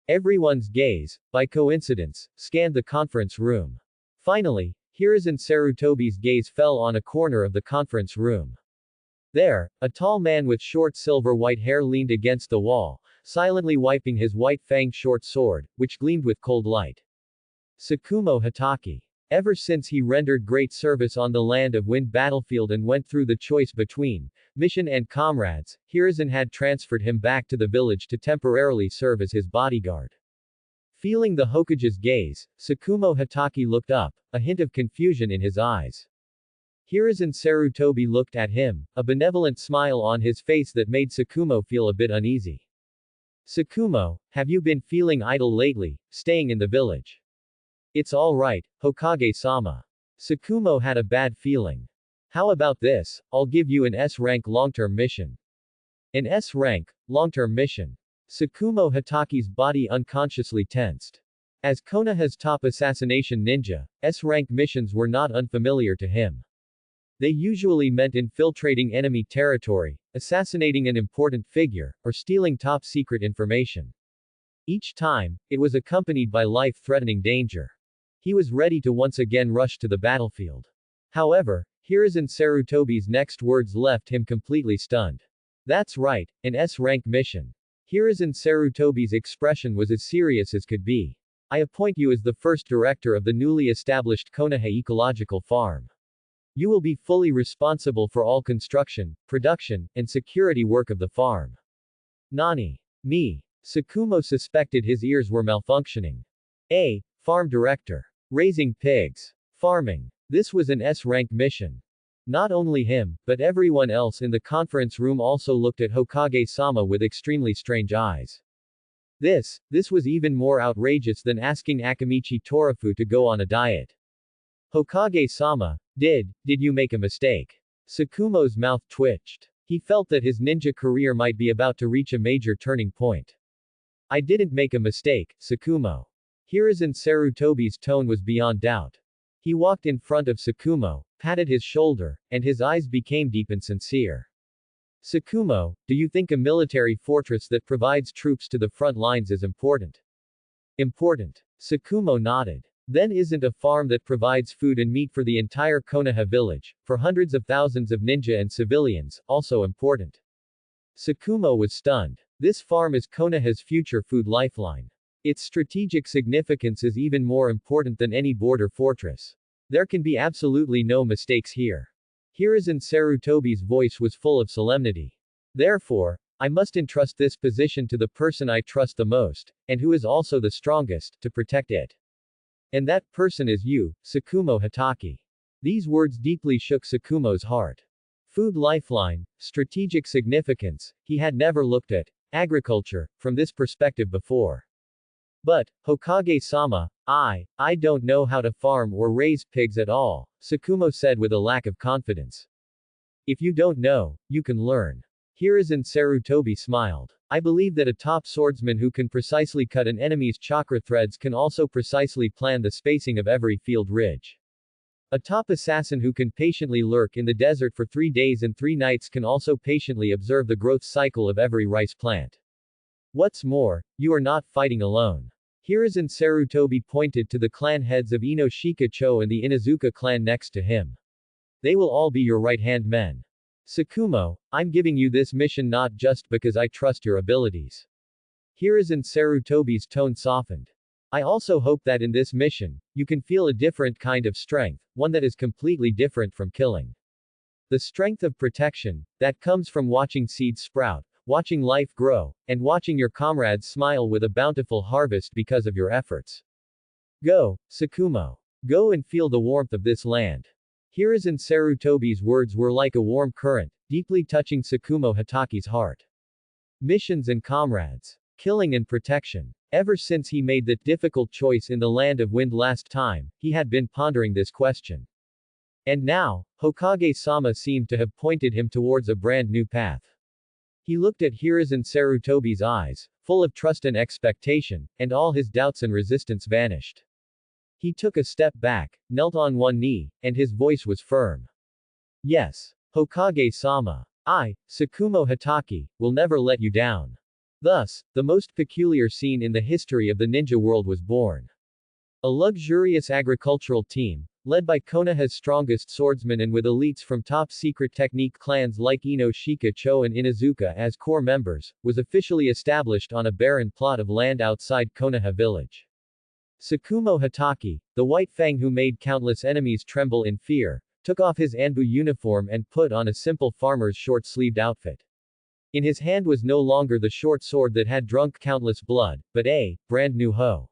Everyone's gaze, by coincidence, scanned the conference room. Finally, Hiruzen Sarutobi's gaze fell on a corner of the conference room. There, a tall man with short silver-white hair leaned against the wall, silently wiping his white-fanged short sword, which gleamed with cold light. Tsukumo Hatake. Ever since he rendered great service on the Land of Wind battlefield and went through the choice between mission and comrades, Hiruzen had transferred him back to the village to temporarily serve as his bodyguard. Feeling the Hokage's gaze, Tsukumo Hatake looked up, a hint of confusion in his eyes. Hiruzen Sarutobi looked at him, a benevolent smile on his face that made Tsukumo feel a bit uneasy. Tsukumo, have you been feeling idle lately, staying in the village? It's all right, Hokage-sama. Tsukumo had a bad feeling. How about this, I'll give you an S-rank long-term mission. An S-rank, long-term mission. Tsukumo Hatake's body unconsciously tensed. As Konoha's top assassination ninja, S-rank missions were not unfamiliar to him. They usually meant infiltrating enemy territory, assassinating an important figure, or stealing top-secret information. Each time, it was accompanied by life-threatening danger. He was ready to once again rush to the battlefield. However, Hiruzen Sarutobi's next words left him completely stunned. That's right, an S-rank mission. Hiruzen Sarutobi's expression was as serious as could be. I appoint you as the first director of the newly established Konoha Ecological Farm. You will be fully responsible for all construction, production, and security work of the farm. Nani? Me. Tsukumo suspected his ears were malfunctioning. Farm director. Raising pigs. Farming. This was an S-rank mission. Not only him, but everyone else in the conference room also looked at Hokage-sama with extremely strange eyes. This was even more outrageous than asking Akamichi Torafu to go on a diet. Hokage-sama, did you make a mistake? Tsukumo's mouth twitched. He felt that his ninja career might be about to reach a major turning point. I didn't make a mistake, Tsukumo. Hiruzen Sarutobi's tone was beyond doubt. He walked in front of Tsukumo, patted his shoulder, and his eyes became deep and sincere. Tsukumo, do you think a military fortress that provides troops to the front lines is important? Important. Tsukumo nodded. Then isn't a farm that provides food and meat for the entire Konoha village, for hundreds of thousands of ninja and civilians, also important? Tsukumo was stunned. This farm is Konoha's future food lifeline. Its strategic significance is even more important than any border fortress. There can be absolutely no mistakes here. Hiruzen Sarutobi's voice was full of solemnity. Therefore, I must entrust this position to the person I trust the most, and who is also the strongest, to protect it. And that person is you, Tsukumo Hatake. These words deeply shook Tsukumo's heart. Food lifeline, strategic significance, he had never looked at agriculture from this perspective before. But, Hokage-sama, I don't know how to farm or raise pigs at all, Tsukumo said with a lack of confidence. If you don't know, you can learn. Hiruzen Sarutobi smiled. I believe that a top swordsman who can precisely cut an enemy's chakra threads can also precisely plan the spacing of every field ridge. A top assassin who can patiently lurk in the desert for 3 days and 3 nights can also patiently observe the growth cycle of every rice plant. What's more, you are not fighting alone. Hiruzen Sarutobi pointed to the clan heads of Ino-Shika-cho and the Inuzuka clan next to him. They will all be your right-hand men. Tsukumo, I'm giving you this mission not just because I trust your abilities. Hiruzen Sarutobi's tone softened. I also hope that in this mission, you can feel a different kind of strength, one that is completely different from killing. The strength of protection, that comes from watching seeds sprout, watching life grow, and watching your comrades smile with a bountiful harvest because of your efforts. Go, Tsukumo. Go and feel the warmth of this land. Hiruzen Sarutobi's words were like a warm current, deeply touching Tsukumo Hatake's heart. Missions and comrades. Killing and protection. Ever since he made that difficult choice in the Land of Wind last time, he had been pondering this question. And now, Hokage-sama seemed to have pointed him towards a brand new path. He looked at Hiruzen Sarutobi's eyes, full of trust and expectation, and all his doubts and resistance vanished. He took a step back, knelt on one knee, and his voice was firm. Yes, Hokage-sama. I, Tsukumo Hatake, will never let you down. Thus, the most peculiar scene in the history of the ninja world was born. A luxurious agricultural team, led by Konoha's strongest swordsmen and with elites from top-secret technique clans like Ino-Shika-cho and Inuzuka as core members, was officially established on a barren plot of land outside Konoha village. Tsukumo Hatake, the White Fang who made countless enemies tremble in fear, took off his Anbu uniform and put on a simple farmer's short-sleeved outfit. In his hand was no longer the short sword that had drunk countless blood, but a brand new hoe.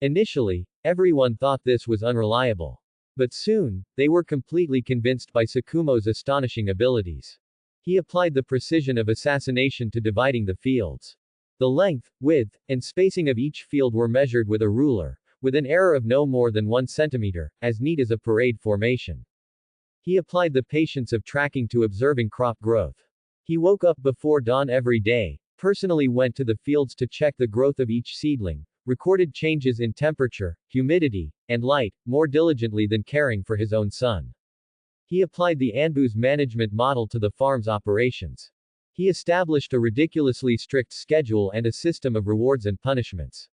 Initially, everyone thought this was unreliable. But soon, they were completely convinced by Tsukumo's astonishing abilities. He applied the precision of assassination to dividing the fields. The length, width, and spacing of each field were measured with a ruler, with an error of no more than 1 centimeter, as neat as a parade formation. He applied the patience of tracking to observing crop growth. He woke up before dawn every day, personally went to the fields to check the growth of each seedling, recorded changes in temperature, humidity, and light, more diligently than caring for his own son. He applied the Anbu's management model to the farm's operations. He established a ridiculously strict schedule and a system of rewards and punishments.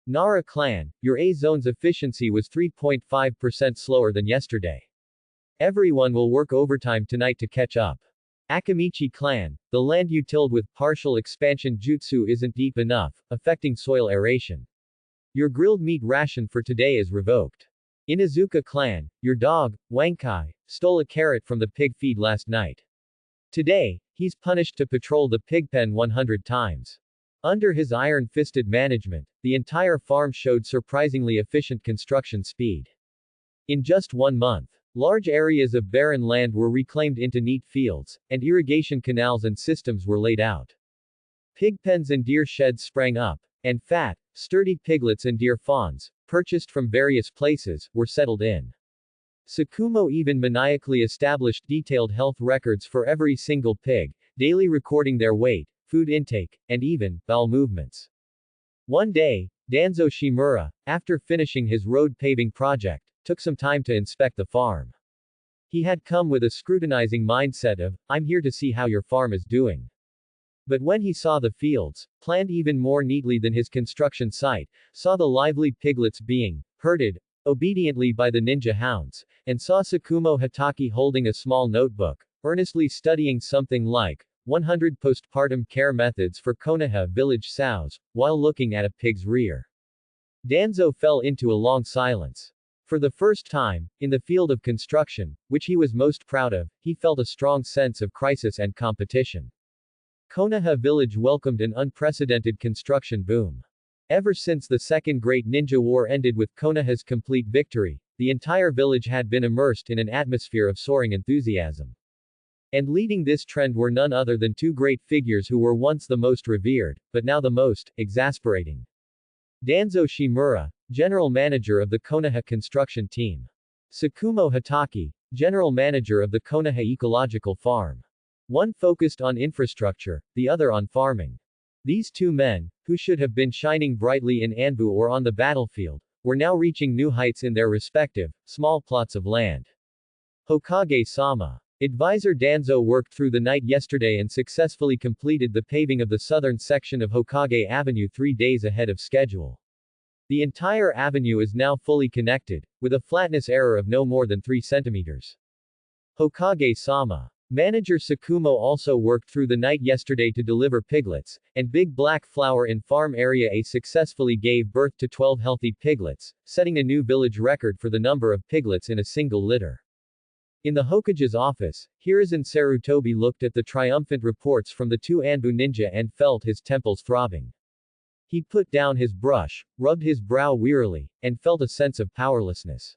Nara clan, your A-zone's efficiency was 3.5% slower than yesterday. Everyone will work overtime tonight to catch up. Akamichi clan, the land you tilled with partial expansion jutsu isn't deep enough, affecting soil aeration. Your grilled meat ration for today is revoked. Inuzuka clan, your dog, Wankai, stole a carrot from the pig feed last night. Today, he's punished to patrol the pig pen 100 times. Under his iron-fisted management, the entire farm showed surprisingly efficient construction speed. In just 1 month, large areas of barren land were reclaimed into neat fields, and irrigation canals and systems were laid out. Pig pens and deer sheds sprang up, and fat, sturdy piglets and deer fawns, purchased from various places, were settled in. Sakumo even maniacally established detailed health records for every single pig, daily recording their weight, food intake, and even bowel movements. One day, Danzo Shimura, after finishing his road paving project, took some time to inspect the farm. He had come with a scrutinizing mindset of, I'm here to see how your farm is doing. But when he saw the fields, planned even more neatly than his construction site, saw the lively piglets being herded obediently by the ninja hounds, and saw Sakumo Hatake holding a small notebook, earnestly studying something like 100 postpartum care methods for Konoha village sows, while looking at a pig's rear. Danzo fell into a long silence. For the first time, in the field of construction, which he was most proud of, he felt a strong sense of crisis and competition. Konoha village welcomed an unprecedented construction boom. Ever since the Second Great Ninja War ended with Konoha's complete victory, the entire village had been immersed in an atmosphere of soaring enthusiasm. And leading this trend were none other than two great figures who were once the most revered, but now the most exasperating. Danzo Shimura, General Manager of the Konoha Construction Team. Sakumo Hatake, General Manager of the Konoha Ecological Farm. One focused on infrastructure, the other on farming. These two men, who should have been shining brightly in Anbu or on the battlefield, were now reaching new heights in their respective, small plots of land. Hokage-sama. Advisor Danzo worked through the night yesterday and successfully completed the paving of the southern section of Hokage Avenue 3 days ahead of schedule. The entire avenue is now fully connected, with a flatness error of no more than 3 centimeters. Hokage-sama. Manager Sakumo also worked through the night yesterday to deliver piglets, and Big Black Flower in Farm Area A successfully gave birth to 12 healthy piglets, setting a new village record for the number of piglets in a single litter. In the Hokage's office, Hiruzen Sarutobi looked at the triumphant reports from the two Anbu ninja and felt his temples throbbing. He put down his brush, rubbed his brow wearily, and felt a sense of powerlessness.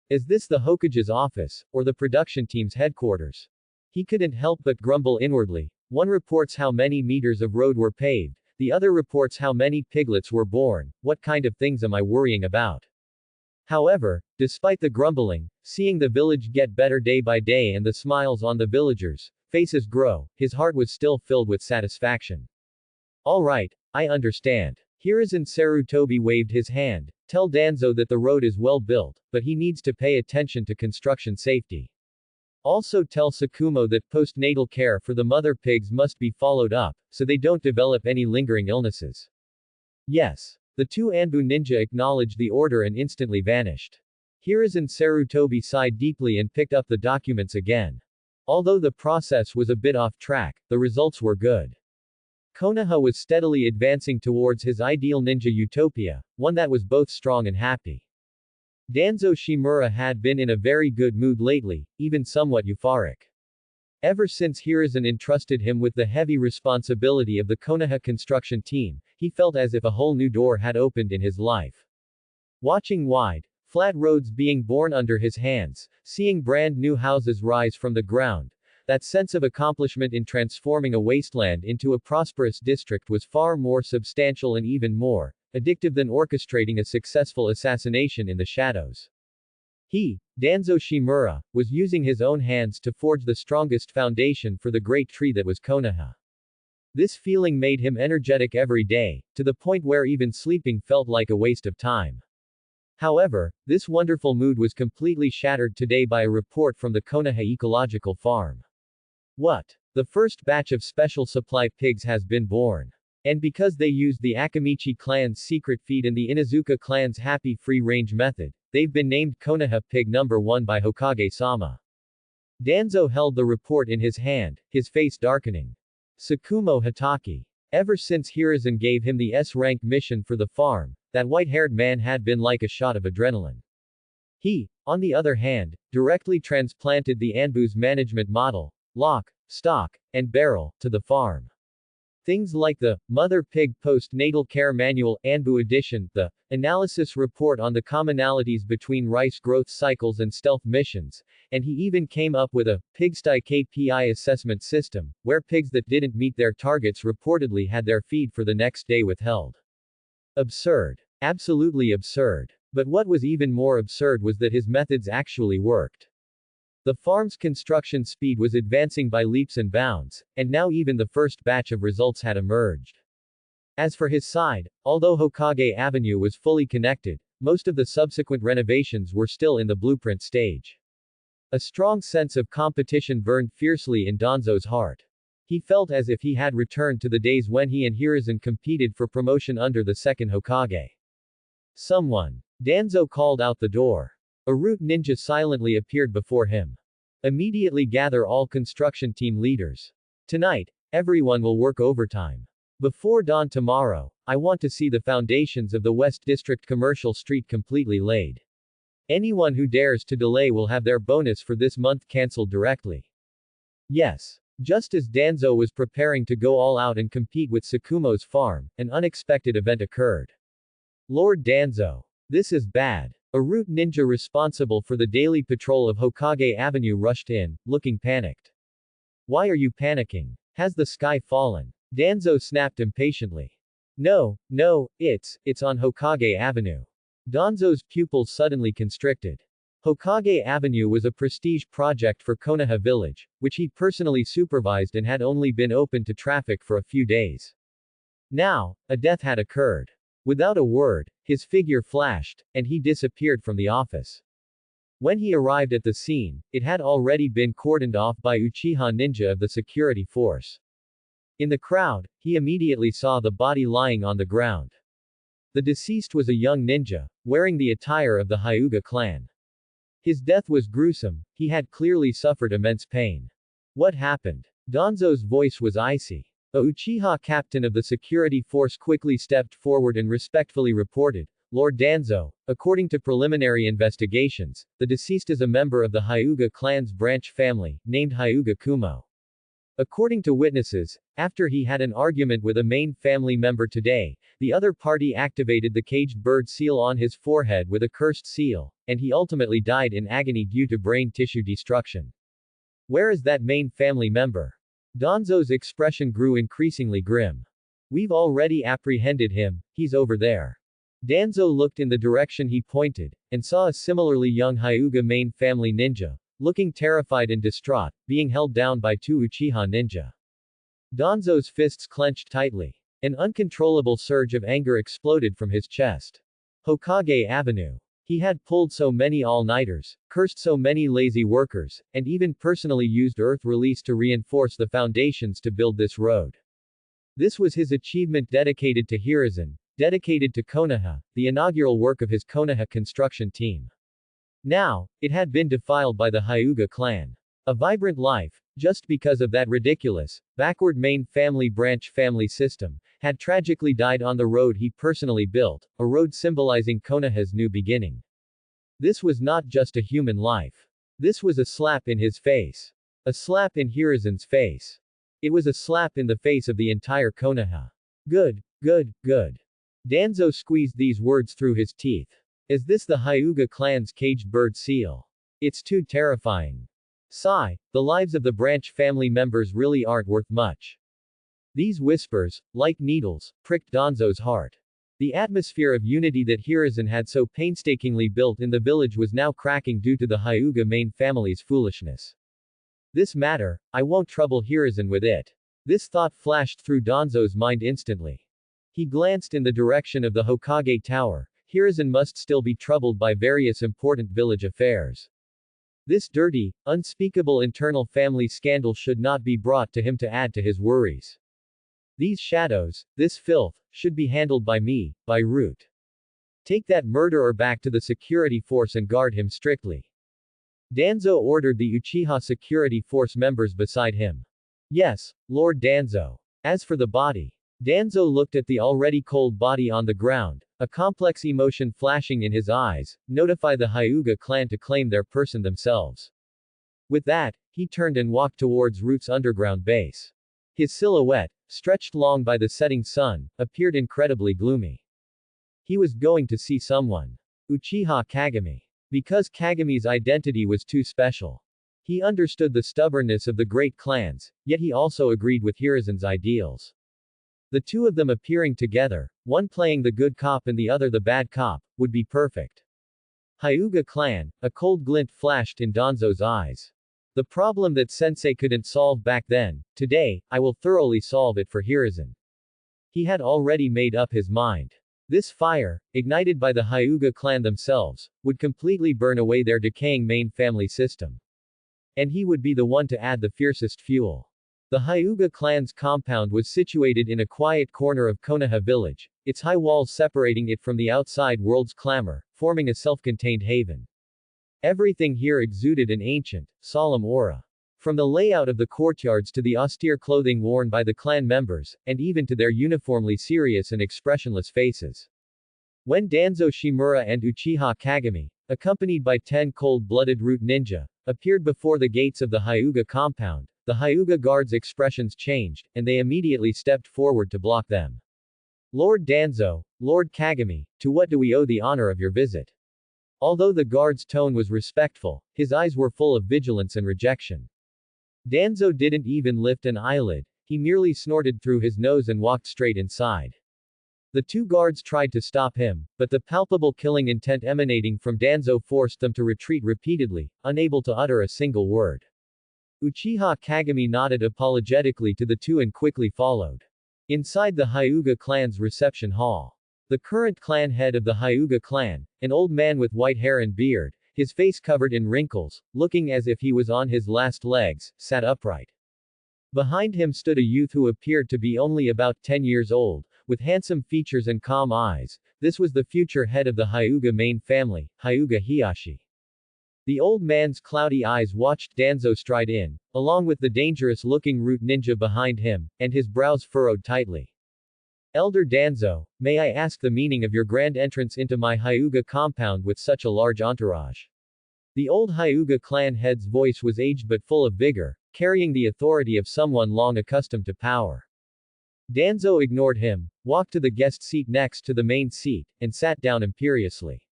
Is this the Hokage's office, or the production team's headquarters? He couldn't help but grumble inwardly. One reports how many meters of road were paved, the other reports how many piglets were born. What kind of things am I worrying about? However, despite the grumbling, seeing the village get better day by day and the smiles on the villagers' faces grow, his heart was still filled with satisfaction. All right, I understand. Hiruzen Sarutobi waved his hand. Tell Danzo that the road is well built, but he needs to pay attention to construction safety. Also tell Sakumo that postnatal care for the mother pigs must be followed up, so they don't develop any lingering illnesses. Yes. The two Anbu ninja acknowledged the order and instantly vanished. Hiruzen Sarutobi sighed deeply and picked up the documents again. Although the process was a bit off track, the results were good. Konoha was steadily advancing towards his ideal ninja utopia, one that was both strong and happy. Danzo Shimura had been in a very good mood lately, even somewhat euphoric. Ever since Hiruzen entrusted him with the heavy responsibility of the Konoha construction team, he felt as if a whole new door had opened in his life. Watching wide, flat roads being born under his hands, seeing brand new houses rise from the ground, that sense of accomplishment in transforming a wasteland into a prosperous district was far more substantial and even more addictive than orchestrating a successful assassination in the shadows. He, Danzo Shimura, was using his own hands to forge the strongest foundation for the great tree that was Konoha. This feeling made him energetic every day, to the point where even sleeping felt like a waste of time. However, this wonderful mood was completely shattered today by a report from the Konoha Ecological Farm. What? The first batch of special supply pigs has been born. And because they used the Akamichi clan's secret feed and the Inuzuka clan's happy free-range method, they've been named Konoha Pig No. 1 by Hokage-sama. Danzo held the report in his hand, his face darkening. Sakumo Hatake. Ever since Hiruzen gave him the S-rank mission for the farm, that white-haired man had been like a shot of adrenaline. He, on the other hand, directly transplanted the Anbu's management model, lock, stock, and barrel, to the farm. Things like the Mother Pig Post-Natal Care Manual, Anbu Edition, the Analysis Report on the Commonalities between Rice Growth Cycles and Stealth Missions, and he even came up with a Pigsty KPI assessment system, where pigs that didn't meet their targets reportedly had their feed for the next day withheld. Absurd. Absolutely absurd. But what was even more absurd was that his methods actually worked. The farm's construction speed was advancing by leaps and bounds, and now even the first batch of results had emerged. As for his side, although Hokage Avenue was fully connected, most of the subsequent renovations were still in the blueprint stage. A strong sense of competition burned fiercely in Danzo's heart. He felt as if he had returned to the days when he and Hiruzen competed for promotion under the second Hokage. Someone. Danzo called out the door. A root ninja silently appeared before him. Immediately gather all construction team leaders. Tonight, everyone will work overtime. Before dawn tomorrow, I want to see the foundations of the West District Commercial Street completely laid. Anyone who dares to delay will have their bonus for this month cancelled directly. Yes. Just as Danzo was preparing to go all out and compete with Tsukumo's farm, an unexpected event occurred. Lord Danzo. This is bad. A root ninja responsible for the daily patrol of Hokage Avenue rushed in, looking panicked. Why are you panicking? Has the sky fallen? Danzo snapped impatiently. No, it's on Hokage Avenue. Danzo's pupils suddenly constricted. Hokage Avenue was a prestige project for Konoha village, which he personally supervised and had only been open to traffic for a few days. Now, a death had occurred. Without a word, his figure flashed, and he disappeared from the office. When he arrived at the scene, it had already been cordoned off by Uchiha ninja of the security force. In the crowd, he immediately saw the body lying on the ground. The deceased was a young ninja, wearing the attire of the Hyuga clan. His death was gruesome, he had clearly suffered immense pain. What happened? Danzo's voice was icy. A Uchiha captain of the security force quickly stepped forward and respectfully reported, Lord Danzo, according to preliminary investigations, the deceased is a member of the Hyuga clan's branch family, named Hyuga Kumo. According to witnesses, after he had an argument with a main family member today, the other party activated the caged bird seal on his forehead with a cursed seal, and he ultimately died in agony due to brain tissue destruction. Where is that main family member? Danzo's expression grew increasingly grim. We've already apprehended him, he's over there. Danzo looked in the direction he pointed, and saw a similarly young Hyuga main family ninja, looking terrified and distraught, being held down by two Uchiha ninja. Danzo's fists clenched tightly. An uncontrollable surge of anger exploded from his chest. Hokage Avenue. He had pulled so many all-nighters, cursed so many lazy workers, and even personally used earth release to reinforce the foundations to build this road. This was his achievement dedicated to Hiruzen, dedicated to Konoha, the inaugural work of his Konoha construction team. Now, it had been defiled by the Hyuga clan. A vibrant life, just because of that ridiculous, backward main family branch family system, had tragically died on the road he personally built, a road symbolizing Konoha's new beginning. This was not just a human life. This was a slap in his face. A slap in Hiruzen's face. It was a slap in the face of the entire Konoha. Good. Danzo squeezed these words through his teeth. Is this the Hyuga clan's caged bird seal? It's too terrifying. Sigh, the lives of the branch family members really aren't worth much. These whispers, like needles, pricked Danzo's heart. The atmosphere of unity that Hiruzen had so painstakingly built in the village was now cracking due to the Hyuga main family's foolishness. This matter, I won't trouble Hiruzen with it. This thought flashed through Danzo's mind instantly. He glanced in the direction of the Hokage Tower. Hiruzen must still be troubled by various important village affairs. This dirty, unspeakable internal family scandal should not be brought to him to add to his worries. These shadows, this filth, should be handled by me, by Root. Take that murderer back to the security force and guard him strictly. Danzo ordered the Uchiha security force members beside him. Yes, Lord Danzo. As for the body. Danzo looked at the already cold body on the ground, a complex emotion flashing in his eyes. Notify the Hyuga clan to claim their person themselves. With that, he turned and walked towards Root's underground base. His silhouette, stretched long by the setting sun, appeared incredibly gloomy. He was going to see someone. Uchiha Kagami. Because Kagami's identity was too special. He understood the stubbornness of the great clans, yet he also agreed with Hiruzen's ideals. The two of them appearing together, one playing the good cop and the other the bad cop, would be perfect. Hyuga clan, a cold glint flashed in Danzo's eyes. The problem that sensei couldn't solve back then, today, I will thoroughly solve it for Hiruzen. He had already made up his mind. This fire, ignited by the Hyuga clan themselves, would completely burn away their decaying main family system. And he would be the one to add the fiercest fuel. The Hyuga clan's compound was situated in a quiet corner of Konoha village, its high walls separating it from the outside world's clamor, forming a self-contained haven. Everything here exuded an ancient, solemn aura. From the layout of the courtyards to the austere clothing worn by the clan members, and even to their uniformly serious and expressionless faces. When Danzo Shimura and Uchiha Kagami, accompanied by 10 cold-blooded root ninja, appeared before the gates of the Hyuga compound, the Hyuga guards' expressions changed, and they immediately stepped forward to block them. Lord Danzo, Lord Kagami, to what do we owe the honor of your visit? Although the guard's tone was respectful, his eyes were full of vigilance and rejection. Danzo didn't even lift an eyelid, he merely snorted through his nose and walked straight inside. The two guards tried to stop him, but the palpable killing intent emanating from Danzo forced them to retreat repeatedly, unable to utter a single word. Uchiha Kagami nodded apologetically to the two and quickly followed. Inside the Hyuga clan's reception hall. The current clan head of the Hyuga clan, an old man with white hair and beard, his face covered in wrinkles, looking as if he was on his last legs, sat upright. Behind him stood a youth who appeared to be only about 10 years old, with handsome features and calm eyes. This was the future head of the Hyuga main family, Hyuga Hiyashi. The old man's cloudy eyes watched Danzo stride in, along with the dangerous-looking root ninja behind him, and his brows furrowed tightly. Elder Danzo, may I ask the meaning of your grand entrance into my Hyuga compound with such a large entourage? The old Hyuga clan head's voice was aged but full of vigor, carrying the authority of someone long accustomed to power. Danzo ignored him, walked to the guest seat next to the main seat, and sat down imperiously.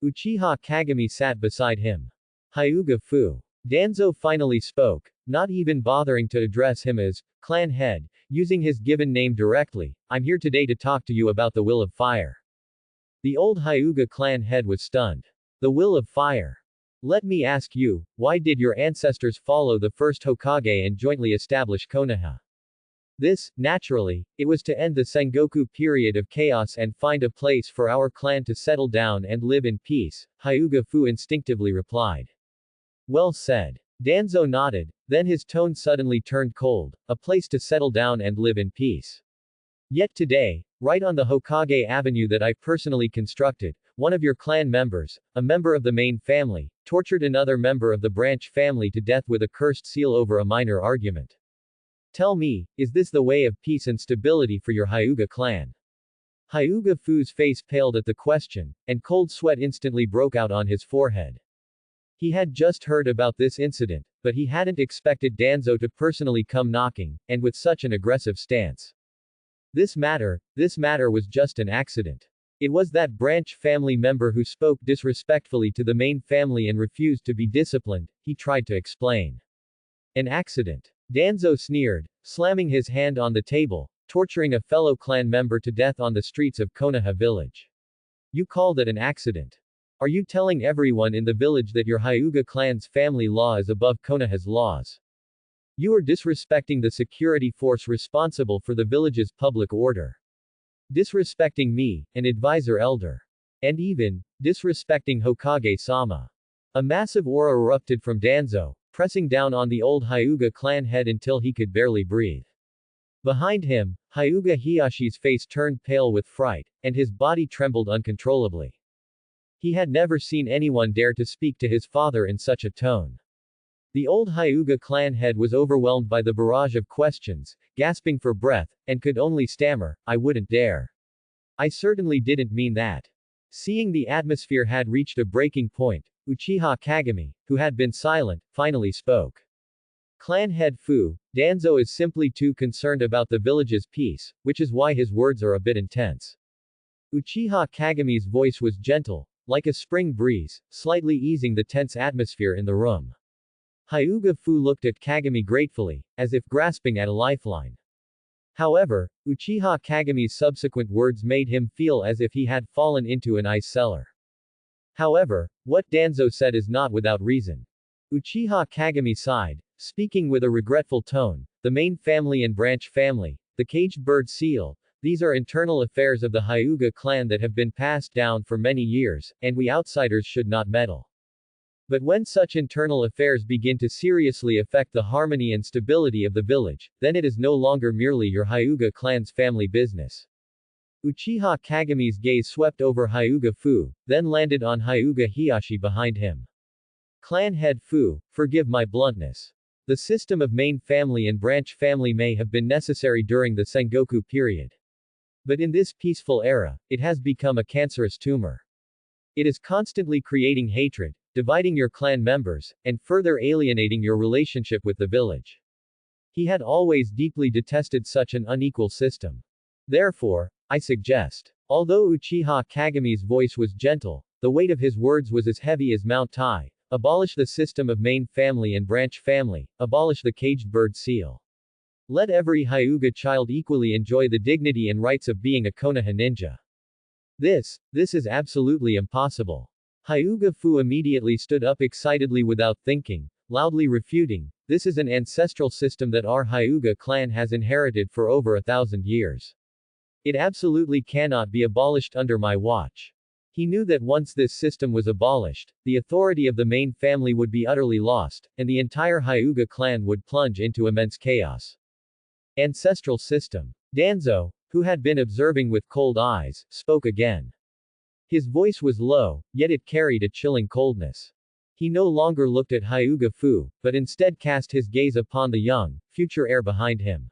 Uchiha Kagami sat beside him. Hyuga Fu. Danzo finally spoke, not even bothering to address him as clan head, using his given name directly. I'm here today to talk to you about the Will of Fire. The old Hyuga clan head was stunned. The Will of Fire. Let me ask you, why did your ancestors follow the first Hokage and jointly establish Konoha? This, naturally, it was to end the Sengoku period of chaos and find a place for our clan to settle down and live in peace, Hyuga Fu instinctively replied. Well said. Danzo nodded, then his tone suddenly turned cold, a place to settle down and live in peace. Yet today, right on the Hokage Avenue that I personally constructed, one of your clan members, a member of the main family, tortured another member of the branch family to death with a cursed seal over a minor argument. Tell me, is this the way of peace and stability for your Hyuga clan? Hyuga Fu's face paled at the question, and cold sweat instantly broke out on his forehead. He had just heard about this incident, but he hadn't expected Danzo to personally come knocking, and with such an aggressive stance. This matter was just an accident. It was that branch family member who spoke disrespectfully to the main family and refused to be disciplined, he tried to explain. An accident. Danzo sneered, slamming his hand on the table, torturing a fellow clan member to death on the streets of Konoha village. You call that an accident? Are you telling everyone in the village that your Hyuga clan's family law is above Konoha's laws? You are disrespecting the security force responsible for the village's public order. Disrespecting me, an advisor elder. And even, disrespecting Hokage-sama. A massive aura erupted from Danzo, pressing down on the old Hyuga clan head until he could barely breathe. Behind him, Hyuga Hiyashi's face turned pale with fright, and his body trembled uncontrollably. He had never seen anyone dare to speak to his father in such a tone. The old Hyuga clan head was overwhelmed by the barrage of questions, gasping for breath, and could only stammer, I wouldn't dare. I certainly didn't mean that. Seeing the atmosphere had reached a breaking point, Uchiha Kagami, who had been silent, finally spoke. Clan head Fu, Danzo is simply too concerned about the village's peace, which is why his words are a bit intense. Uchiha Kagami's voice was gentle, like a spring breeze, slightly easing the tense atmosphere in the room. Hyuga Fu looked at Kagami gratefully, as if grasping at a lifeline. However, Uchiha Kagami's subsequent words made him feel as if he had fallen into an ice cellar. However, what Danzo said is not without reason. Uchiha Kagami sighed, speaking with a regretful tone. The main family and branch family, the caged bird seal, these are internal affairs of the Hyuga clan that have been passed down for many years, and we outsiders should not meddle. But when such internal affairs begin to seriously affect the harmony and stability of the village, then it is no longer merely your Hyuga clan's family business. Uchiha Kagami's gaze swept over Hyuga Fu, then landed on Hyuga Hiyashi behind him. Clan head Fu, forgive my bluntness. The system of main family and branch family may have been necessary during the Sengoku period. But in this peaceful era, it has become a cancerous tumor. It is constantly creating hatred, dividing your clan members, and further alienating your relationship with the village. He had always deeply detested such an unequal system. Therefore, I suggest. Although Uchiha Kagami's voice was gentle, the weight of his words was as heavy as Mount Tai. Abolish the system of main family and branch family, abolish the caged bird seal. Let every Hyuga child equally enjoy the dignity and rights of being a Konoha ninja. This is absolutely impossible. Hyuga Fu immediately stood up excitedly without thinking, loudly refuting, this is an ancestral system that our Hyuga clan has inherited for over 1,000 years. It absolutely cannot be abolished under my watch. He knew that once this system was abolished, the authority of the main family would be utterly lost, and the entire Hyuga clan would plunge into immense chaos. Ancestral system. Danzo, who had been observing with cold eyes, spoke again. His voice was low, yet it carried a chilling coldness. He no longer looked at Hyuga Fu, but instead cast his gaze upon the young, future heir behind him.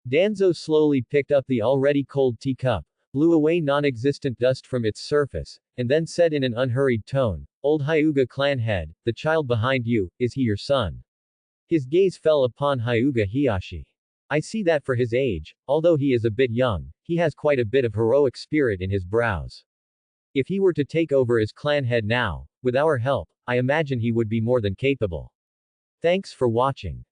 Danzo slowly picked up the already cold teacup, blew away non-existent dust from its surface, and then said in an unhurried tone, Old Hyuga clan head, the child behind you, is he your son? His gaze fell upon Hyuga Hiyashi. I see that for his age, although he is a bit young, he has quite a bit of heroic spirit in his brows. If he were to take over as clan head now, with our help, I imagine he would be more than capable. Thanks for watching.